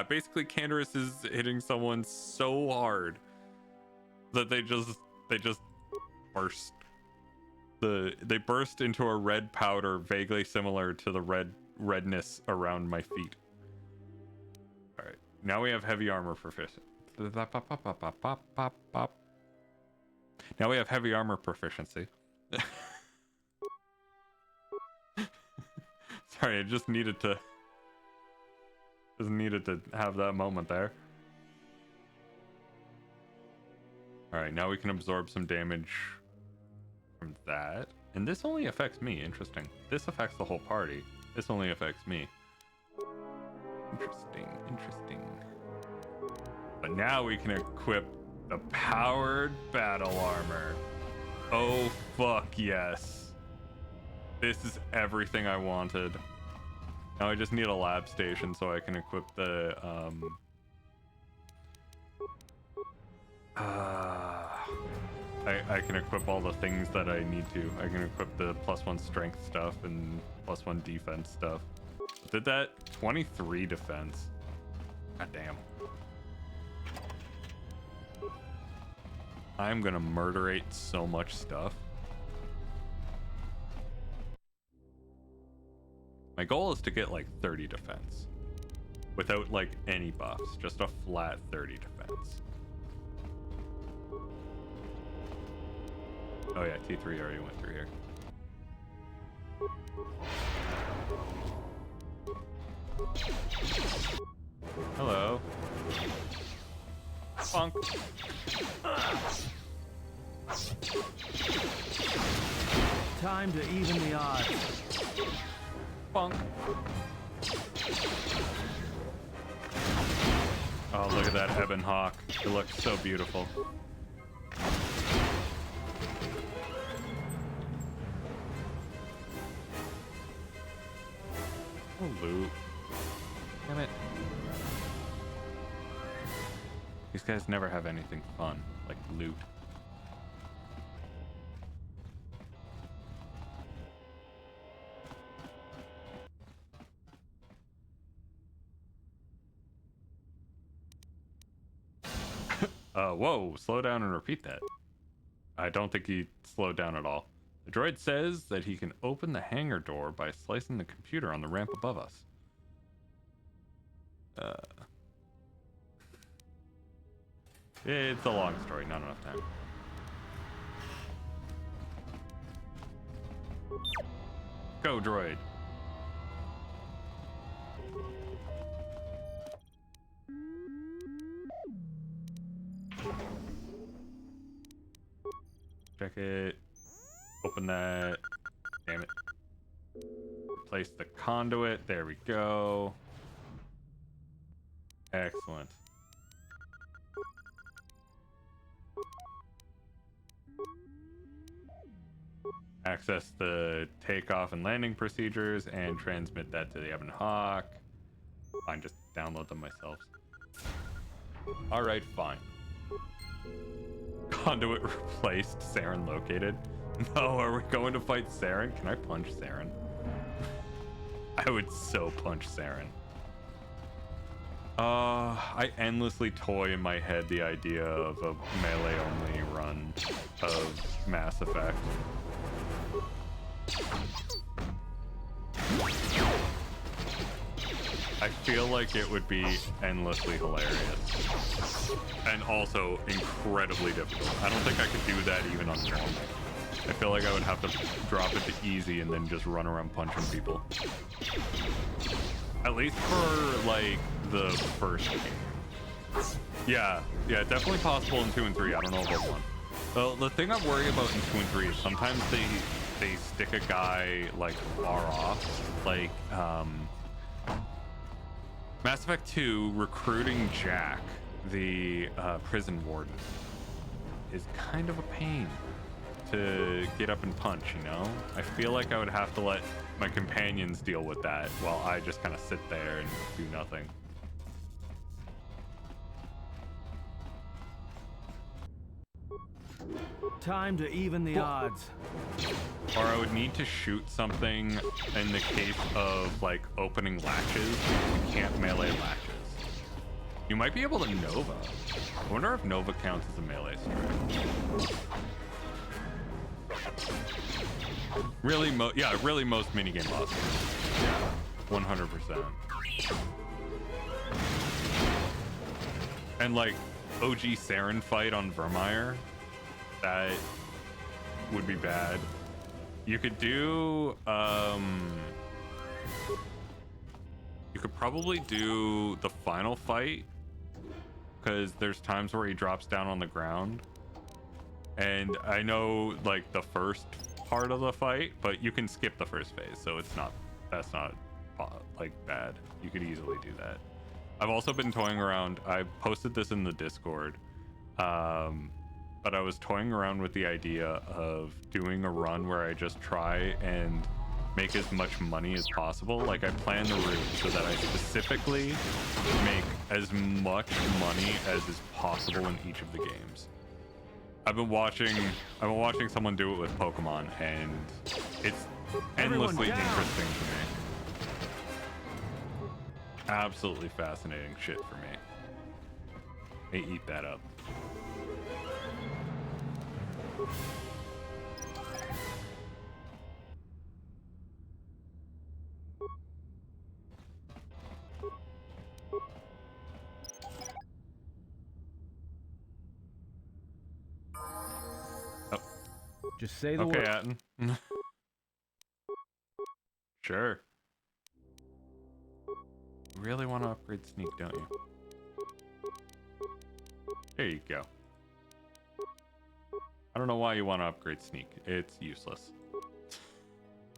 Basically Canderous is hitting someone so hard that they just burst. They burst into a red powder vaguely similar to the redness around my feet. All right, now we have heavy armor proficiency. Now we have heavy armor proficiency. Sorry, I just needed to have that moment there. All right, now we can absorb some damage from that. And this only affects me. Interesting. This affects the whole party. This only affects me. Interesting. But now we can equip the powered battle armor. Oh, fuck yes. This is everything I wanted. Now I just need a lab station so I can equip the, I can equip all the things that I need to. I can equip the +1 strength stuff and +1 defense stuff. Did that? 23 defense. God damn. I'm gonna murderate so much stuff. My goal is to get like 30 defense. Without like any buffs. Just a flat 30 defense. Oh yeah, T3 already went through here. Hello. Funk. Time to even the odds. Funk. Oh, look at that ebon hawk. It looks so beautiful. Oh, loot. Damn it. These guys never have anything fun, like loot. Whoa, slow down and repeat that. I don't think he slowed down at all. The droid says that he can open the hangar door by slicing the computer on the ramp above us. It's a long story, not enough time. Go, droid. Check it. Open that. Damn it. Place the conduit. There we go. Excellent. Access the takeoff and landing procedures and transmit that to the Ebon Hawk. Fine, just download them myself. Alright, fine. Conduit replaced, Saren located. No, are we going to fight Saren? Can I punch Saren? I would so punch Saren. I endlessly toy in my head the idea of a melee-only run of Mass Effect. I feel like it would be endlessly hilarious. And also incredibly difficult. I don't think I could do that even on normal. I feel like I would have to drop it to easy and then just run around punching people. At least for, like, the first game. Yeah, definitely possible in 2 and 3. I don't know about 1. Well, the thing I'm worried about in 2 and 3 is sometimes they stick a guy, like, far off. Like, Mass Effect 2, recruiting Jack, the prison warden, is kind of a pain to get up and punch, you know? I feel like I would have to let my companions deal with that while I just kind of sit there and do nothing. Time to even the odds. Or I would need to shoot something in the case of, like, opening latches. You can't melee latches. You might be able to Nova. I wonder if Nova counts as a melee strike. Really, really most minigame bosses. Yeah, 100%. And, like, OG Saren fight on Vermeer, that would be bad. You could do, you could probably do the final fight, because there's times where he drops down on the ground. And I know, like, the first part of the fight, but you can skip the first phase, so it's not, that's not, like, bad. You could easily do that. I've also been toying around, I posted this in the Discord, but I was toying around with the idea of doing a run where I just try and make as much money as possible. Like, I plan the route so that I specifically make as much money as is possible in each of the games. I've been watching someone do it with Pokemon, and it's endlessly interesting to me. Absolutely fascinating shit for me. They eat that up. Oh. Just say the word. Okay, Atten. Sure. You really want to upgrade Sneak, don't you? There you go. I don't know why you want to upgrade Sneak. It's useless.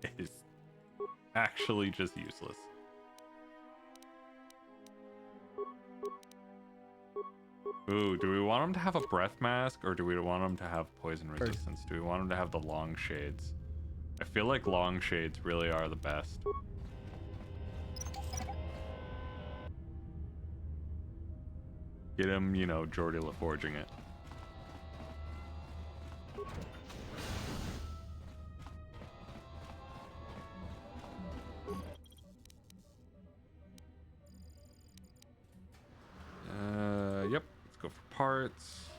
It is actually just useless. Ooh, do we want him to have a breath mask, or do we want him to have poison resistance? Do we want him to have the long shades? I feel like long shades really are the best. Get him, you know, Jordy LaForging it. Yep. Let's go for parts.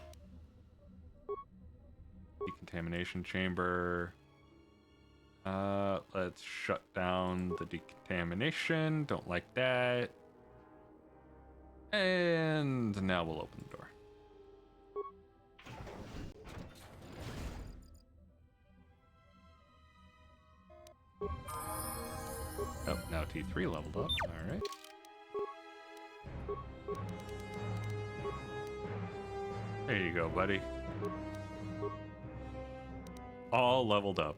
Decontamination chamber. Let's shut down the decontamination. Don't like that. And now we'll open the door. Oh, now T3 leveled up. All right. There you go, buddy. All leveled up.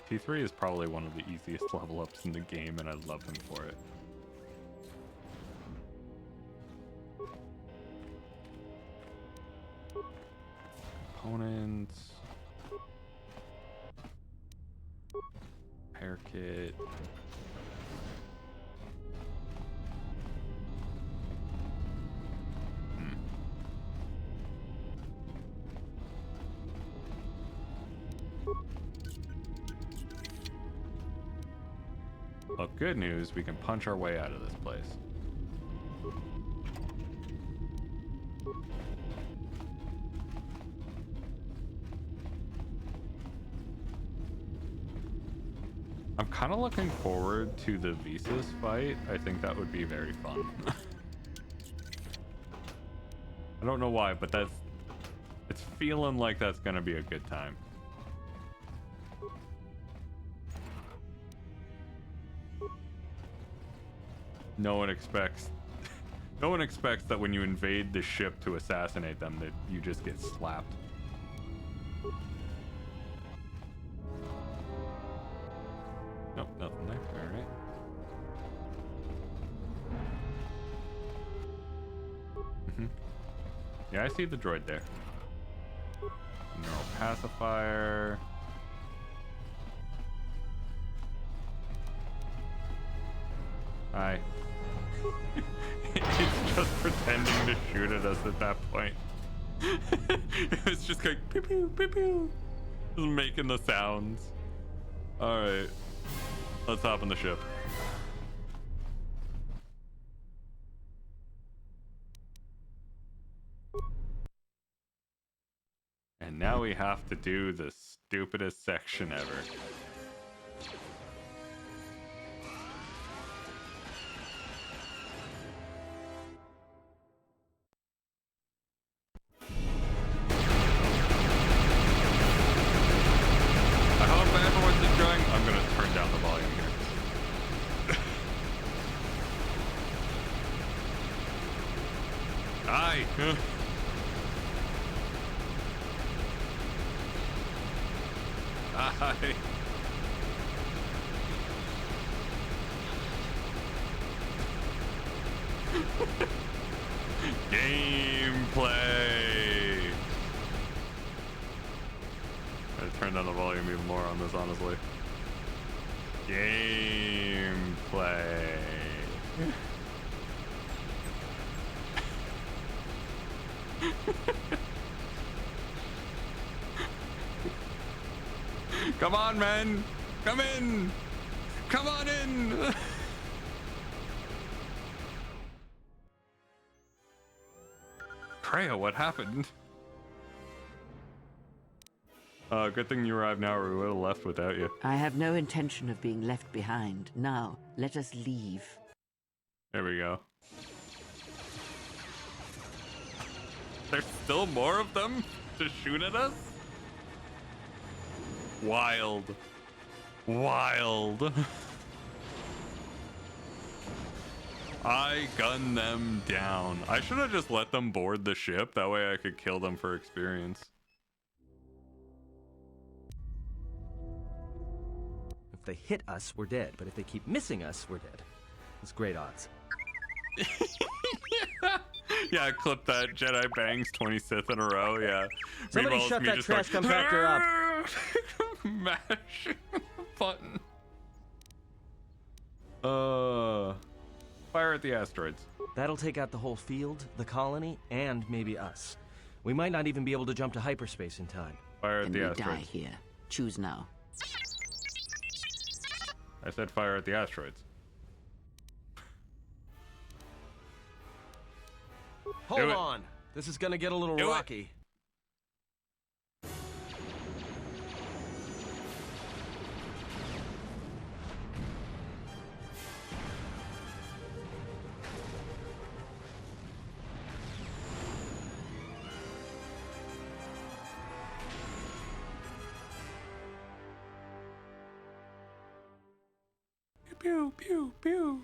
T3 is probably one of the easiest level ups in the game, and I love him for it. Components. Repair kit. Well, good news, we can punch our way out of this place. I'm kind of looking forward to the Visas fight. I think that would be very fun. I don't know why, but it's feeling like that's gonna be a good time. No one expects that when you invade the ship to assassinate them that you just get slapped. Nope, nothing there. All right. Yeah, I see the droid there. Neural pacifier. Hi. It's just pretending to shoot at us at that point. It was just going pew pew pew pew, just making the sounds. All right, let's hop on the ship. And now we have to do the stupidest section ever. I'm gonna turn down the volume here. Aye. Aye. Gameplay. I turn down the volume even more on this, honestly. Gameplay. Come on, man. Come in. Come on in. Freya, what happened? Good thing you arrived now, or we would have left without you. I have no intention of being left behind. Now, let us leave. There we go. There's still more of them to shoot at us? Wild. Wild. I gunned them down. I should have just let them board the ship. That way I could kill them for experience. If they hit us, we're dead. But if they keep missing us, we're dead. It's great odds. Yeah, clip that. Jedi bangs 20 Sith in a row. Yeah. Somebody Meanwhile, shut me that just trash going, compactor up. Mash button. Fire at the asteroids. That'll take out the whole field, the colony, and maybe us. We might not even be able to jump to hyperspace in time. Fire at And the we asteroids. die here. Choose now. I said fire at the asteroids. Hold on. This is gonna get a little rocky. Pew, pew, pew.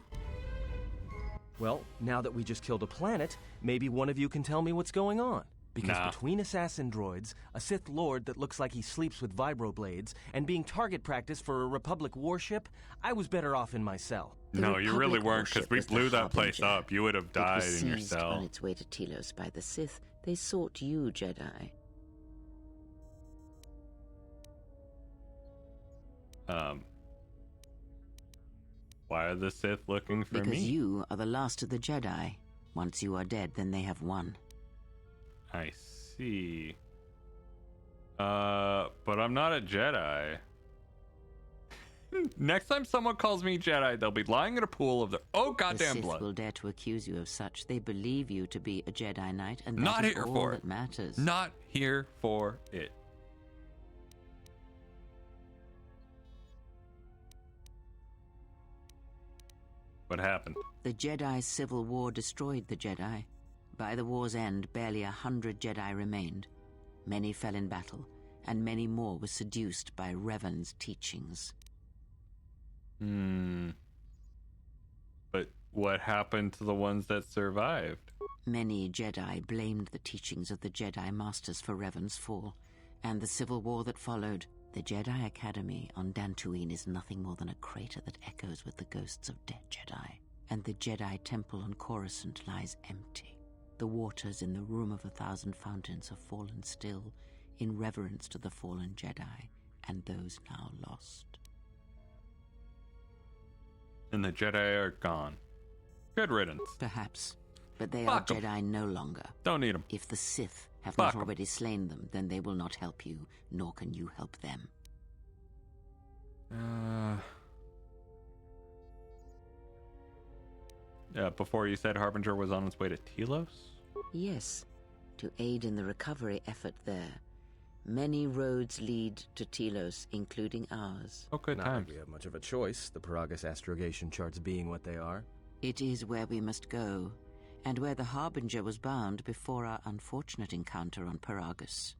Well, now that we just killed a planet, maybe one of you can tell me what's going on. Because Nah. between assassin droids, a Sith Lord that looks like he sleeps with vibroblades, and being target practice for a Republic warship, I was better off in my cell. No, you really weren't, because we blew that place up. You would have died It was in your seized cell. on its way to Telos by the Sith. They sought you, Jedi. Why are the Sith looking for Because me? you are the last of the Jedi. Once you are dead, then they have won. I see. But I'm not a Jedi. Next time someone calls me Jedi, they'll be lying in a pool of their goddamn the Sith blood. will dare to accuse you of such. They believe you to be a Jedi Knight, and Not that is here all for that it. matters. Not here for it. What happened? The Jedi Civil War destroyed the Jedi. By the war's end, barely 100 Jedi remained. Many fell in battle, and many more were seduced by Revan's teachings. But what happened to the ones that survived? Many Jedi blamed the teachings of the Jedi Masters for Revan's fall, and the civil war that followed. The Jedi Academy on Dantooine is nothing more than a crater that echoes with the ghosts of dead Jedi, and the Jedi Temple on Coruscant lies empty. The waters in the Room of 1,000 Fountains have fallen still, in reverence to the fallen Jedi and those now lost. And the Jedi are gone. Good riddance. Perhaps, but they Fuck are 'em. Jedi no longer. Don't need them. If the Sith have Fuck not 'em. already slain them, then they will not help you, nor can you help them. Before you said Harbinger was on its way to Telos? Yes, to aid in the recovery effort there. Many roads lead to Telos, including ours. Oh, good Not times. like we have much of a choice, the Peragus astrogation charts being what they are. It is where we must go, and where the Harbinger was bound before our unfortunate encounter on Peragus.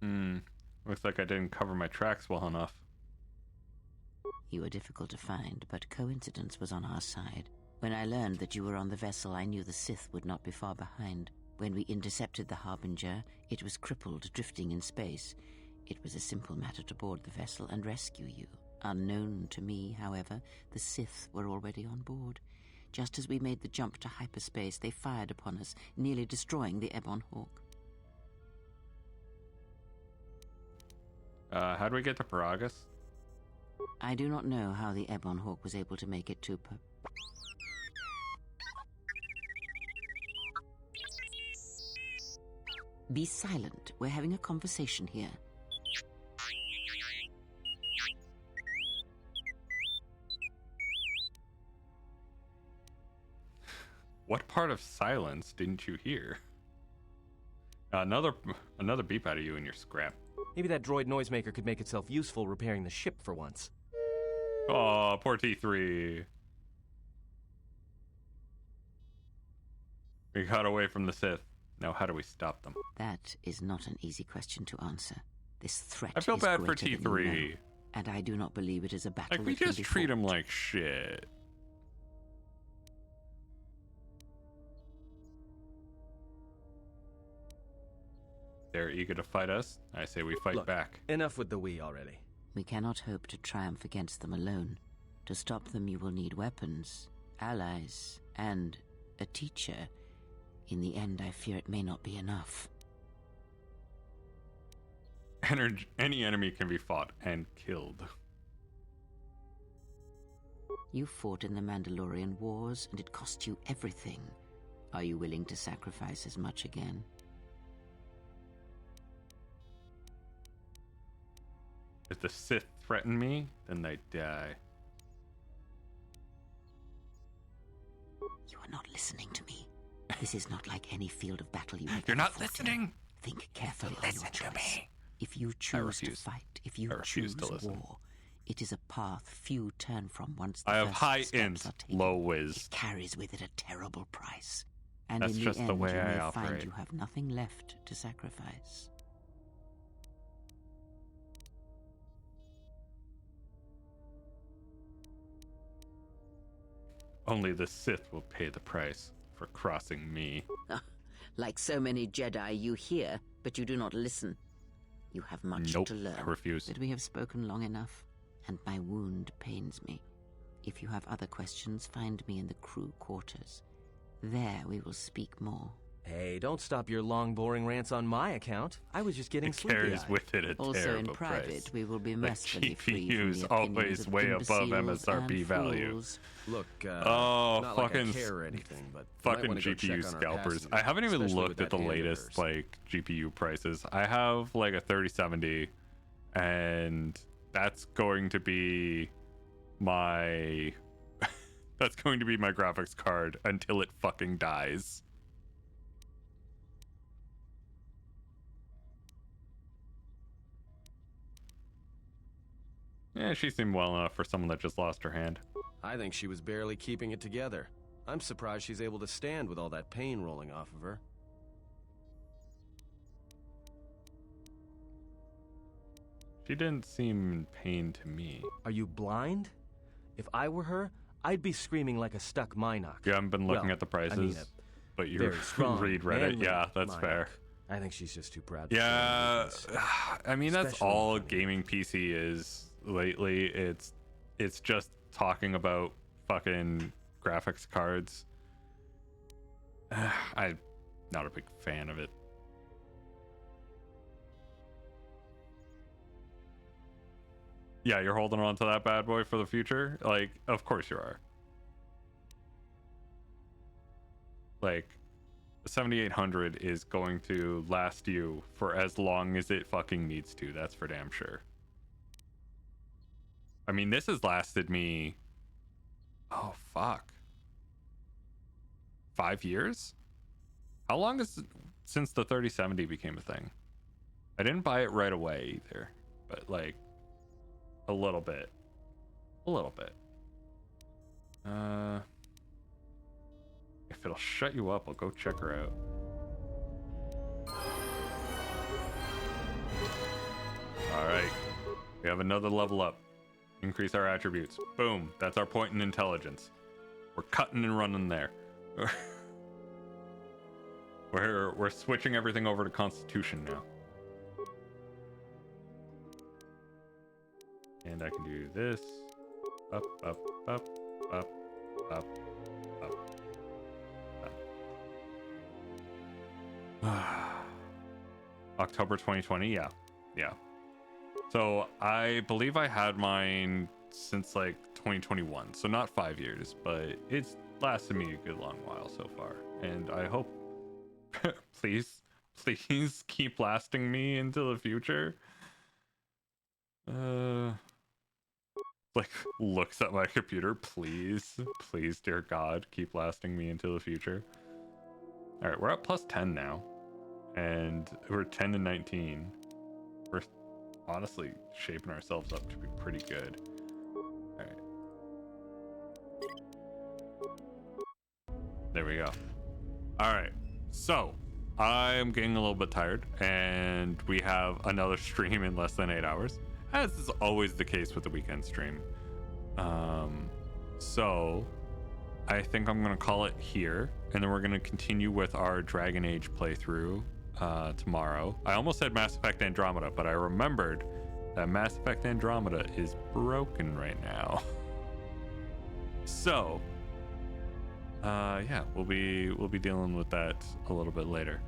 Looks like I didn't cover my tracks well enough. You were difficult to find, but coincidence was on our side. When I learned that you were on the vessel, I knew the Sith would not be far behind. When we intercepted the Harbinger, it was crippled, drifting in space. It was a simple matter to board the vessel and rescue you. Unknown to me, however, the Sith were already on board. Just as we made the jump to hyperspace, they fired upon us, nearly destroying the Ebon Hawk. How do we get to Peragus? I do not know how the Ebon Hawk was able to make it to Be silent. We're having a conversation here. What part of silence didn't you hear? Another beep out of you and your scrap. Maybe that droid noisemaker could make itself useful repairing the ship for once. Oh, poor T3. We got away from the Sith. Now how do we stop them? That is not an easy question to answer. This threat I feel is bad for greater than T3. you know, and I do not believe it is a battle Like, we that can just be treat him fought. like shit. They're eager to fight us. I say we fight Look, back. Enough with the we already. We cannot hope to triumph against them alone. To stop them, you will need weapons, allies, and a teacher. In the end, I fear it may not be enough. Any enemy can be fought and killed. You fought in the Mandalorian Wars, and it cost you everything. Are you willing to sacrifice as much again? If the Sith threaten me, then they die. You are not listening to me. This is not like any field of battle you have You're ever not fought in. listening. Think carefully on your Listen to choice. me. If you choose to fight, if you choose war, it is a path few turn from once the I have first high steps int, are taken. low whiz. It carries with it a terrible price. And That's in just the the end, way you may I find operate. you have nothing left to sacrifice. Only the Sith will pay the price for crossing me. Like so many Jedi, you hear, but you do not listen. You have much Nope, to learn. I refuse. But we have spoken long enough, and my wound pains me. If you have other questions, find me in the crew quarters. There we will speak more. Hey, don't stop your long, boring rants on my account. I was just getting It sleepy. carries with it a Also in terrible private, price. we will be The mercifully free from GPU's the opinions always of way above imbeciles MSRP and value. fools. Look, Oh, not fucking like I care or anything, but fucking GPU scalpers. I haven't even looked at the latest like GPU prices. I have like a 3070, and that's going to be my that's going to be my graphics card until it fucking dies. Yeah, she seemed well enough for someone that just lost her hand. I think she was barely keeping it together. I'm surprised she's able to stand with all that pain rolling off of her. She didn't seem in pain to me. Are you blind? If I were her, I'd be screaming like a stuck Minoc. You haven't been looking at the prices, but you read Reddit. Yeah, that's fair. I think she's just too proud. Yeah, I mean that's Especially all gaming PC is lately. It's just talking about fucking graphics cards. I'm not a big fan of it. Yeah, you're holding on to that bad boy for the future? Like, of course you are. Like, the 7800 is going to last you for as long as it fucking needs to. That's for damn sure. I mean, this has lasted me... Oh, fuck. 5 years? How long is it since the 3070 became a thing? I didn't buy it right away either. But, like... A little bit. A little bit. If it'll shut you up, I'll go check her out. Alright. We have another level up. Increase our attributes. Boom. That's our point in intelligence. We're cutting and running there. We're switching everything over to Constitution now. And I can do this. Up, up, up, up, up, up. October 2020, yeah. So I believe I had mine since like 2021, so not 5 years, but it's lasted me a good long while so far, and I hope please keep lasting me into the future. Like looks at my computer, please dear God, keep lasting me into the future. All right, we're at plus 10 now, and we're 10 to 19. We're honestly shaping ourselves up to be pretty good. All right, there we go. All right, so I'm getting a little bit tired, and we have another stream in less than 8 hours, as is always the case with the weekend stream. So I think I'm gonna call it here, and then we're gonna continue with our Dragon Age playthrough tomorrow. I almost said Mass Effect Andromeda, but I remembered that Mass Effect Andromeda is broken right now. So yeah, we'll be dealing with that a little bit later.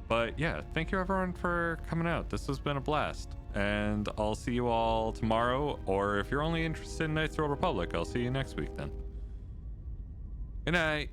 But yeah, thank you everyone for coming out. This has been a blast, and I'll see you all tomorrow, or if you're only interested in Knights of the Old Republic, I'll see you next week then. Good night.